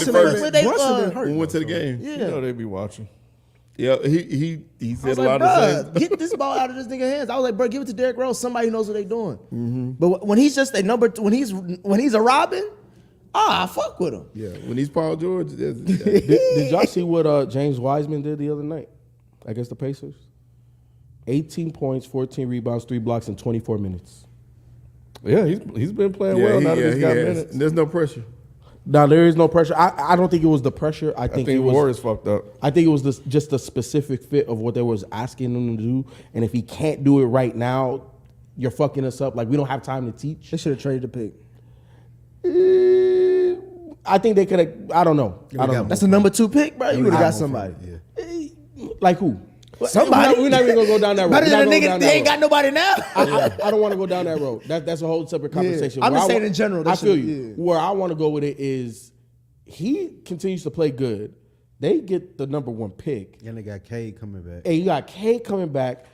we went to the game. Yeah. You know they be watching. Yeah, he I said was a like, lot of bruh, things. get this ball out of this nigga's hands. I was like, bro, give it to Derrick Rose. Somebody who knows what they doing. But when he's just a number, when he's a Robin, I fuck with him. Yeah, when he's Paul George. Did y'all see what James Wiseman did the other night against the Pacers? 18 points, 14 rebounds, 3 blocks in 24 minutes. Yeah, he's been playing well now that he's got minutes. There's no pressure. Now there is no pressure. I don't think it was the pressure. I think it was Warriors fucked up. I think it was just the specific fit of what they was asking him to do. And if he can't do it right now, you're fucking us up. Like, we don't have time to teach. They should have traded the pick. I think they could have. I don't know. That's the number 2 pick, bro. You would have got somebody. Like who? Somebody. We're not even gonna go down that road. Better than a nigga. They ain't got nobody now. I don't want to go down that road. That's a whole separate conversation. I'm Where just saying in general. I feel you. Where I want to go with it is, he continues to play good. They get the number 1 pick. And they got Cade coming back. And you got Cade coming back.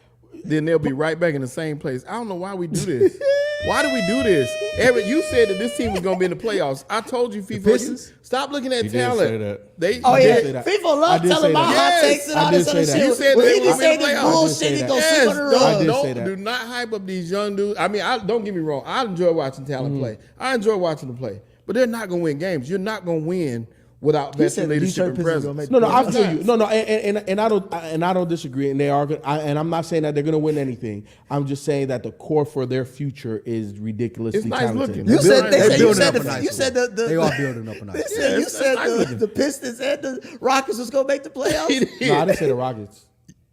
Then they'll be right back in the same place. I don't know why we do this. Why do we do this? Eric, you said that this team was going to be in the playoffs. I told you, FIFA, stop looking at He talent. did say that. They, Oh, did yeah. say that. People love I did telling say my that. hot takes and all I this did other say shit. that. You said When they he be would be saying in the this playoffs. bullshit, he go sleep on the I rug. did say that. Do not hype up these young dudes. I mean, don't get me wrong. I enjoy watching talent play. I enjoy watching them play. But they're not going to win games. You're not going to win without veteran leadership and presence. No, I feel you. No, and I don't disagree. And they are good. And I'm not saying that they're going to win anything. I'm just saying that the core for their future is ridiculously It's nice talented. looking. You said They're you building said up a nice one. They are building up a nice one. you said the Pistons and the Rockets was gonna make the playoffs. No, I didn't say the Rockets.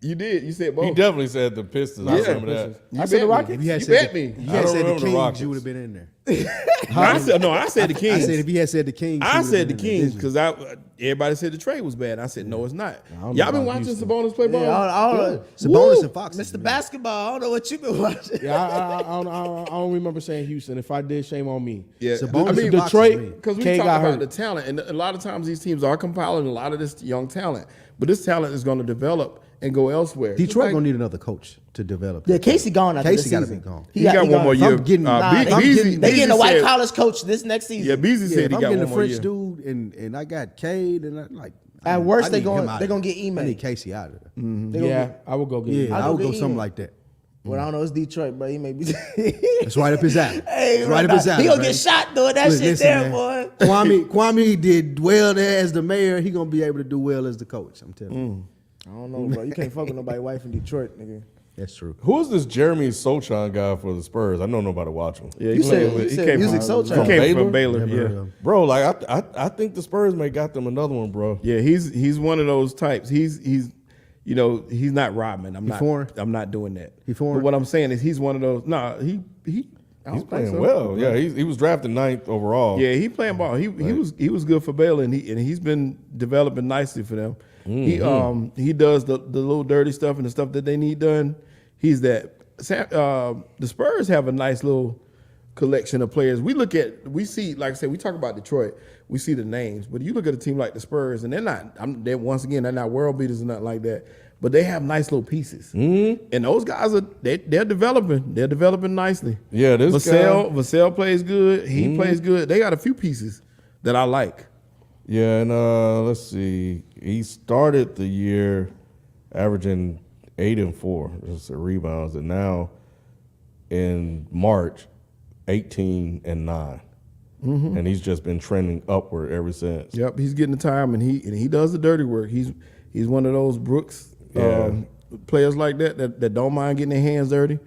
You did. You said He both. definitely said the Pistons. I remember that. I said the Rockets. If he had You said bet me. If he I had don't said the remember the Kings, Rockets. you would have been in there. I said the Kings. I said if he had said the Kings, I you said the would've been in Kings there. because everybody said the trade was bad. I said no, it's not. don't know Y'all been about watching Houston. Sabonis play ball? I don't Sabonis Woo! and Fox. Mr. Basketball. I don't know what you been watching. Yeah, I don't remember saying Houston. If I did, shame on me. Yeah, Sabonis I mean, and Fox is Detroit, me. because we K talk got about hurt. the talent, and a lot of times these teams are compiling a lot of this young talent, but this talent is going to develop and go elsewhere. Detroit Like, gonna need another coach to develop. Yeah, that Casey team. gone after Casey this gotta season. be gone. he got one more If I'm year. getting- Nah, if I'm getting- they getting a white said- college coach this next season. Yeah, Beasley Yeah, said if he I'm got getting one a more French year. dude and I got Cade and At worst, I need they him gonna- out they of gonna there. get E-Man. I need Casey out of there. They gonna Yeah, get- I would go get Yeah, I'll I would go go get something Ian. like that. Well, I don't know. It's Detroit, bro. He may be. That's right up his alley. Hey, It's right up his alley. he gonna man. get shot doing that Look, shit listen, there, man. boy. Kwame did well there as the mayor. He gonna be able to do well as the coach. I'm telling you. I don't know, bro. You can't fuck with nobody's wife in Detroit, nigga. That's true. Who is this Jeremy Sochan guy for the Spurs? I know nobody watch him. Yeah, You said- you he said came Music from, Soul he Child. came Baylor? from Baylor. Never Yeah, Bro, like I think the Spurs may got them another one, bro. yeah, he's one of those types. He's he's not Rodman. I'm not doing that. He foreign? But what I'm saying is he's one of those. No, he. I He's don't think playing so. well. Yeah, he was drafted 9th overall. Yeah, he playing ball. He was good for Baylor, and he's been developing nicely for them. He does the little dirty stuff and the stuff that they need done. He's that. The Spurs have a nice little collection of players. We see, like I said, we talk about Detroit. We see the names, but you look at a team like the Spurs, and they're not. They're not world beaters and nothing like that. But they have nice little pieces, and those guys they're developing. They're developing nicely. Yeah, this Vassell plays good. He plays good. They got a few pieces that I like. Yeah, and let's see. He started the year averaging 8 and 4 just rebounds, and now in March, 18 and 9. And he's just been trending upward ever since. Yep, he's getting the time, and he does the dirty work. He's one of those Brooks players like that don't mind getting their hands dirty,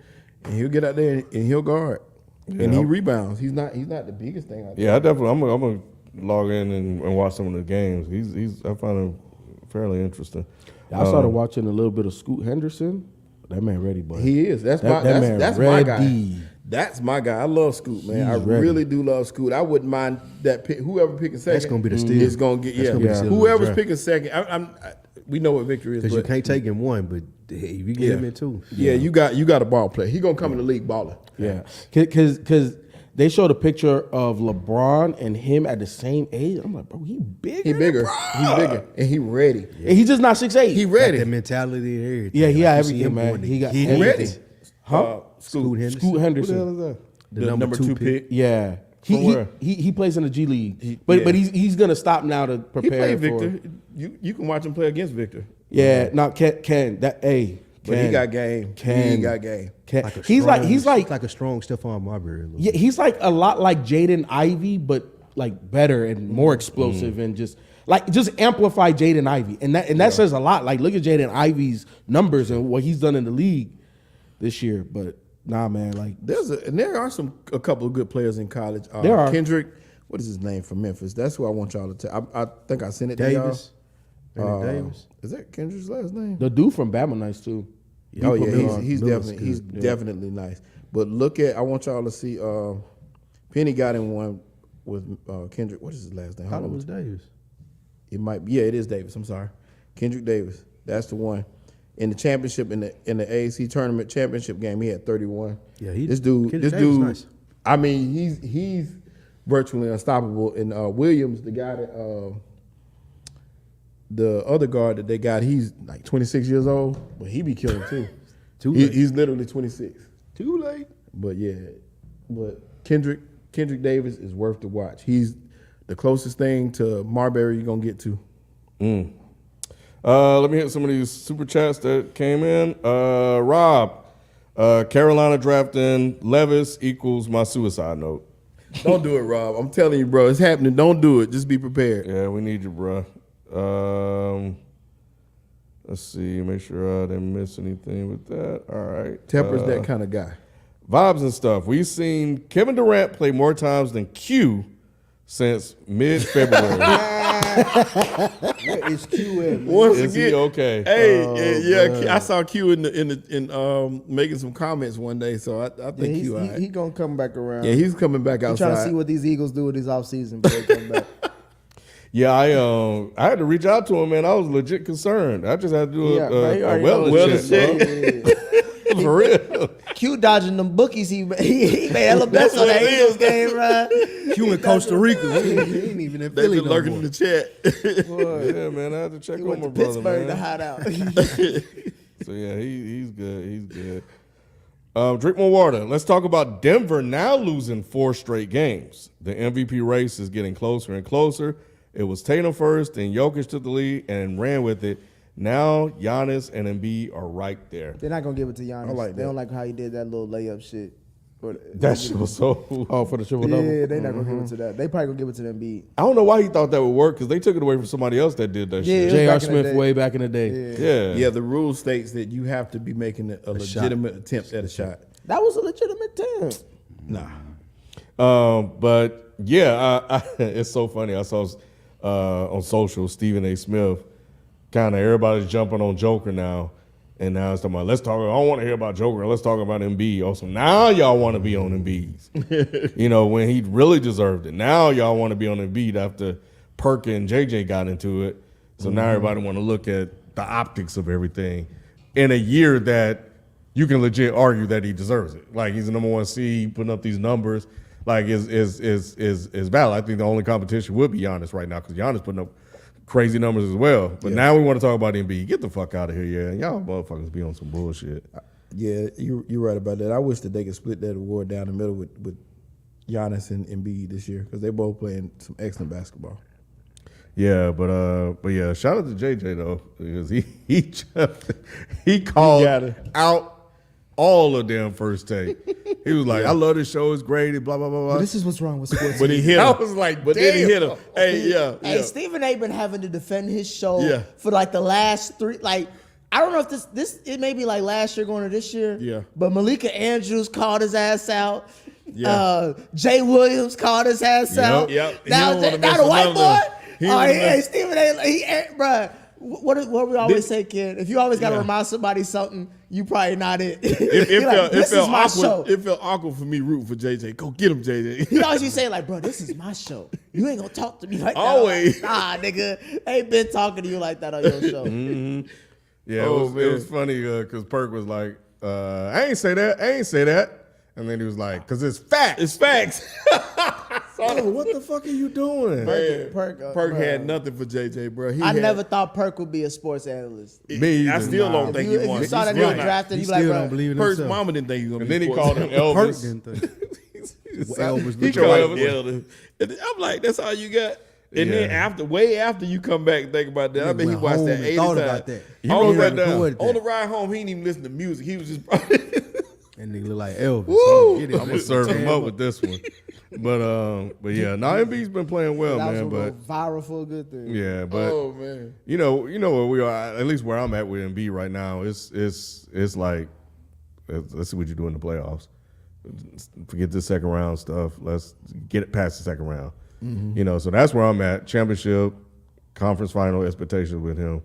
and he'll get out there and he'll guard, and he rebounds. He's not the biggest thing out there. Yeah, I definitely. I'm gonna log in and watch some of the games. I find him fairly interesting. I started watching a little bit of Scoot Henderson. That man ready, boy. He is. That's That man my guy. ready. That's my guy. I love Scoot, man. I He's ready. really do love Scoot. I wouldn't mind that pick. Whoever picking second, That's gonna be the steal. Is gonna get That's gonna be the steal of the Whoever's draft. picking second, we know what victory is. Because you But can't take him one, but If you get him in too. Yeah, you got a ball player. He gonna come in the league balling. Yeah, because they showed a picture of LeBron and him at the same age. I'm like, bro, he bigger. He bigger. He's bigger, and he ready. And he's just not 6'8". He Got ready. that mentality and everything. Yeah, he Like, got you see everything, him man. going to He got get everything. everything. Huh? Scoot Henderson. Scoot Who Henderson. the hell is that? The number two pick. Yeah. From He where? he plays in the G League, yeah. but he's gonna stop now to He prepare played for. Victor. You can watch him play against Victor. Yeah, not Ken. That But he got game. Ken. He got game. Ken. Like a He's strong- like a strong Stephon Marbury. A little yeah, he's like a lot like Jaden Ivey, but like better and more explosive and just amplify Jaden Ivey, and that says a lot. Like look at Jaden Ivey's numbers and what he's done in the league this year. But nah, man, like There are a couple of good players in college. There are. Kendrick. What is his name from Memphis? That's who I want y'all to tell. I think I sent it Davis. to y'all. Brandon Davis. Is that Kendrick's last name? the dude from Bama nice too. Oh yeah, Miller's he's definitely nice. But I want y'all to see. Penny got in one with Kendrick. What is his last name? I thought it was Davis. It might be. Yeah, it is Davis. I'm sorry, Kendrick Davis. That's the one. In the championship, in the AAC tournament championship game, he had 31. Yeah, this dude. Kendrick Davis nice. I mean, he's virtually unstoppable. And Williams, the guy that the other guard that they got, he's like 26 years old, but he be killing too. Too late. He's literally 26. Too late. But Kendrick Davis is worth the watch. He's the closest thing to Marbury you're gonna get to. Let me hit some of these super chats that came in. Rob, Carolina drafting Levis equals my suicide note. Don't do it, Rob. I'm telling you, bro, it's happening. Don't do it. Just be prepared. Yeah, we need you, bro. Let's see. Make sure I didn't miss anything with that. All right. Tepper's that kind of guy. Vibes and stuff. We've seen Kevin Durant play more times than Q since mid-February. Where is Q at, man? Once Is he again, okay? Hey, I saw Q in making some comments one day, so I think Q. all right. He gonna come back around. Yeah, he's coming back I'm trying to outside. see what these Eagles do with his offseason before they come back. Yeah, I had to reach out to him, man. I was legit concerned. I just had to do Yeah, bro, he a already knows wellness shit, check, bro. For real. Q dodging them bookies. He made hella bets on that Eagles game, bro. Q in Costa Rica. He ain't even in They've Philly been no lurking more. in the chat. Yeah, man. I had to check He on went my to brother, Pittsburgh to man. hide out. So yeah, he's good. He's good. Drink more water. Let's talk about Denver now losing 4 straight games. The MVP race is getting closer and closer. It was Tatum first, then Jokic took the lead and ran with it. Now Giannis and Embiid are right there. They're not gonna give it to Giannis. I like They that. don't like how he did that little layup shit. That shit was so. Oh, for the triple double. Yeah, they not gonna give it to that. They probably gonna give it to them Embiid. I don't know why he thought that would work because they took it away from somebody else that did that Yeah. shit. J.R. back in the Smith day. way back in the day. Yeah. Yeah, the rule states that you have to be making a legitimate attempt at a shot. That was a legitimate attempt. Nah. But yeah, it's so funny. I saw on social Stephen A. Smith, kind of everybody's jumping on Joker now, and now it's talking about let's talk. I don't want to hear about Joker. Let's talk about Embiid. Also, now y'all want to be on Embiid. When he really deserved it. Now y'all want to be on Embiid after Perk and JJ got into it. So now everybody want to look at the optics of everything in a year that you can legit argue that he deserves it. Like he's the number 1 seed, putting up these numbers. Like is valid. I think the only competition would be Giannis right now because Giannis putting up crazy numbers as well. But now we want to talk about Embiid. Get the fuck out of here, yeah. Y'all motherfuckers be on some bullshit. Yeah, you're right about that. I wish that they could split that award down the middle with Giannis and Embiid this year because they both playing some excellent basketball. Yeah, but yeah, shout out to JJ though because he called out all of them first take. He was like, "I love this show. It's great." Blah blah blah blah. This is what's wrong with sports. But he hit him. I was like, but then he hit him. damn. Hey, yeah. Hey, Stephen A. been having to defend his show Yeah. for like the last 3. Like, I don't know if this it may be like last year going to this year. Yeah. But Malika Andrews called his ass out. Yeah. Jay Williams called his ass out. Yep. He Now, don't wanna now mess the with white none of boy. them. He Oh, don't hey, wanna- Stephen A. Bruh. What we always say, kid. If you always got to remind somebody something, you probably not it. It Like, this is my awkward. show. It felt awkward for me rooting for JJ. Go get him, JJ. He always be saying like, bro, this is my show. You ain't gonna talk to me like that. Always. Nah, nigga. Ain't been talking to you like that on your show. Yeah, Oh, it was funny because Perk was like, I ain't say that. And then he was like, because it's facts. It's facts. Oh, what the fuck are you doing? Man, Perk, Perk had bruh. nothing for JJ, bro. I never thought Perk would be a sports analyst. Me I either. still don't If think you, he if won. you saw that He's nigga still drafted, He you still be like, don't bro, believe in Perk's himself. mama didn't think he was gonna And be. then he sports called him analyst. Perk Elvis. didn't think. He Elvis looked called Like, Elvis. I'm like, that's all you got. And then Yeah. way after you come back and think about that, I bet he went watched home that and 80 thought times. about that. He On wrote the that ride- down. Recorded On the that. ride home, he didn't even listen to music. He was just. And nigga look like Elvis. Woo! Get it. I'm gonna serve him up with this one. But yeah, now MB's been playing well, that was man. gonna But go viral for a good thing. yeah, but Oh man. you know where we are. At least where I'm at with MB right now. It's like let's see what you do in the playoffs. Forget the second round stuff. Let's get it past the second round. You know, so that's where I'm at. Championship, conference final expectations with him.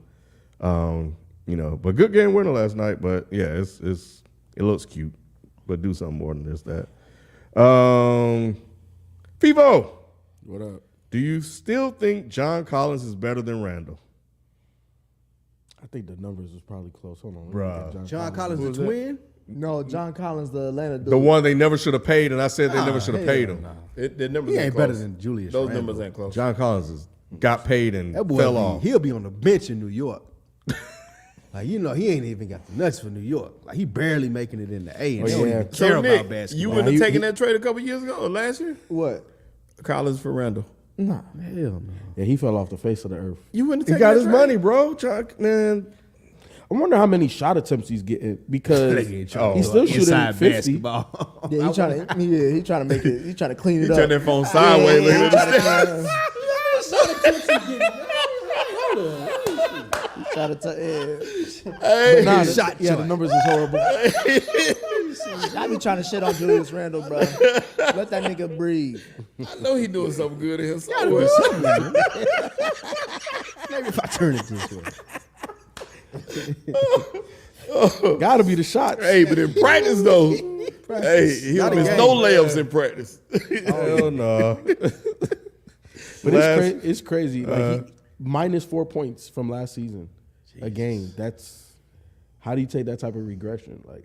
You know, but good game winner last night. But yeah, it looks cute, but do something more than just that. Fivo, What up? do you still think John Collins is better than Randall? I think the numbers was probably close. Hold on. Bruh. John Collins, the twin? No, John Collins, the Atlanta dude. The one they never should have paid, and I said they never should have paid him. The numbers He ain't ain't close. better than Julius Those Randle. numbers ain't close. John Collins got paid and That boy, fell off. he'll be on the bench in New York. Like, you know, he ain't even got the nuts for New York. Like, he barely making it in the A, and Oh, they don't yeah. even So care Nick, about basketball. you wouldn't have He- taken he- that trade a couple years ago or last year? What? Collins for Randall. Nah. Hell no. Yeah, he fell off the face of the earth. You wouldn't He have taken got that his trade? money, bro. John, man. I wonder how many shot attempts he's getting because he's still shooting inside 50. basketball. Yeah, he trying to make it. He trying to clean it He up. turned that phone sideways. Yeah, Look at he this. trying to tell. Hey, Nah, shot yeah, the joint. numbers is horrible. I be trying to shit on Julius Randle, bro. Let that nigga breathe. I know he doing something good in here somewhere. Maybe if I turn it this way. Gotta be the shots. Hey, but in practice though, hey, he Not a was game. no layups in practice. Hell no. But it's crazy. Like he, -4 points from last season a game. That's how do you take that type of regression? Like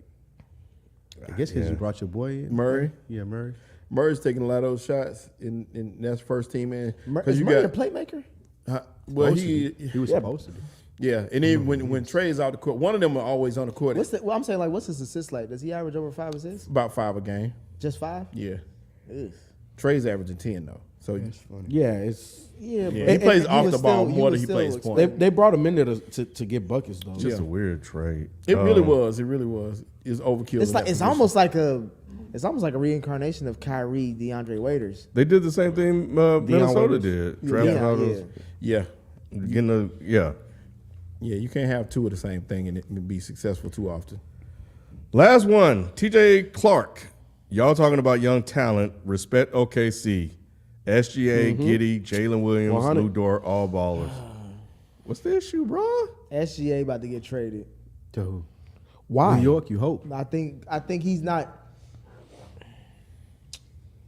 I guess because you brought your boy in. Murray. Yeah, Murray. Murray's taking a lot of those shots in that's first team in. Is you Murray got a playmaker? well Supposed to be. he He was supposed to be. yeah, and then when Trey's out the court, one of them are always on the court. Well, I'm saying like, what's his assist like? Does he average over 5 assists? About 5 a game. Just 5? Yeah, Ugh. Trey's averaging 10 though. So yeah, it's Yeah, yeah, but he plays he off was the ball still- more than was he still plays exposed. point. they brought him in there to get buckets though. Just a weird trade. It really was. It really was. It's overkill. It's in like that it's position. almost like a reincarnation of Kyrie, DeAndre Waiters. They did the same thing Minnesota Waiters. did. Drafted all those. Yeah, Yeah. yeah. You can't have two of the same thing and it be successful too often. Last one, TJ Clark. Y'all talking about young talent. Respect OKC. SGA, Giddey, Jalen Williams, 100. Lou Dort, all ballers. What's the issue, bro? SGA about to get traded. To who? Why? New York, you hope. I think he's not.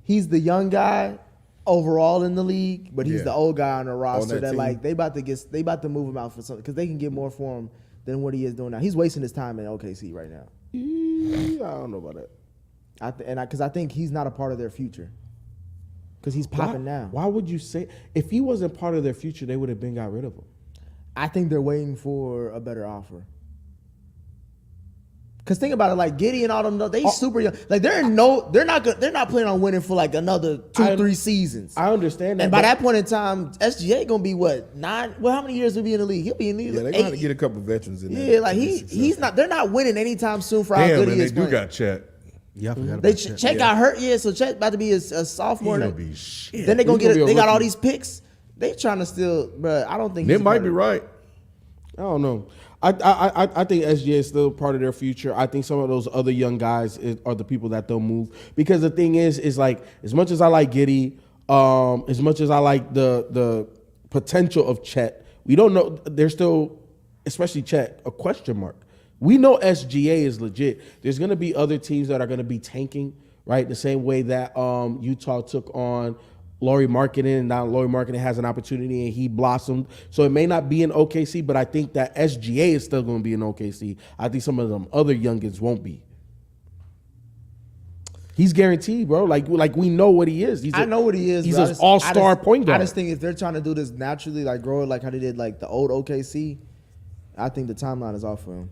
He's the young guy overall in the league, but he's Yeah. the old guy on the roster that that team. like they about to move him out for something because they can get more for him than what he is doing now. He's wasting his time in OKC right now. I don't know about that. Because I think he's not a part of their future. Because he's popping now. Why would you say if he wasn't part of their future, they would have been got rid of him? I think they're waiting for a better offer. Cause think about it, like Giddey and all them, they super young. Like they're not planning on winning for like another 2-3 seasons. I understand that. And by but that point in time, SGA gonna be what 9? Well, how many years will he be in the league? He'll be in the league. Yeah, like they're gonna have 8. to get a couple veterans in there. Yeah, like to be he's not. They're not winning anytime soon for how Damn, good and he they is. do playing. got Chet. Yeah, I forgot They about that. Chet got hurt. Yeah, so Chet about to be a He sophomore. gonna be shit. Then they gonna He's gonna get. be a They got all rookie. these picks. They trying to still, bro. I don't think It he's a might part be of- right. I don't know. I think SGA is still part of their future. I think some of those other young guys are the people that they'll move. Because the thing is like as much as I like Giddey, as much as I like the potential of Chet, we don't know. There's still, especially Chet, a question mark. We know SGA is legit. There's going to be other teams that are going to be tanking, right? The same way that Utah took on Laurie Marketing, and now Laurie Marketing has an opportunity and he blossomed. So it may not be in OKC, but I think that SGA is still going to be in OKC. I think some of them other youngins won't be. He's guaranteed, bro. Like we know what he is. I know what he is. He's bro. an all-star point guard. I just think if they're trying to do this naturally, like grow it like how they did like the old OKC, I think the timeline is off for him.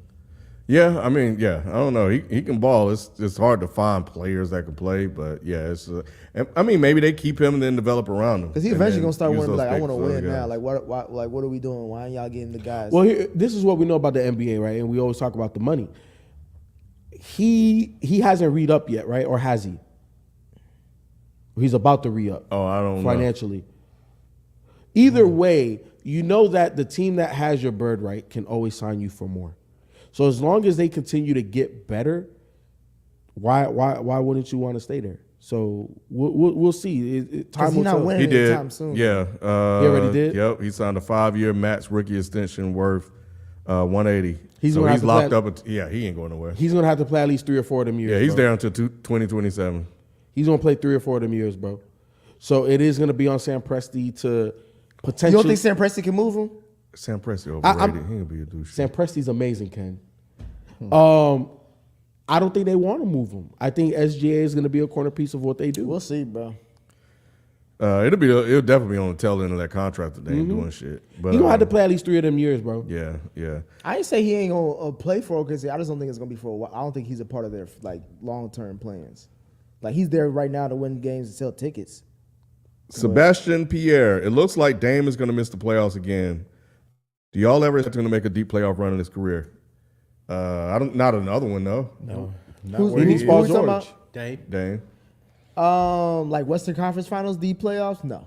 Yeah, I mean, yeah, I don't know. He can ball. It's hard to find players that can play, but yeah, it's. I mean, maybe they keep him and then develop around him. Because he eventually gonna start winning. Like, I want to win now. Guys. Like, what are we doing? Why aren't y'all getting the guys? Well, this is what we know about the NBA, right? And we always talk about the money. He hasn't re up yet, right? Or has he? He's about to re up. Oh, I don't know. Financially. Either way, you know that the team that has your bird right can always sign you for more. So as long as they continue to get better, why wouldn't you want to stay there? So we'll see. Time will not tell. winning He did. anytime soon. Yeah. He already did? Yep. He signed a 5-year max rookie extension worth $180. He's so gonna he's have to locked play- up. He ain't going nowhere. He's gonna have to play at least 3 or 4 of them years. Yeah, he's bro. there until 2027. He's gonna play 3 or 4 of them years, bro. So it is gonna be on Sam Presti to potentially. You don't think Sam Presti can move him? Sam Presti overrated. He ain't gonna be a douche. Sam Presti's amazing, Ken. I don't think they want to move him. I think SGA is going to be a corner piece of what they do. We'll see, bro. It'll definitely be on the tail end of that contract that they ain't doing shit. But He gonna have to play at least 3 of them years, bro. Yeah. I ain't say he ain't gonna play for OKC. I just don't think it's gonna be for a while. I don't think he's a part of their like long term plans. Like he's there right now to win games and sell tickets. Sebastian Pierre. It looks like Dame is gonna miss the playoffs again. Do y'all ever expect him to make a deep playoff run in his career? Not another one though. No. Who's He needs who Paul we talking George. about? Dame. Like Western Conference Finals, deep playoffs? No.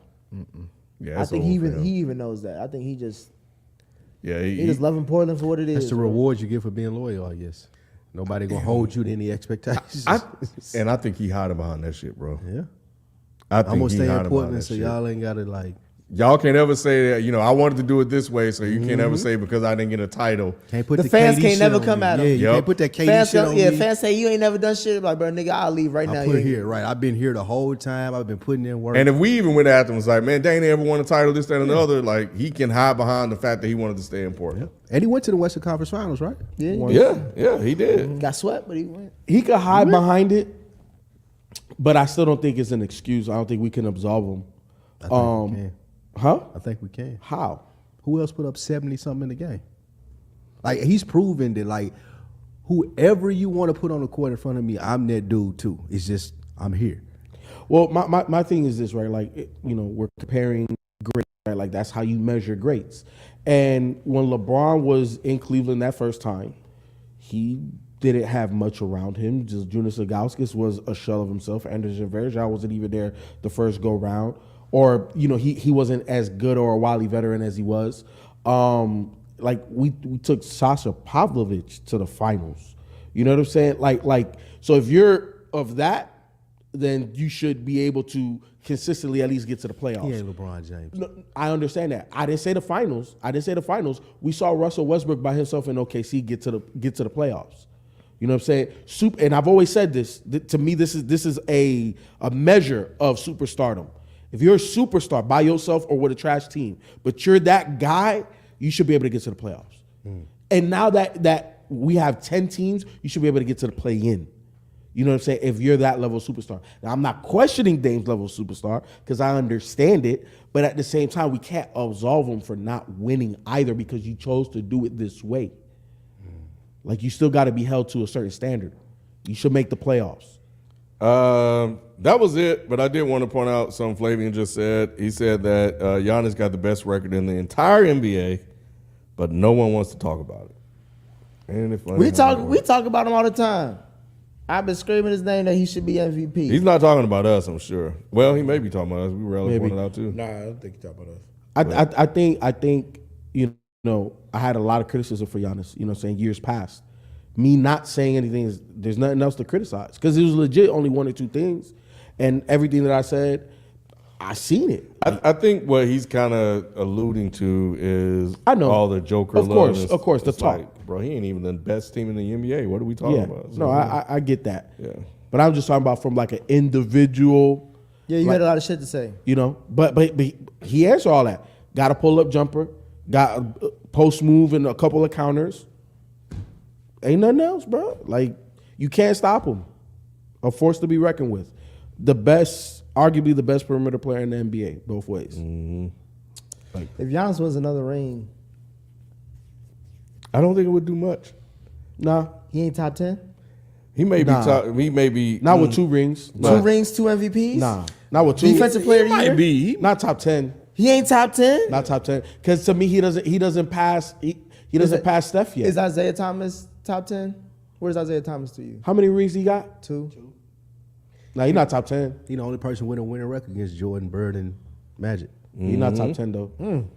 Yeah, I think he even knows that. I think he just he just loving Portland for what it is. That's the bro. reward you get for being loyal, I guess. Nobody gonna hold you to any expectations. And I think he hiding behind that shit, bro. yeah. I think I'm gonna he stay in hiding behind Portland, that so shit. y'all ain't gotta like. Y'all can't ever say that, I wanted to do it this way, so you can't ever say because I didn't get a title. Can't put The the fans KD can't shit never on come me. at him. Yeah, you Yep. can't put that KD shit on me. Fans say you ain't never done shit. Like, bro, nigga, I'll leave right now. I You put ain't- here, right? I've been here the whole time. I've been putting in work. And if we even went after him, it's like, man, Dane never won a title, this, that, and the other. Like, he can hide behind the fact that he wanted to stay in Portland. and he went to the Western Conference Finals, right? Yeah, he did. Got swept, but he went. He could hide behind it, but I still don't think it's an excuse. I don't think we can absolve him. I think we can. Huh? I think we can. How? Who else put up 70 something in the game? Like he's proven that like whoever you want to put on the court in front of me, I'm that dude too. It's just I'm here. Well, my thing is this, right? Like, we're comparing greats, right? Like, that's how you measure greats. And when LeBron was in Cleveland that first time, he didn't have much around him. Just Jonas Ilgauskas was a shell of himself. Anderson Varejao wasn't even there the first go round. Or, he wasn't as good or a wily veteran as he was. Like, we took Sasha Pavlovich to the finals. You know what I'm saying? Like, so if you're of that, then you should be able to consistently at least get to the playoffs. He ain't LeBron James. No, I understand that. I didn't say the finals. We saw Russell Westbrook by himself in OKC get to the playoffs. You know what I'm saying? And I've always said this. To me, this is a measure of superstardom. If you're a superstar by yourself or with a trash team, but you're that guy, you should be able to get to the playoffs. And now that we have 10 teams, you should be able to get to the play-in. You know what I'm saying? If you're that level of superstar. Now, I'm not questioning Dame's level of superstar because I understand it, but at the same time, we can't absolve him for not winning either because you chose to do it this way. Like, you still got to be held to a certain standard. You should make the playoffs. That was it, but I did want to point out something Flavian just said. He said that Giannis got the best record in the entire NBA, but no one wants to talk about it. And if We talk about him all the time. I've been screaming his name that he should be MVP. He's not talking about us, I'm sure. Well, he may be talking about us. We rarely Maybe. point it out too. Nah, I don't think you're talking about us. I think I had a lot of criticism for Giannis, you know what I'm saying, years past. Me not saying anything, there's nothing else to criticize because it was legit only 1 or 2 things. And everything that I said, I seen it. I think what he's kind of alluding to is I know. all the Joker Of love. course, of course, the It's talk. like, bro, he ain't even the best team in the NBA. What are we talking Yeah, about? no, I get that. Yeah. But I'm just talking about from like an individual, Yeah, you had a lot of shit to say. You know, but he answered all that. Got a pull up jumper, got a post move and a couple of counters. Ain't nothing else, bro. Like, you can't stop him. A force to be reckoned with. Arguably the best perimeter player in the NBA, both ways. If Giannis wins another ring, I don't think it would do much. Nah, he ain't top 10? He may be top. He may be not with 2 rings. Two rings, 2 MVPs? Nah, not with 2. Defensive player of the year? Might be. Not top 10. He ain't top 10? Not top 10. Because to me, he doesn't pass. He doesn't pass Steph yet. Is Isaiah Thomas top 10? Where's Isaiah Thomas to you? How many rings he got? 2. Nah, he's not top 10. He the only person with a winning record against Jordan, Bird, and Magic. He's not top 10 though.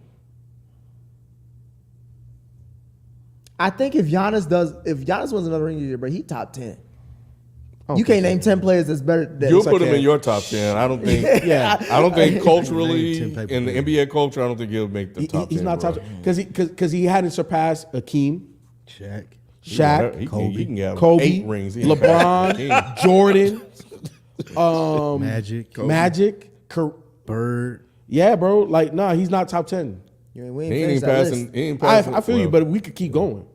I think if Giannis wins another ring year, bro, he top 10. You can't name 10 players that's better than You'll put him in your top 10. I don't think. Yeah. I don't think culturally 10 paper in the NBA culture, I don't think he'll make the top 10. He's not bro. top 10 because he hadn't surpassed Akeem, Shaq. Shaq, He can have Kobe, 8 rings. He ain't LeBron, Jordan, Magic. Bird. Yeah, bro. Like, nah, he's not top 10. We He ain't ain't finished that list. passing. He ain't passing. I feel you, but we could keep going.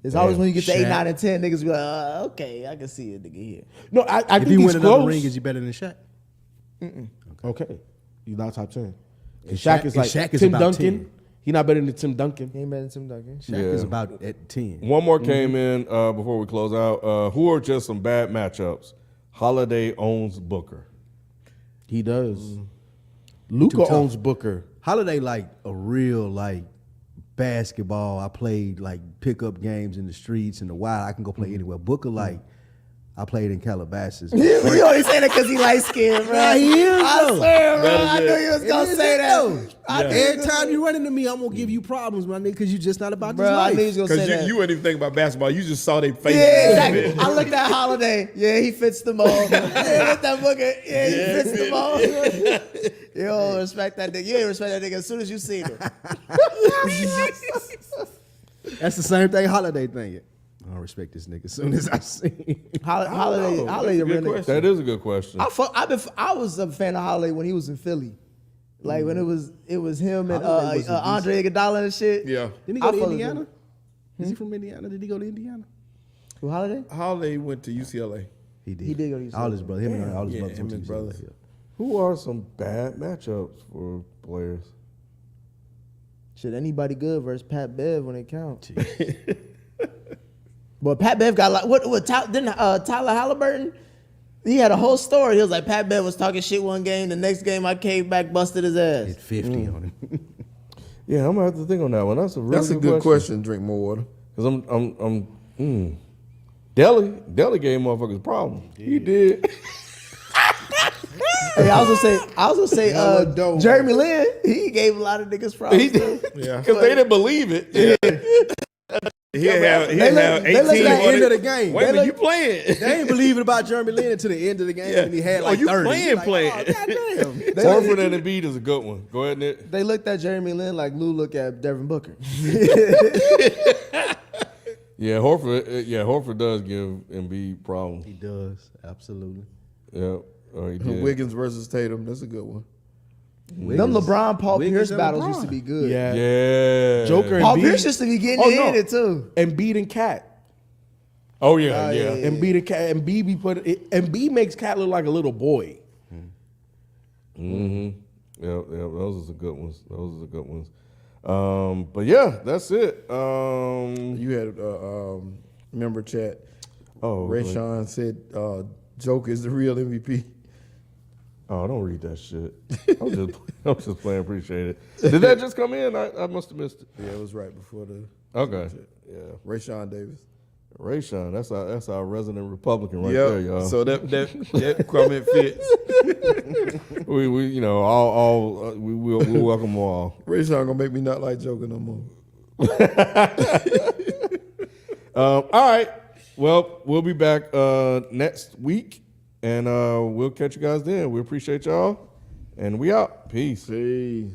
It's always when you get to 8, Shaq. 9, and 10, niggas be like, okay, I can see a nigga here. No, I If think he he's win another close. ring, is he better than Shaq? Okay, he's not top 10. And Shaq is like Shaq is Tim about Duncan. 10. He's not better than Tim Duncan. He ain't better than Tim Duncan. Shaq is about at 10. One more came in before we close out. Who are just some bad matchups? Holiday owns Booker. He does. Luka tough. owns Booker. Holiday like a real like basketball. I played like pickup games in the streets in the wild. I can go play anywhere. Booker like I played in Calabasas. You only saying that because he light skinned, bro. Yeah, he is, I though. swear, bro. I knew you was It gonna is say it, that. though. I knew you Every was time gonna- you run into me, I'm gonna give you problems, my nigga, because you just not about Bro, this I life. knew you was gonna say Because that. you weren't even thinking about basketball. You just saw their face. Yeah, exactly. I looked at Holiday. Yeah, he fits the mold. Yeah, look that Booker. Yeah, he fits the mold. You don't respect that nigga. You ain't respect that nigga as soon as you seen him. That's the same thing Holiday thinking. I don't respect this nigga as soon as I see him. Holiday, a real nigga. That is a good question. I was a fan of Holiday when he was in Philly. Like when it was him and Holiday was a Andre Iguodala and shit. Yeah. Didn't he I go to fuck with Indiana? him. Is he from Indiana? Did he go to Indiana? Who, Holiday? Holiday went to UCLA. He did. He did go to UCLA. All his brothers, him and all his Yeah, brothers him went to and UCLA, brothers. yeah. Who are some bad matchups for players? Shit, anybody good versus Pat Bev when it counts. But Pat Bev got like didn't Tyler Halliburton? He had a whole story. He was like, Pat Bev was talking shit one game. The next game, I came back, busted his ass. Hit 50 on him. Yeah, I'm gonna have to think on that one. That's a really That's a good question. Drink more water. Because Deli gave motherfuckers a problem. He did. Hey, I was gonna say, Jeremy Lin. He gave a lot of niggas problems. He did. Yeah. Because they didn't believe it. He'll have they look 18 at the end of the game. Wait a They minute, look- you playing. They ain't believing about Jeremy Lin until the end of the game, and he had like you 30. playing. Oh, goddamn. Horford and Embiid is a good one. Go ahead, Nick. They looked at Jeremy Lin like Lou looked at Devin Booker. Yeah, Horford does give Embiid problems. He does, absolutely. Yeah, he did. Wiggins versus Tatum. That's a good one. Them LeBron Paul Wiggins Pierce and battles LeBron. used to be good. Yeah. Yeah. Joker and Paul Embiid. Pierce used to be getting in it too. Embiid and Cat. Oh, yeah. Embiid and Cat. Embiid makes Cat look like a little boy. Yeah, those are the good ones. But yeah, that's it. You had member chat. Oh, Ray really? Sean said Joker is the real MVP. Oh, don't read that shit. I'm just playing. Appreciate it. Did that just come in? I must have missed it. Yeah, it was right before the Okay. Yeah. Ray Sean Davis. Ray Sean, that's our resident Republican right there, y'all. So that comment fits. we we'll welcome them all. Ray Sean gonna make me not like Joker no more. All right. Well, we'll be back next week, and we'll catch you guys then. We appreciate y'all, and we out. Peace. See.